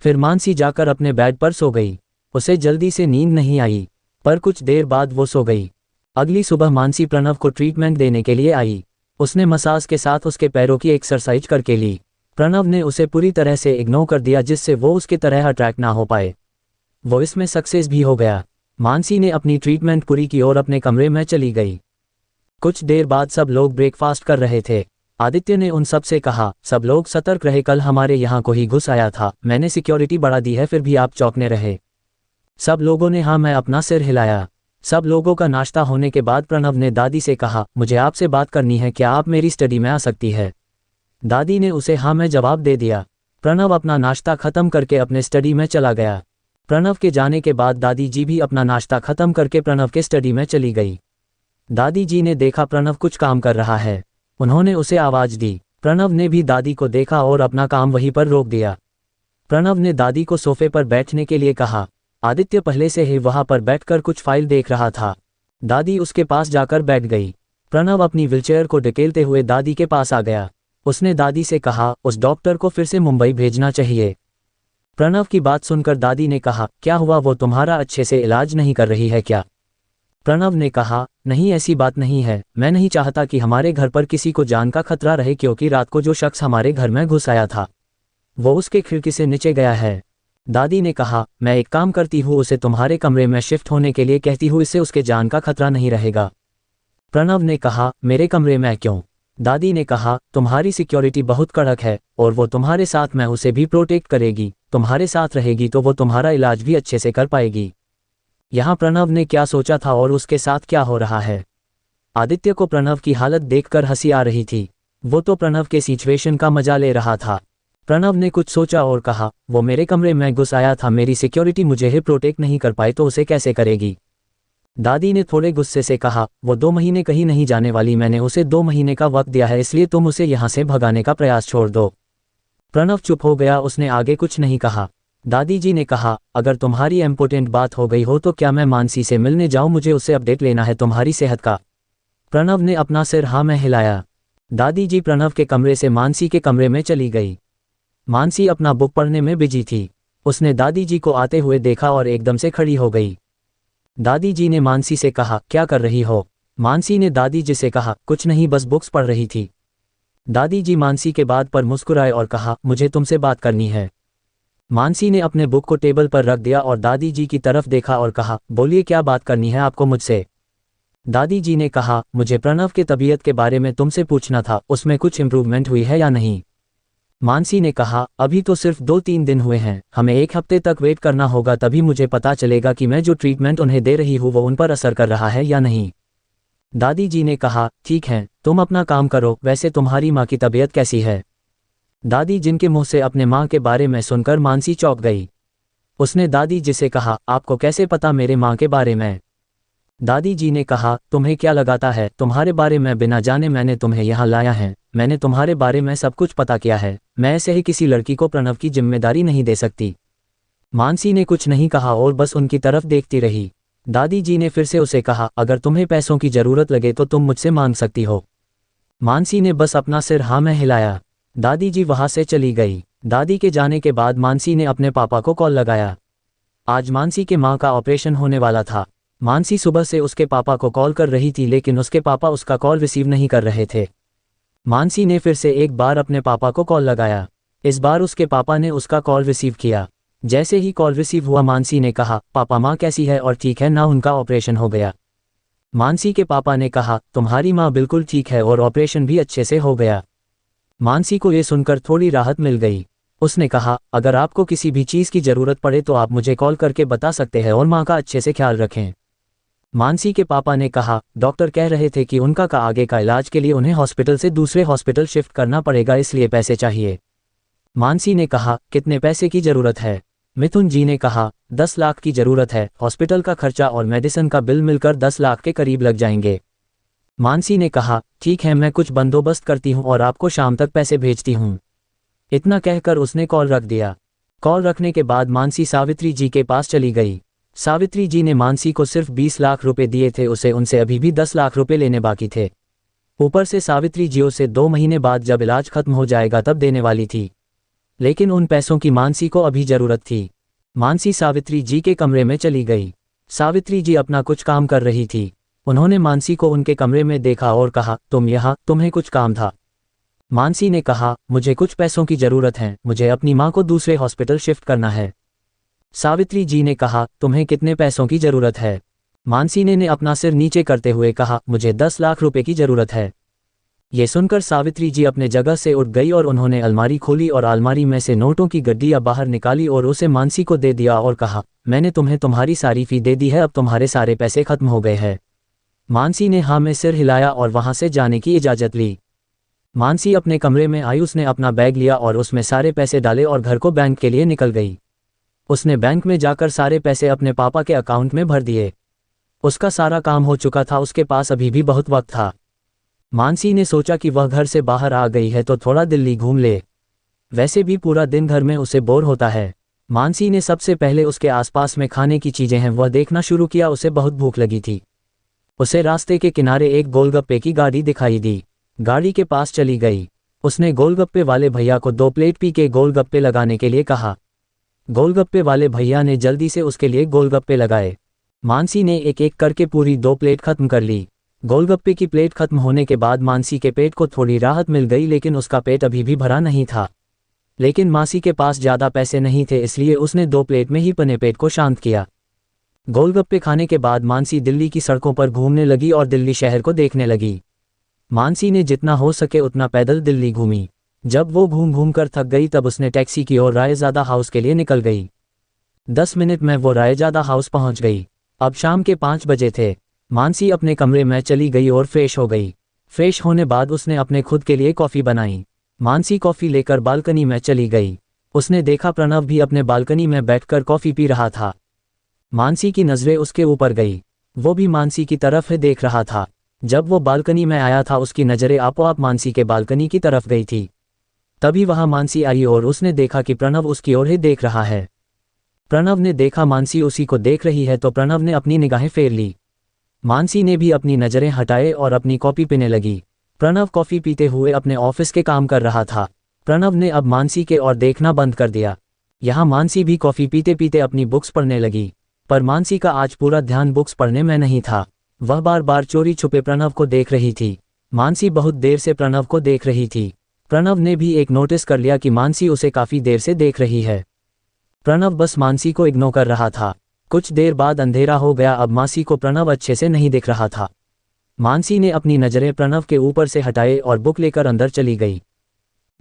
A: फिर मानसी जाकर अपने बेड पर सो गई। उसे जल्दी से नींद नहीं आई, पर कुछ देर बाद वो सो गई। अगली सुबह मानसी प्रणव को ट्रीटमेंट देने के लिए आई। उसने मसाज के साथ उसके पैरों की एक्सरसाइज करके ली। प्रणव ने उसे पूरी तरह से इग्नोर कर दिया, जिससे वो उसके तरह अट्रैक्ट ना हो पाए। वो इसमें सक्सेस भी हो गया। मानसी ने अपनी ट्रीटमेंट पूरी की और अपने कमरे में चली गई। कुछ देर बाद सब लोग ब्रेकफास्ट कर रहे थे। आदित्य ने उन सब से कहा, सब लोग सतर्क रहे, कल हमारे यहाँ कोई घुस आया था, मैंने सिक्योरिटी बढ़ा दी है, फिर भी आप चौंकने रहे। सब लोगों ने हाँ मैं अपना सिर हिलाया। सब लोगों का नाश्ता होने के बाद प्रणव ने दादी से कहा, मुझे आपसे बात करनी है, क्या आप मेरी स्टडी में आ सकती है? दादी ने उसे हाँ में जवाब दे दिया। प्रणव अपना नाश्ता खत्म करके अपने स्टडी में चला गया। प्रणव के जाने के बाद दादी जी भी अपना नाश्ता खत्म करके प्रणव के स्टडी में चली गई। दादी जी ने देखा प्रणव कुछ काम कर रहा है। उन्होंने उसे आवाज दी। प्रणव ने भी दादी को देखा और अपना काम वहीं पर रोक दिया। प्रणव ने दादी को सोफे पर बैठने के लिए कहा। आदित्य पहले से ही वहां पर बैठकर कुछ फाइल देख रहा था। दादी उसके पास जाकर बैठ गई। प्रणव अपनी व्हीलचेयर को ढकेलते हुए दादी के पास आ गया। उसने दादी से कहा, उस डॉक्टर को फिर से मुंबई भेजना चाहिए। प्रणव की बात सुनकर दादी ने कहा, क्या हुआ, वो तुम्हारा अच्छे से इलाज नहीं कर रही है क्या? प्रणव ने कहा, नहीं ऐसी बात नहीं है, मैं नहीं चाहता कि हमारे घर पर किसी को जान का खतरा रहे, क्योंकि रात को जो शख्स हमारे घर में घुस आया था वो उसके खिड़की से नीचे गया है। दादी ने कहा, मैं एक काम करती हूँ, उसे तुम्हारे कमरे में शिफ्ट होने के लिए कहती हूँ, इससे उसके जान का खतरा नहीं रहेगा। प्रणव ने कहा, मेरे कमरे में क्यों? दादी ने कहा, तुम्हारी सिक्योरिटी बहुत कड़क है और वो तुम्हारे साथ में उसे भी प्रोटेक्ट करेगी, तुम्हारे साथ रहेगी तो वो तुम्हारा इलाज भी अच्छे से कर पाएगी। यहाँ प्रणव ने क्या सोचा था और उसके साथ क्या हो रहा है। आदित्य को प्रणव की हालत देखकर हंसी आ रही थी। वो तो प्रणव के सिचुएशन का मजा ले रहा था। प्रणव ने कुछ सोचा और कहा, वो मेरे कमरे में घुस आया था, मेरी सिक्योरिटी मुझे ही प्रोटेक्ट नहीं कर पाई तो उसे कैसे करेगी? दादी ने थोड़े गुस्से से कहा, वो 2 महीने कहीं नहीं जाने वाली, मैंने उसे 2 महीने का वक्त दिया है, इसलिए तुम उसे यहाँ से भगाने का प्रयास छोड़ दो। प्रणव चुप हो गया, उसने आगे कुछ नहीं कहा। दादी जी ने कहा, अगर तुम्हारी इम्पोर्टेंट बात हो गई हो तो क्या मैं मानसी से मिलने जाऊं, मुझे उससे अपडेट लेना है तुम्हारी सेहत का। प्रणव ने अपना सिर हाँ में हिलाया। दादी जी प्रणव के कमरे से मानसी के कमरे में चली गई। मानसी अपना बुक पढ़ने में बिजी थी। उसने दादी जी को आते हुए देखा और एकदम से खड़ी हो गई। दादी जी ने मानसी से कहा, क्या कर रही हो? मानसी ने दादी जी से कहा, कुछ नहीं, बस बुक्स पढ़ रही थी। दादी जी मानसी के बात पर मुस्कुराए और कहा, मुझे तुमसे बात करनी है। मानसी ने अपने बुक को टेबल पर रख दिया और दादी जी की तरफ देखा और कहा, बोलिए क्या बात करनी है आपको मुझसे? दादी जी ने कहा, मुझे प्रणव के तबीयत के बारे में तुमसे पूछना था, उसमें कुछ इम्प्रूवमेंट हुई है या नहीं? मानसी ने कहा, अभी तो सिर्फ 2-3 दिन हुए हैं, हमें 1 हफ्ते तक वेट करना होगा, तभी मुझे पता चलेगा कि मैं जो ट्रीटमेंट उन्हें दे रही हूँ वो उन पर असर कर रहा है या नहीं। दादी जी ने कहा, ठीक है, तुम अपना काम करो, वैसे तुम्हारी माँ की तबीयत कैसी है? दादी जिनके मुंह से अपने माँ के बारे में सुनकर मानसी चौंक गई। उसने दादी जी से कहा, आपको कैसे पता मेरे माँ के बारे में? दादी जी ने कहा, तुम्हें क्या लगाता है, तुम्हारे बारे में बिना जाने मैंने तुम्हें यहाँ लाया है, मैंने तुम्हारे बारे में सब कुछ पता किया है, मैं ऐसे ही किसी लड़की को प्रणव की जिम्मेदारी नहीं दे सकती। मानसी ने कुछ नहीं कहा और बस उनकी तरफ देखती रही। दादी जी ने फिर से उसे कहा, अगर तुम्हें पैसों की जरूरत लगे तो तुम मुझसे मांग सकती हो। मानसी ने बस अपना सिर हाँ में हिलाया। दादी जी वहां से चली गई। दादी के जाने के बाद मानसी ने अपने पापा को कॉल लगाया। आज मानसी के माँ का ऑपरेशन होने वाला था। मानसी सुबह से उसके पापा को कॉल कर रही थी, लेकिन उसके पापा उसका कॉल रिसीव नहीं कर रहे थे। मानसी ने फिर से एक बार अपने पापा को कॉल लगाया। इस बार उसके पापा ने उसका कॉल रिसीव किया। जैसे ही कॉल रिसीव हुआ मानसी ने कहा, पापा माँ कैसी है और ठीक है ना, उनका ऑपरेशन हो गया? मानसी के पापा ने कहा, तुम्हारी माँ बिल्कुल ठीक है और ऑपरेशन भी अच्छे से हो गया। मानसी को ये सुनकर थोड़ी राहत मिल गई। उसने कहा, अगर आपको किसी भी चीज़ की ज़रूरत पड़े तो आप मुझे कॉल करके बता सकते हैं और माँ का अच्छे से ख्याल रखें। मानसी के पापा ने कहा, डॉक्टर कह रहे थे कि उनका आगे का इलाज के लिए उन्हें हॉस्पिटल से दूसरे हॉस्पिटल शिफ्ट करना पड़ेगा, इसलिए पैसे चाहिए। मानसी ने कहा, कितने पैसे की ज़रूरत है? मिथुन जी ने कहा, 10 लाख की ज़रूरत है, हॉस्पिटल का खर्चा और मेडिसिन का बिल मिलकर 10 लाख के करीब लग जाएंगे। मानसी ने कहा, ठीक है, मैं कुछ बंदोबस्त करती हूँ और आपको शाम तक पैसे भेजती हूँ। इतना कहकर उसने कॉल रख दिया। कॉल रखने के बाद मानसी सावित्री जी के पास चली गई। सावित्री जी ने मानसी को सिर्फ 20 लाख रुपए दिए थे, उनसे अभी भी 10 लाख रुपए लेने बाकी थे। ऊपर से सावित्री जी उसे 2 महीने बाद जब इलाज खत्म हो जाएगा तब देने वाली थी, लेकिन उन पैसों की मानसी को अभी जरूरत थी। मानसी सावित्री जी के कमरे में चली गई। सावित्री जी अपना कुछ काम कर रही थी। उन्होंने मानसी को उनके कमरे में देखा और कहा, तुम यहाँ, तुम्हें कुछ काम था? मानसी ने कहा, मुझे कुछ पैसों की जरूरत है, मुझे अपनी माँ को दूसरे हॉस्पिटल शिफ्ट करना है। सावित्री जी ने कहा, तुम्हें कितने पैसों की जरूरत है? मानसी ने अपना सिर नीचे करते हुए कहा, मुझे 10 लाख रुपए की जरूरत है। ये सुनकर सावित्री जी अपने जगह से उठ गई और उन्होंने अलमारी खोली और अलमारी में से नोटों की गड्डियां बाहर निकाली और उसे मानसी को दे दिया और कहा, मैंने तुम्हें तुम्हारी सारी फी दे दी है, अब तुम्हारे सारे पैसे खत्म हो गए हैं। मानसी ने हाँ में सिर हिलाया और वहां से जाने की इजाजत ली। मानसी अपने कमरे में आई, उसने अपना बैग लिया और उसमें सारे पैसे डाले और घर को बैंक के लिए निकल गई। उसने बैंक में जाकर सारे पैसे अपने पापा के अकाउंट में भर दिए। उसका सारा काम हो चुका था, उसके पास अभी भी बहुत वक्त था। मानसी ने सोचा कि वह घर से बाहर आ गई है तो थोड़ा दिल्ली घूम ले, वैसे भी पूरा दिन घर में उसे बोर होता है। मानसी ने सबसे पहले उसके आसपास में खाने की चीजें हैं वह देखना शुरू किया। उसे बहुत भूख लगी थी। उसे रास्ते के किनारे एक गोलगप्पे की गाड़ी दिखाई दी। गाड़ी के पास चली गई। उसने गोलगप्पे वाले भैया को 2 प्लेट पी के गोलगप्पे लगाने के लिए कहा। गोलगप्पे वाले भैया ने जल्दी से उसके लिए गोलगप्पे लगाए। मानसी ने एक एक करके पूरी 2 प्लेट खत्म कर ली। गोलगप्पे की प्लेट खत्म होने के बाद मानसी के पेट को थोड़ी राहत मिल गई, लेकिन उसका पेट अभी भी भरा नहीं था। लेकिन मानसी के पास ज़्यादा पैसे नहीं थे, इसलिए उसने 2 प्लेट में ही अपने पेट को शांत किया। गोलगप्पे खाने के बाद मानसी दिल्ली की सड़कों पर घूमने लगी और दिल्ली शहर को देखने लगी। मानसी ने जितना हो सके उतना पैदल दिल्ली घूमी। जब वो घूम घूम कर थक गई तब उसने टैक्सी की और रायज़ादा हाउस के लिए निकल गई। 10 मिनट में वो रायज़ादा हाउस पहुंच गई। अब शाम के 5 बजे थे। मानसी अपने कमरे में चली गई और फ्रेश हो गई। फ्रेश होने बाद उसने अपने खुद के लिए कॉफ़ी बनाई। मानसी कॉफ़ी लेकर बालकनी में चली गई। उसने देखा प्रणव भी अपने बालकनी में बैठकर कॉफ़ी पी रहा था। मानसी की नज़रें उसके ऊपर गई। वो भी मानसी की तरफ देख रहा था। जब वो बालकनी में आया था उसकी नज़रें आपोआप मानसी के बालकनी की तरफ गई थी। तभी वहां मानसी आई और उसने देखा कि प्रणव उसकी ओर ही देख रहा है। प्रणव ने देखा मानसी उसी को देख रही है तो प्रणव ने अपनी निगाहें फेर ली। मानसी ने भी अपनी नज़रें हटाए और अपनी कॉफ़ी पीने लगी। प्रणव कॉफ़ी पीते हुए अपने ऑफिस के काम कर रहा था। प्रणव ने अब मानसी के और देखना बंद कर दिया। यहाँ मानसी भी कॉफ़ी पीते पीते अपनी बुक्स पढ़ने लगी, पर मानसी का आज पूरा ध्यान बुक्स पढ़ने में नहीं था। वह बार बार चोरी छुपे प्रणव को देख रही थी। मानसी बहुत देर से प्रणव को देख रही थी। प्रणव ने भी एक नोटिस कर लिया कि मानसी उसे काफ़ी देर से देख रही है। प्रणव बस मानसी को इग्नोर कर रहा था। कुछ देर बाद अंधेरा हो गया। अब मानसी को प्रणव अच्छे से नहीं दिख रहा था। मानसी ने अपनी नज़रें प्रणव के ऊपर से हटाए और बुक लेकर अंदर चली गई।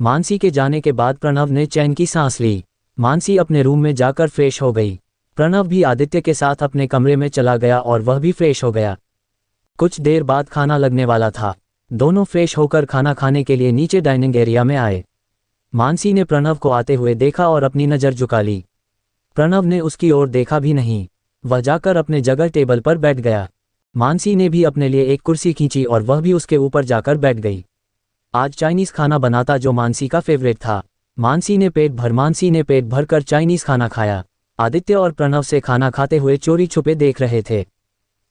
A: मानसी के जाने के बाद प्रणव ने चैन की सांस ली। मानसी अपने रूम में जाकर फ्रेश हो गई। प्रणव भी आदित्य के साथ अपने कमरे में चला गया और वह भी फ्रेश हो गया। कुछ देर बाद खाना लगने वाला था। दोनों फ्रेश होकर खाना खाने के लिए नीचे डाइनिंग एरिया में आए। मानसी ने प्रणव को आते हुए देखा और अपनी नज़र झुका ली। प्रणव ने उसकी ओर देखा भी नहीं। वह जाकर अपने जगह टेबल पर बैठ गया। मानसी ने भी अपने लिए एक कुर्सी खींची और वह भी उसके ऊपर जाकर बैठ गई। आज चाइनीज़ खाना बना था जो मानसी का फेवरेट था। मानसी ने पेट भर कर चाइनीज़ खाना खाया। आदित्य और प्रणव से खाना खाते हुए चोरी छुपे देख रहे थे।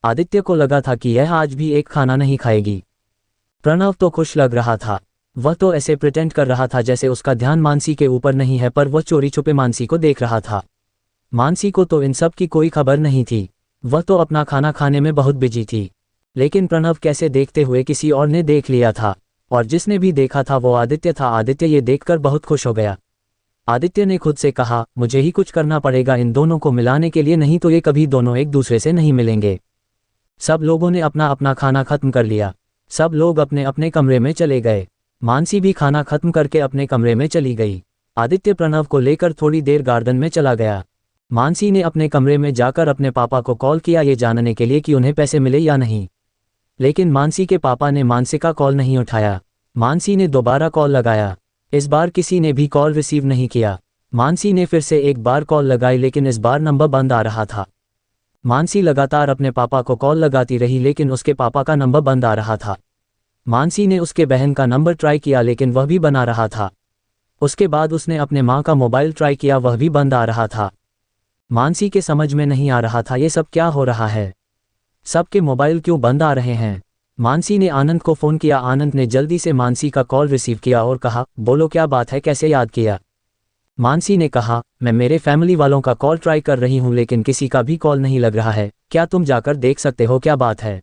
A: आदित्य को लगा था कि यह आज भी एक खाना नहीं खाएगी। प्रणव तो खुश लग रहा था। वह तो ऐसे प्रिटेंड कर रहा था जैसे उसका ध्यान मानसी के ऊपर नहीं है, पर वह चोरी छुपे मानसी को देख रहा था। मानसी को तो इन सब की कोई खबर नहीं थी। वह तो अपना खाना खाने में बहुत बिजी थी। लेकिन प्रणव कैसे देखते हुए किसी और ने देख लिया था, और जिसने भी देखा था वो आदित्य था। आदित्य ये देखकर बहुत खुश हो गया। आदित्य ने खुद से कहा, मुझे ही कुछ करना पड़ेगा इन दोनों को मिलाने के लिए, नहीं तो ये कभी दोनों एक दूसरे से नहीं मिलेंगे। सब लोगों ने अपना अपना खाना खत्म कर लिया। सब लोग अपने अपने कमरे में चले गए। मानसी भी खाना खत्म करके अपने कमरे में चली गई। आदित्य प्रणव को लेकर थोड़ी देर गार्डन में चला गया। मानसी ने अपने कमरे में जाकर अपने पापा को कॉल किया ये जानने के लिए कि उन्हें पैसे मिले या नहीं, लेकिन मानसी के पापा ने मानसी का कॉल नहीं उठाया। मानसी ने दोबारा कॉल लगाया। इस बार किसी ने भी कॉल रिसीव नहीं किया। मानसी ने फिर से एक बार कॉल लगाई, लेकिन इस बार नंबर बंद आ रहा था। मानसी लगातार अपने पापा को कॉल लगाती रही लेकिन उसके पापा का नंबर बंद आ रहा था। मानसी ने उसके बहन का नंबर ट्राई किया लेकिन वह भी बना रहा था। उसके बाद उसने अपने माँ का मोबाइल ट्राई किया, वह भी बंद आ रहा था। मानसी के समझ में नहीं आ रहा था ये सब क्या हो रहा है, सबके मोबाइल क्यों बंद आ रहे हैं। मानसी ने आनंद को फ़ोन किया। आनंद ने जल्दी से मानसी का कॉल रिसीव किया और कहा, बोलो क्या बात है, कैसे याद किया। मानसी ने कहा, मैं मेरे फैमिली वालों का कॉल ट्राई कर रही हूँ लेकिन किसी का भी कॉल नहीं लग रहा है, क्या तुम जाकर देख सकते हो, क्या बात है।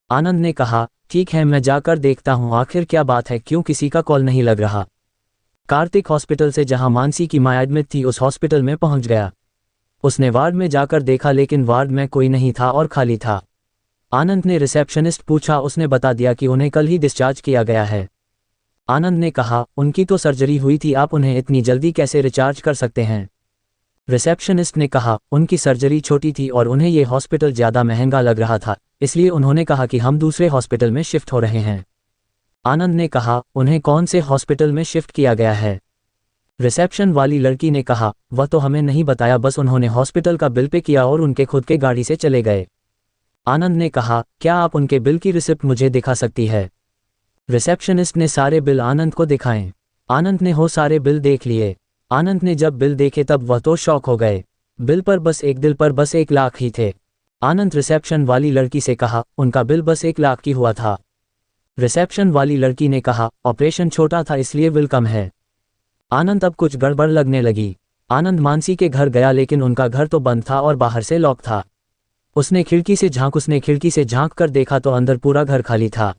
A: आनंद ने कहा, ठीक है मैं जाकर देखता हूँ, आखिर क्या बात है, क्यों किसी का कॉल नहीं लग रहा। कार्तिक हॉस्पिटल से जहां मानसी की मां एडमिट थी उस हॉस्पिटल में पहुंच गया। उसने वार्ड में जाकर देखा लेकिन वार्ड में कोई नहीं था और खाली था। आनंद ने रिसेप्शनिस्ट पूछा, उसने बता दिया कि उन्हें कल ही डिस्चार्ज किया गया है। आनंद ने कहा, उनकी तो सर्जरी हुई थी, आप उन्हें इतनी जल्दी कैसे रिचार्ज कर सकते हैं। रिसेप्शनिस्ट ने कहा, उनकी सर्जरी छोटी थी और उन्हें ये हॉस्पिटल ज़्यादा महंगा लग रहा था, इसलिए उन्होंने कहा कि हम दूसरे हॉस्पिटल में शिफ्ट हो रहे हैं। आनंद ने कहा, उन्हें कौन से हॉस्पिटल में शिफ्ट किया गया है। रिसेप्शन वाली लड़की ने कहा, वह तो हमें नहीं बताया, बस उन्होंने हॉस्पिटल का बिल पे किया और उनके खुद के गाड़ी से चले गए। आनंद ने कहा, क्या आप उनके बिल की रिसिप्ट मुझे दिखा सकती है। रिसेप्शनिस्ट ने सारे बिल आनंद को दिखाएं। आनंद ने वो सारे बिल देख लिए। आनंद ने जब बिल देखे तब वह तो शॉक हो गए। बिल पर बस 1 लाख ही थे। आनंद रिसेप्शन वाली लड़की से कहा, उनका बिल बस 1 लाख की हुआ था। रिसेप्शन वाली लड़की ने कहा, ऑपरेशन छोटा था इसलिए बिल कम है। आनंद अब कुछ गड़बड़ लगने लगी। आनंद मानसी के घर गया लेकिन उनका घर तो बंद था और बाहर से लॉक था। उसने खिड़की से झांक कर देखा तो अंदर पूरा घर खाली था।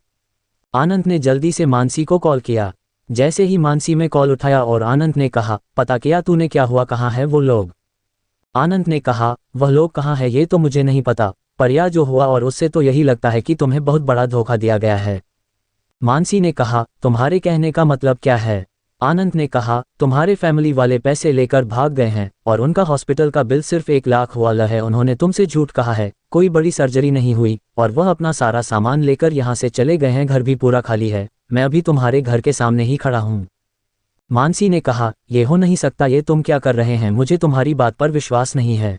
A: आनंद ने जल्दी से मानसी को कॉल किया। जैसे ही मानसी में कॉल उठाया और आनंद ने कहा, पता किया तूने, क्या हुआ, कहाँ है वो लोग। आनंद ने कहा, वह लोग कहाँ है ये तो मुझे नहीं पता, पर यह जो हुआ और उससे तो यही लगता है कि तुम्हें बहुत बड़ा धोखा दिया गया है। मानसी ने कहा, तुम्हारे कहने का मतलब क्या है। आनंद ने कहा, तुम्हारे फैमिली वाले पैसे लेकर भाग गए हैं और उनका हॉस्पिटल का बिल सिर्फ 1 लाख वाला है। उन्होंने तुमसे झूठ कहा है, कोई बड़ी सर्जरी नहीं हुई और वह अपना सारा सामान लेकर यहाँ से चले गए हैं, घर भी पूरा खाली है, मैं अभी तुम्हारे घर के सामने ही खड़ा हूँ। मानसी ने कहा, ये हो नहीं सकता, ये तुम क्या कर रहे हैं, मुझे तुम्हारी बात पर विश्वास नहीं है।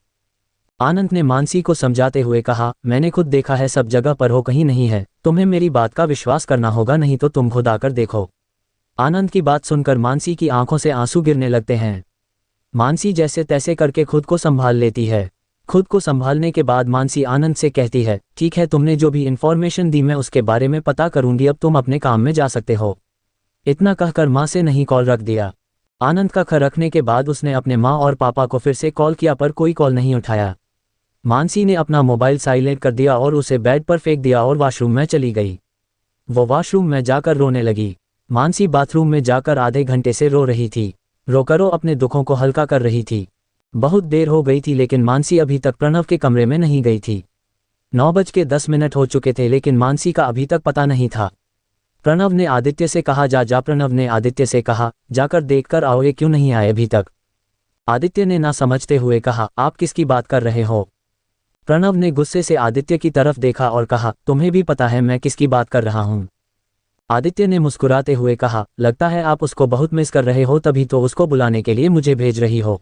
A: आनंद ने मानसी को समझाते हुए कहा, मैंने खुद देखा है, सब जगह पर हो कहीं नहीं है, तुम्हें मेरी बात का विश्वास करना होगा, नहीं तो तुम खुद आकर देखो। आनंद की बात सुनकर मानसी की आंखों से आंसू गिरने लगते हैं। मानसी जैसे तैसे करके खुद को संभाल लेती है। खुद को संभालने के बाद मानसी आनंद से कहती है, ठीक है, तुमने जो भी इन्फॉर्मेशन दी मैं उसके बारे में पता करूंगी, अब तुम अपने काम में जा सकते हो। इतना कहकर माँ से नहीं कॉल रख दिया। आनंद का घर रखने के बाद उसने अपने माँ और पापा को फिर से कॉल किया पर कोई कॉल नहीं उठाया। मानसी ने अपना मोबाइल साइलेंट कर दिया और उसे बेड पर फेंक दिया और वॉशरूम में चली गई। वो वॉशरूम में जाकर रोने लगी। मानसी बाथरूम में जाकर आधे घंटे से रो रही थी। रोकर अपने दुखों को हल्का कर रही थी। बहुत देर हो गई थी लेकिन मानसी अभी तक प्रणव के कमरे में नहीं गई थी। 9:10 हो चुके थे लेकिन मानसी का अभी तक पता नहीं था। प्रणव ने आदित्य से कहा, जा। प्रणव ने आदित्य से कहा, जाकर देखकर आओ, ये क्यों नहीं आए अभी तक। आदित्य ने ना समझते हुए कहा, आप किसकी बात कर रहे हो। प्रणव ने गुस्से से आदित्य की तरफ देखा और कहा, तुम्हें भी पता है मैं किसकी बात कर रहा हूँ। आदित्य ने मुस्कुराते हुए कहा, लगता है आप उसको बहुत मिस कर रहे हो, तभी तो उसको बुलाने के लिए मुझे भेज रही हो।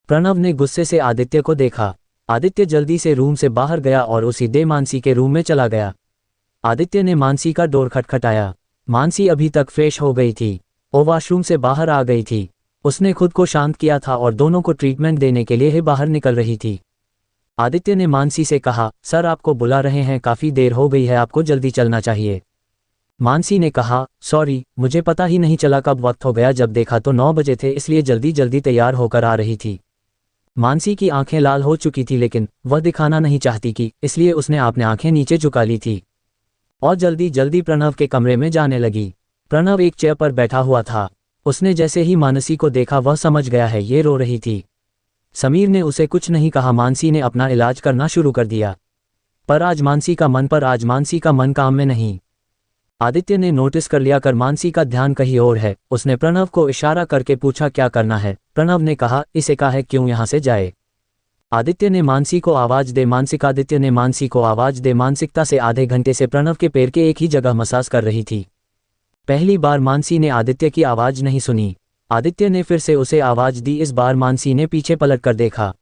A: प्रणव ने गुस्से से आदित्य को देखा। आदित्य जल्दी से रूम से बाहर गया और उसी दे मानसी के रूम में चला गया। आदित्य ने मानसी का डोर खटखटाया। मानसी अभी तक फ्रेश हो गई थी। वो वॉशरूम से बाहर आ गई थी। उसने खुद को शांत किया था और दोनों को ट्रीटमेंट देने के लिए ही बाहर निकल रही थी। आदित्य ने मानसी से कहा, सर आपको बुला रहे हैं, काफ़ी देर हो गई है, आपको जल्दी चलना चाहिए। मानसी ने कहा, सॉरी, मुझे पता ही नहीं चला कब वक्त हो गया, जब देखा तो 9 बजे थे, इसलिए जल्दी जल्दी तैयार होकर आ रही थी। मानसी की आंखें लाल हो चुकी थी लेकिन वह दिखाना नहीं चाहती कि, इसलिए उसने अपने आंखें नीचे झुका ली थी और जल्दी जल्दी प्रणव के कमरे में जाने लगी। प्रणव एक चेयर पर बैठा हुआ था। उसने जैसे ही मानसी को देखा वह समझ गया है ये रो रही थी। समीर ने उसे कुछ नहीं कहा। मानसी ने अपना इलाज करना शुरू कर दिया। पर आज मानसी का मन काम में नहीं। आदित्य ने नोटिस कर लिया कर मानसी का ध्यान कहीं और है। उसने प्रणव को इशारा करके पूछा, क्या करना है। प्रणव ने कहा, इसे कहा है क्यों यहाँ से जाए। आदित्य ने मानसी को आवाज दे। मानसिकता से आधे घंटे से प्रणव के पैर के एक ही जगह मसाज कर रही थी। पहली बार मानसी ने आदित्य की आवाज नहीं सुनी। आदित्य ने फिर से उसे आवाज दी। इस बार मानसी ने पीछे पलट कर देखा।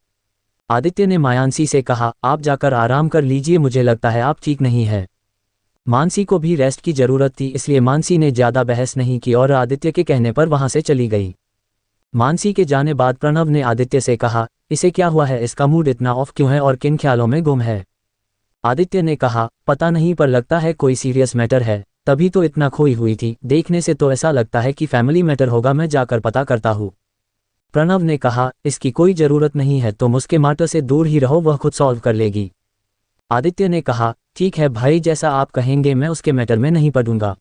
A: आदित्य ने मानसी से कहा, आप जाकर आराम कर लीजिए, मुझे लगता है आप ठीक नहीं है। मानसी को भी रेस्ट की जरूरत थी, इसलिए मानसी ने ज्यादा बहस नहीं की और आदित्य के कहने पर वहां से चली गई। मानसी के जाने बाद प्रणव ने आदित्य से कहा, इसे क्या हुआ है, इसका मूड इतना ऑफ क्यों है और किन ख्यालों में गुम है। आदित्य ने कहा, पता नहीं पर लगता है कोई सीरियस मैटर है, तभी तो इतना खोई हुई थी, देखने से तो ऐसा लगता है कि फैमिली मैटर होगा, मैं जाकर पता करता हूँ। प्रणव ने कहा, इसकी कोई जरूरत नहीं है, तुम उसके मैटर से दूर ही रहो, वह खुद सॉल्व कर लेगी। आदित्य ने कहा, ठीक है भाई, जैसा आप कहेंगे, मैं उसके मैटर में नहीं पड़ूंगा।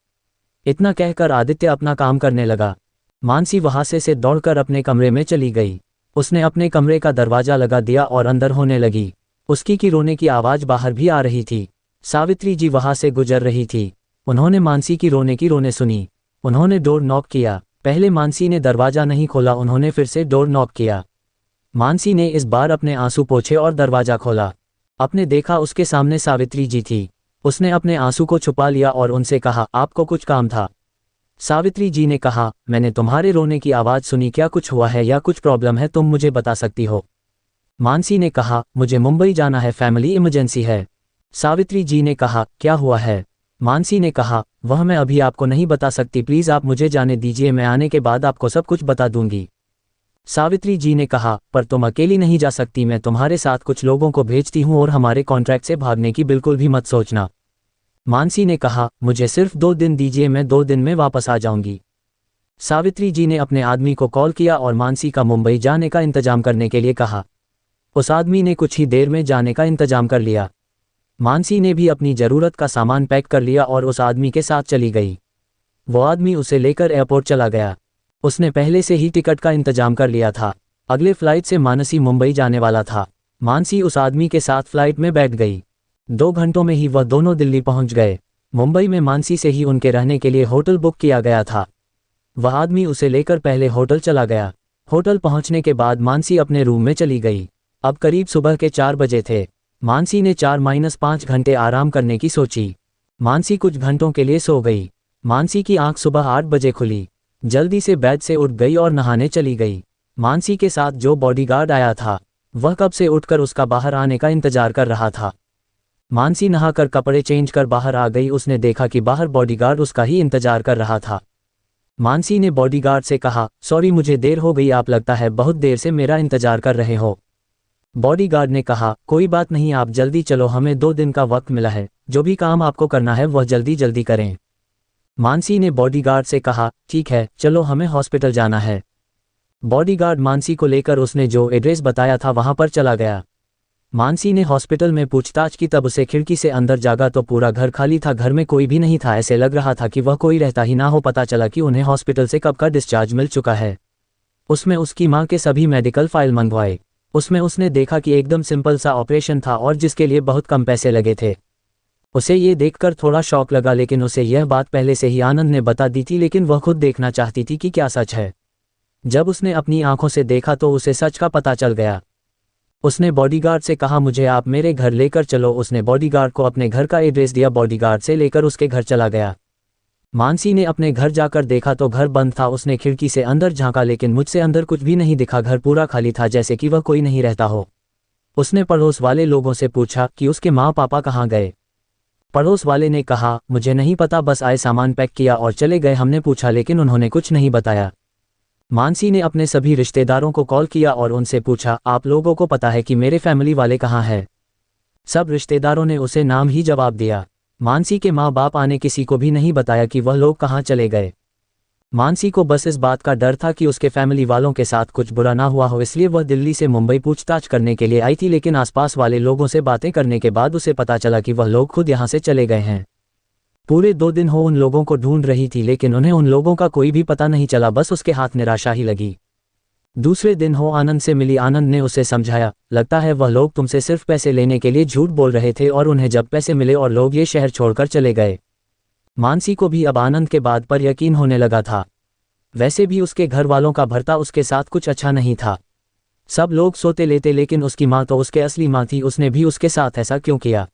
A: इतना कहकर आदित्य अपना काम करने लगा। मानसी वहां से दौड़कर अपने कमरे में चली गई। उसने अपने कमरे का दरवाजा लगा दिया और अंदर होने लगी। उसकी की रोने की आवाज बाहर भी आ रही थी। सावित्री जी वहां से गुजर रही थी। उन्होंने मानसी की रोने सुनी। उन्होंने डोर नॉक किया। पहले मानसी ने दरवाजा नहीं खोला, उन्होंने फिर से डोर नॉक किया। मानसी ने इस बार अपने आंसू पोंछे और दरवाजा खोला। अपने देखा उसके सामने सावित्री जी थी। उसने अपने आंसू को छुपा लिया और उनसे कहा, आपको कुछ काम था। सावित्री जी ने कहा, मैंने तुम्हारे रोने की आवाज सुनी, क्या कुछ हुआ है या कुछ प्रॉब्लम है, तुम मुझे बता सकती हो। मानसी ने कहा, मुझे मुंबई जाना है, फैमिली इमरजेंसी है। सावित्री जी ने कहा, क्या हुआ है। मानसी ने कहा, वह मैं अभी आपको नहीं बता सकती, प्लीज आप मुझे जाने दीजिए, मैं आने के बाद आपको सब कुछ बता दूंगी। सावित्री जी ने कहा, पर तुम अकेली नहीं जा सकती, मैं तुम्हारे साथ कुछ लोगों को भेजती हूँ और हमारे कॉन्ट्रैक्ट से भागने की बिल्कुल भी मत सोचना। मानसी ने कहा, मुझे सिर्फ 2 दिन दीजिए, मैं 2 दिन में वापस आ जाऊंगी। सावित्री जी ने अपने आदमी को कॉल किया और मानसी का मुंबई जाने का इंतजाम करने के लिए कहा। उस आदमी ने कुछ ही देर में जाने का इंतजाम कर लिया। मानसी ने भी अपनी जरूरत का सामान पैक कर लिया और उस आदमी के साथ चली गई। वो आदमी उसे लेकर एयरपोर्ट चला गया। उसने पहले से ही टिकट का इंतजाम कर लिया था। अगले फ्लाइट से मानसी मुंबई जाने वाला था। मानसी उस आदमी के साथ फ्लाइट में बैठ गई। 2 घंटों में ही वह दोनों दिल्ली पहुंच गए। मुंबई में मानसी से ही उनके रहने के लिए होटल बुक किया गया था। वह आदमी उसे लेकर पहले होटल चला गया। होटल पहुंचने के बाद मानसी अपने रूम में चली गई। अब करीब सुबह के 4 बजे थे। मानसी ने 4-5 घंटे आराम करने की सोची। मानसी कुछ घंटों के लिए सो गई। मानसी की आंख सुबह 8 बजे खुली। जल्दी से बेड से उठ गई और नहाने चली गई। मानसी के साथ जो बॉडीगार्ड आया था वह कब से उठकर उसका बाहर आने का इंतजार कर रहा था। मानसी नहाकर कपड़े चेंज कर बाहर आ गई। उसने देखा कि बाहर बॉडीगार्ड उसका ही इंतजार कर रहा था। मानसी ने बॉडीगार्ड से कहा, सॉरी मुझे देर हो गई, आप लगता है बहुत देर से मेरा इंतजार कर रहे हो। बॉडीगार्ड ने कहा, कोई बात नहीं, आप जल्दी चलो, हमें 2 दिन का वक्त मिला है, जो भी काम आपको करना है वह जल्दी जल्दी करें। मानसी ने बॉडीगार्ड से कहा, ठीक है चलो, हमें हॉस्पिटल जाना है। बॉडीगार्ड मानसी को लेकर उसने जो एड्रेस बताया था वहां पर चला गया। मानसी ने हॉस्पिटल में पूछताछ की, तब उसे खिड़की से अंदर जागा तो पूरा घर खाली था। घर में कोई भी नहीं था, ऐसे लग रहा था कि वह कोई रहता ही ना हो। पता चला कि उन्हें हॉस्पिटल से कब का डिस्चार्ज मिल चुका है। उसमें उसकी मां के सभी मेडिकल फाइल मंगवाए। उसमें उसने देखा कि एकदम सिंपल सा ऑपरेशन था और जिसके लिए बहुत कम पैसे लगे थे। उसे ये देखकर थोड़ा शॉक लगा, लेकिन उसे यह बात पहले से ही आनंद ने बता दी थी, लेकिन वह खुद देखना चाहती थी कि क्या सच है। जब उसने अपनी आंखों से देखा तो उसे सच का पता चल गया। उसने बॉडीगार्ड से कहा, मुझे आप मेरे घर लेकर चलो। उसने बॉडीगार्ड को अपने घर का एड्रेस दिया। बॉडीगार्ड से लेकर उसके घर चला गया। मानसी ने अपने घर जाकर देखा तो घर बंद था। उसने खिड़की से अंदर झांका, लेकिन मुझसे अंदर कुछ भी नहीं दिखा। घर पूरा खाली था, जैसे कि वह कोई नहीं रहता हो। उसने पड़ोस वाले लोगों से पूछा कि उसके माँ पापा कहाँ गए। पड़ोस वाले ने कहा, मुझे नहीं पता, बस आए, सामान पैक किया और चले गए। हमने पूछा लेकिन उन्होंने कुछ नहीं बताया। मानसी ने अपने सभी रिश्तेदारों को कॉल किया और उनसे पूछा, आप लोगों को पता है कि मेरे फैमिली वाले कहाँ हैं? सब रिश्तेदारों ने उसे नाम ही जवाब दिया। मानसी के माँ बाप आने किसी को भी नहीं बताया कि वह लोग कहाँ चले गए। मानसी को बस इस बात का डर था कि उसके फैमिली वालों के साथ कुछ बुरा ना हुआ हो, इसलिए वह दिल्ली से मुंबई पूछताछ करने के लिए आई थी। लेकिन आसपास वाले लोगों से बातें करने के बाद उसे पता चला कि वह लोग खुद यहाँ से चले गए हैं। पूरे 2 दिन हो उन लोगों को ढूंढ रही थी, लेकिन उन्हें उन लोगों का कोई भी पता नहीं चला। बस उसके हाथ निराशा ही लगी। दूसरे दिन हो आनंद से मिली। आनंद ने उसे समझाया, लगता है वह लोग तुमसे सिर्फ पैसे लेने के लिए झूठ बोल रहे थे और उन्हें जब पैसे मिले और लोग ये शहर छोड़कर चले गए। मानसी को भी अब आनंद के बात पर यकीन होने लगा था। वैसे भी उसके घर वालों का भरता उसके साथ कुछ अच्छा नहीं था। सब लोग सोते लेते, लेकिन उसकी माँ तो उसके असली माँ थी। उसने भी उसके साथ ऐसा क्यों किया?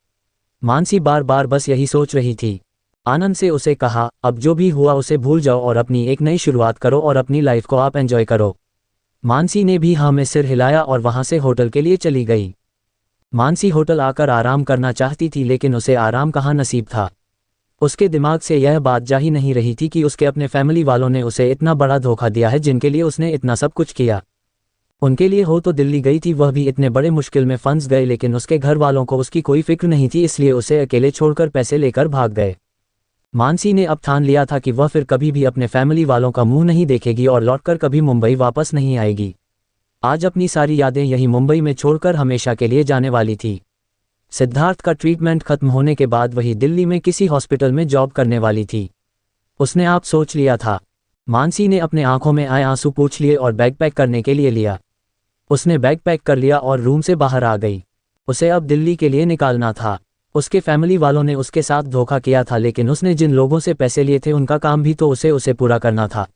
A: मानसी बार बार बस यही सोच रही थी। आनंद से उसे कहा, अब जो भी हुआ उसे भूल जाओ और अपनी एक नई शुरुआत करो और अपनी लाइफ को आप एंजॉय करो। मानसी ने भी हाँ में सिर हिलाया और वहां से होटल के लिए चली गई। मानसी होटल आकर आराम करना चाहती थी, लेकिन उसे आराम कहाँ नसीब था। उसके दिमाग से यह बात जा ही नहीं रही थी कि उसके अपने फैमिली वालों ने उसे इतना बड़ा धोखा दिया है, जिनके लिए उसने इतना सब कुछ किया। उनके लिए हो तो दिल्ली गई थी, वह भी इतने बड़े मुश्किल में फंस गए, लेकिन उसके घर वालों को उसकी कोई फिक्र नहीं थी, इसलिए उसे अकेले छोड़कर पैसे लेकर भाग गए। मानसी ने अब ठान लिया था कि वह फिर कभी भी अपने फैमिली वालों का मुंह नहीं देखेगी और लौटकर कभी मुंबई वापस नहीं आएगी। आज अपनी सारी यादें यही मुंबई में छोड़कर हमेशा के लिए जाने वाली थी। सिद्धार्थ का ट्रीटमेंट खत्म होने के बाद वही दिल्ली में किसी हॉस्पिटल में जॉब करने वाली थी। उसने आप सोच लिया था। मानसी ने अपने आंखों में आए आंसू पोंछ लिए और बैग पैक करने के लिए लिया। उसने बैग पैक कर लिया और रूम से बाहर आ गई। उसे अब दिल्ली के लिए निकालना था। उसके फैमिली वालों ने उसके साथ धोखा किया था, लेकिन उसने जिन लोगों से पैसे लिए थे उनका काम भी तो उसे पूरा करना था।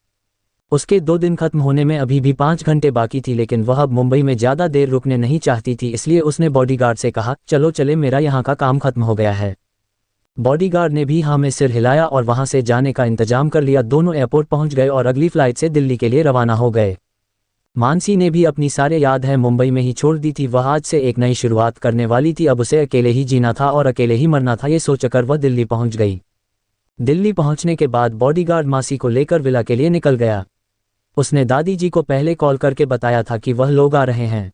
A: उसके 2 दिन खत्म होने में अभी भी 5 घंटे बाकी थी, लेकिन वह अब मुंबई में ज़्यादा देर रुकने नहीं चाहती थी, इसलिए उसने बॉडीगार्ड से कहा, चलो चले, मेरा यहाँ का काम खत्म हो गया है। बॉडीगार्ड ने भी हाँ में सिर हिलाया और वहाँ से जाने का इंतजाम कर लिया। दोनों एयरपोर्ट पहुँच गए और अगली फ्लाइट से दिल्ली के लिए रवाना हो गए। मानसी ने भी अपनी सारे याद है मुंबई में ही छोड़ दी थी। वह आज से एक नई शुरुआत करने वाली थी। अब उसे अकेले ही जीना था और अकेले ही मरना था, ये सोचकर वह दिल्ली पहुंच गई। दिल्ली पहुंचने के बाद बॉडीगार्ड मासी को लेकर विला के लिए निकल गया। उसने दादी जी को पहले कॉल करके बताया था कि वह लोग आ रहे हैं।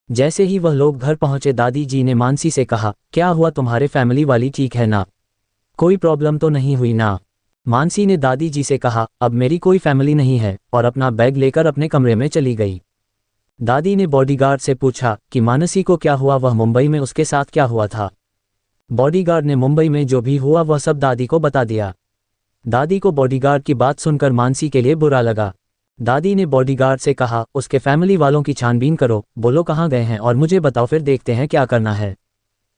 A: जैसे ही वह लोग घर पहुंचे, दादी जी ने मानसी से कहा, क्या हुआ, तुम्हारे फैमिली वाली ठीक है ना? कोई प्रॉब्लम तो नहीं हुई ना? मानसी ने दादी जी से कहा, अब मेरी कोई फैमिली नहीं है, और अपना बैग लेकर अपने कमरे में चली गई। दादी ने बॉडीगार्ड से पूछा कि मानसी को क्या हुआ, वह मुंबई में उसके साथ क्या हुआ था। बॉडीगार्ड ने मुंबई में जो भी हुआ वह सब दादी को बता दिया। दादी को बॉडीगार्ड की बात सुनकर मानसी के लिए बुरा लगा। दादी ने बॉडीगार्ड से कहा, उसके फैमिली वालों की छानबीन करो, बोलो कहाँ गए हैं और मुझे बताओ, फिर देखते हैं क्या करना है।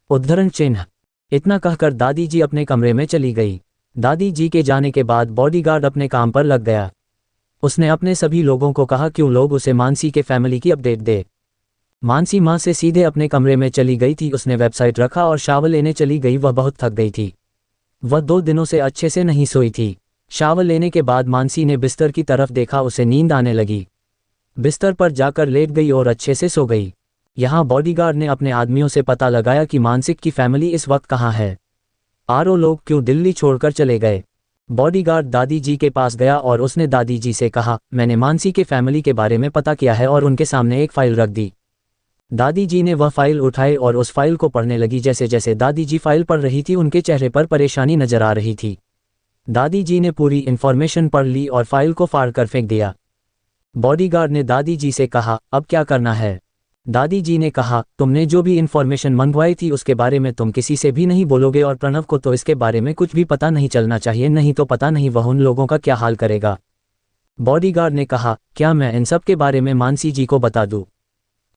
A: उद्धरण चिन्ह। इतना कहकर दादी जी अपने कमरे में चली गई। दादी जी के जाने के बाद बॉडीगार्ड अपने काम पर लग गया। उसने अपने सभी लोगों को कहा कि उन लोग उसे मानसी के फैमिली की अपडेट दे। मानसी माँ से सीधे अपने कमरे में चली गई थी। उसने वेबसाइट रखा और शावर लेने चली गई। वह बहुत थक गई थी। वह 2 दिनों से अच्छे से नहीं सोई थी। शावर लेने के बाद मानसी ने बिस्तर की तरफ देखा, उसे नींद आने लगी। बिस्तर पर जाकर लेट गई और अच्छे से सो गई। यहाँ बॉडीगार्ड ने अपने आदमियों से पता लगाया कि मानसिक की फैमिली इस वक्त कहाँ है। आरो लोग क्यों दिल्ली छोड़कर चले गए। बॉडीगार्ड दादी जी के पास गया और उसने दादी जी से कहा, मैंने मानसी के फैमिली के बारे में पता किया है, और उनके सामने एक फाइल रख दी। दादी जी ने वह फाइल उठाई और उस फाइल को पढ़ने लगी। जैसे जैसे दादी जी फाइल पढ़ रही थी, उनके चेहरे पर परेशानी नजर आ रही थी। दादी जी ने पूरी इन्फॉर्मेशन पढ़ ली और फाइल को फाड़ कर फेंक दिया। बॉडीगार्ड ने दादी जी से कहा, अब क्या करना है? दादी जी ने कहा, तुमने जो भी इन्फॉर्मेशन मंगवाई थी उसके बारे में तुम किसी से भी नहीं बोलोगे, और प्रणव को तो इसके बारे में कुछ भी पता नहीं चलना चाहिए, नहीं तो पता नहीं वह उन लोगों का क्या हाल करेगा। बॉडीगार्ड ने कहा, क्या मैं इन सब के बारे में मानसी जी को बता दूं?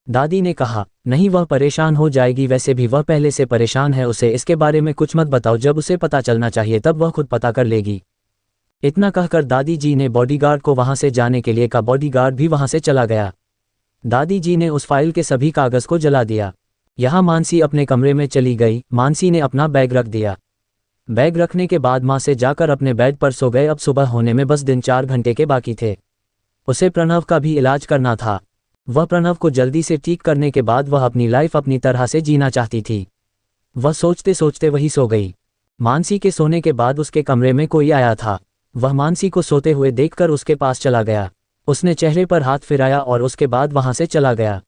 A: दादी ने कहा, नहीं, वह परेशान हो जाएगी, वैसे भी वह पहले से परेशान है, उसे इसके बारे में कुछ मत बताओ, जब उसे पता चलना चाहिए तब वह खुद पता कर लेगी। इतना कहकर दादी जी ने बॉडीगार्ड को वहां से जाने के लिए कहा। बॉडीगार्ड भी वहां से चला गया। दादी जी ने उस फाइल के सभी कागज को जला दिया। यहाँ मानसी अपने कमरे में चली गई। मानसी ने अपना बैग रख दिया। बैग रखने के बाद माँ से जाकर अपने बेड पर सो गए। अब सुबह होने में बस दिन 4 घंटे के बाकी थे। उसे प्रणव का भी इलाज करना था। वह प्रणव को जल्दी से ठीक करने के बाद वह अपनी लाइफ अपनी तरह से जीना चाहती थी। वह सोचते सोचते वही सो गई। मानसी के सोने के बाद उसके कमरे में कोई आया था। वह मानसी को सोते हुए देखकर उसके पास चला गया। उसने चेहरे पर हाथ फिराया और उसके बाद वहां से चला गया।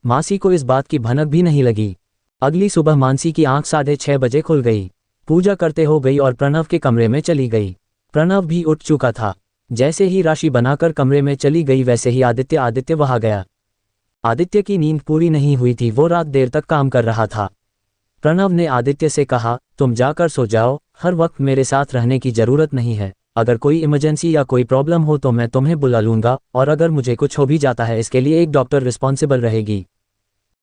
A: मासी को इस बात की भनक भी नहीं लगी। अगली सुबह मानसी की आंख 6:30 बजे खुल गई। पूजा करते हो गई और प्रणव के कमरे में चली गई। प्रणव भी उठ चुका था। जैसे ही राशि बनाकर कमरे में चली गई, वैसे ही आदित्य वहां गया। आदित्य की नींद पूरी नहीं हुई थी, वो रात देर तक काम कर रहा था। प्रणव ने आदित्य से कहा, तुम जाकर सो जाओ, हर वक्त मेरे साथ रहने की जरूरत नहीं है। अगर कोई इमरजेंसी या कोई प्रॉब्लम हो तो मैं तुम्हें बुला लूंगा, और अगर मुझे कुछ हो भी जाता है इसके लिए एक डॉक्टर रिस्पॉन्सिबल रहेगी।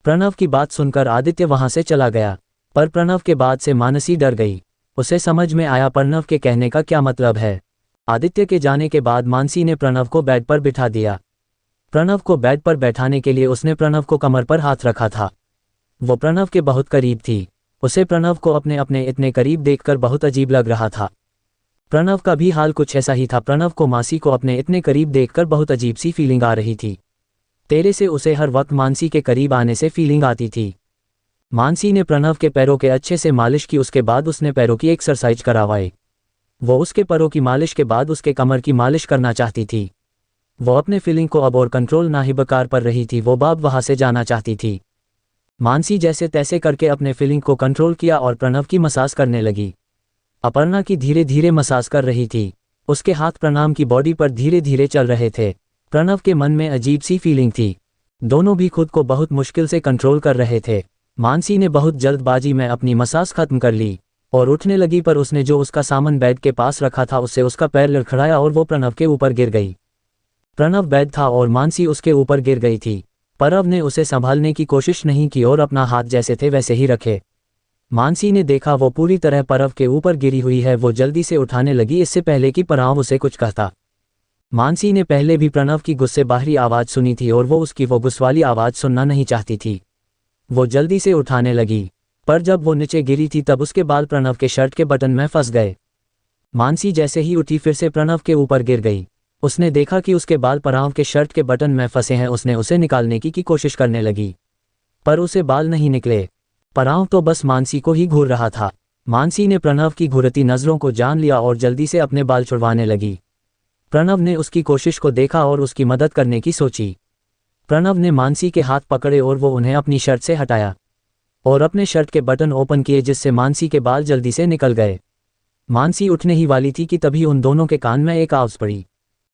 A: प्रणव की बात सुनकर आदित्य वहां से चला गया। पर प्रणव के बाद से मानसी डर गई। उसे समझ में आया प्रणव के कहने का क्या मतलब है। आदित्य के जाने के बाद मानसी ने प्रणव को बेड पर बिठा दिया। प्रणव को बेड पर बैठाने के लिए उसने प्रणव को कमर पर हाथ रखा था। वो प्रणव के बहुत करीब थी। उसे प्रणव को अपने इतने करीब देखकर बहुत अजीब लग रहा था। प्रणव का भी हाल कुछ ऐसा ही था। प्रणव को मासी को अपने इतने करीब देखकर बहुत अजीब सी फीलिंग आ रही थी। तेरे से उसे हर वक्त मानसी के करीब आने से फीलिंग आती थी। मानसी ने प्रणव के पैरों के अच्छे से मालिश की। उसके बाद उसने पैरों की एक्सरसाइज करवाई। वो उसके पैरों की मालिश के बाद उसके कमर की मालिश करना चाहती थी। वो अपने फीलिंग को अब और कंट्रोल ना ही बकार पर रही थी, वो बाब वहां से जाना चाहती थी। मानसी जैसे तैसे करके अपने फीलिंग को कंट्रोल किया और प्रणव की मसाज करने लगी। अपर्णा की धीरे धीरे मसाज कर रही थी। उसके हाथ प्रणव की बॉडी पर धीरे धीरे चल रहे थे। प्रणव के मन में अजीब सी फीलिंग थी। दोनों भी खुद को बहुत मुश्किल से कंट्रोल कर रहे थे। मानसी ने बहुत जल्दबाजी में अपनी मसाज खत्म कर ली और उठने लगी, पर उसने जो उसका सामान बेड के पास रखा था उससे उसका पैर लड़खड़ाया और वो प्रणव के ऊपर गिर गई। प्रणव बेड था और मानसी उसके ऊपर गिर गई थी। प्रणव ने उसे संभालने की कोशिश नहीं की और अपना हाथ जैसे थे वैसे ही रखे। मानसी ने देखा वो पूरी तरह प्रणव के ऊपर गिरी हुई है। वो जल्दी से उठाने लगी इससे पहले कि प्रणव उसे कुछ कहता। मानसी ने पहले भी प्रणव की गुस्से बाहरी आवाज़ सुनी थी और वो उसकी वो गुस्सावाली आवाज़ सुनना नहीं चाहती थी। वो जल्दी से उठाने लगी, पर जब वो नीचे गिरी थी तब उसके बाल प्रणव के शर्ट के बटन में फंस गए। मानसी जैसे ही उठी फिर से प्रणव के ऊपर गिर गई। उसने देखा कि उसके बाल प्रणव के शर्ट के बटन में फंसे हैं। उसने उसे निकालने की कोशिश करने लगी, पर उसे बाल नहीं निकले। प्रणव तो बस मानसी को ही घूर रहा था। मानसी ने प्रणव की घूरती नज़रों को जान लिया और जल्दी से अपने बाल छुड़वाने लगी। प्रणव ने उसकी कोशिश को देखा और उसकी मदद करने की सोची। प्रणव ने मानसी के हाथ पकड़े और वो उन्हें अपनी शर्ट से हटाया और अपने शर्ट के बटन ओपन किए, जिससे मानसी के बाल जल्दी से निकल गए। मानसी उठने ही वाली थी कि तभी उन दोनों के कान में एक आवाज़ पड़ी।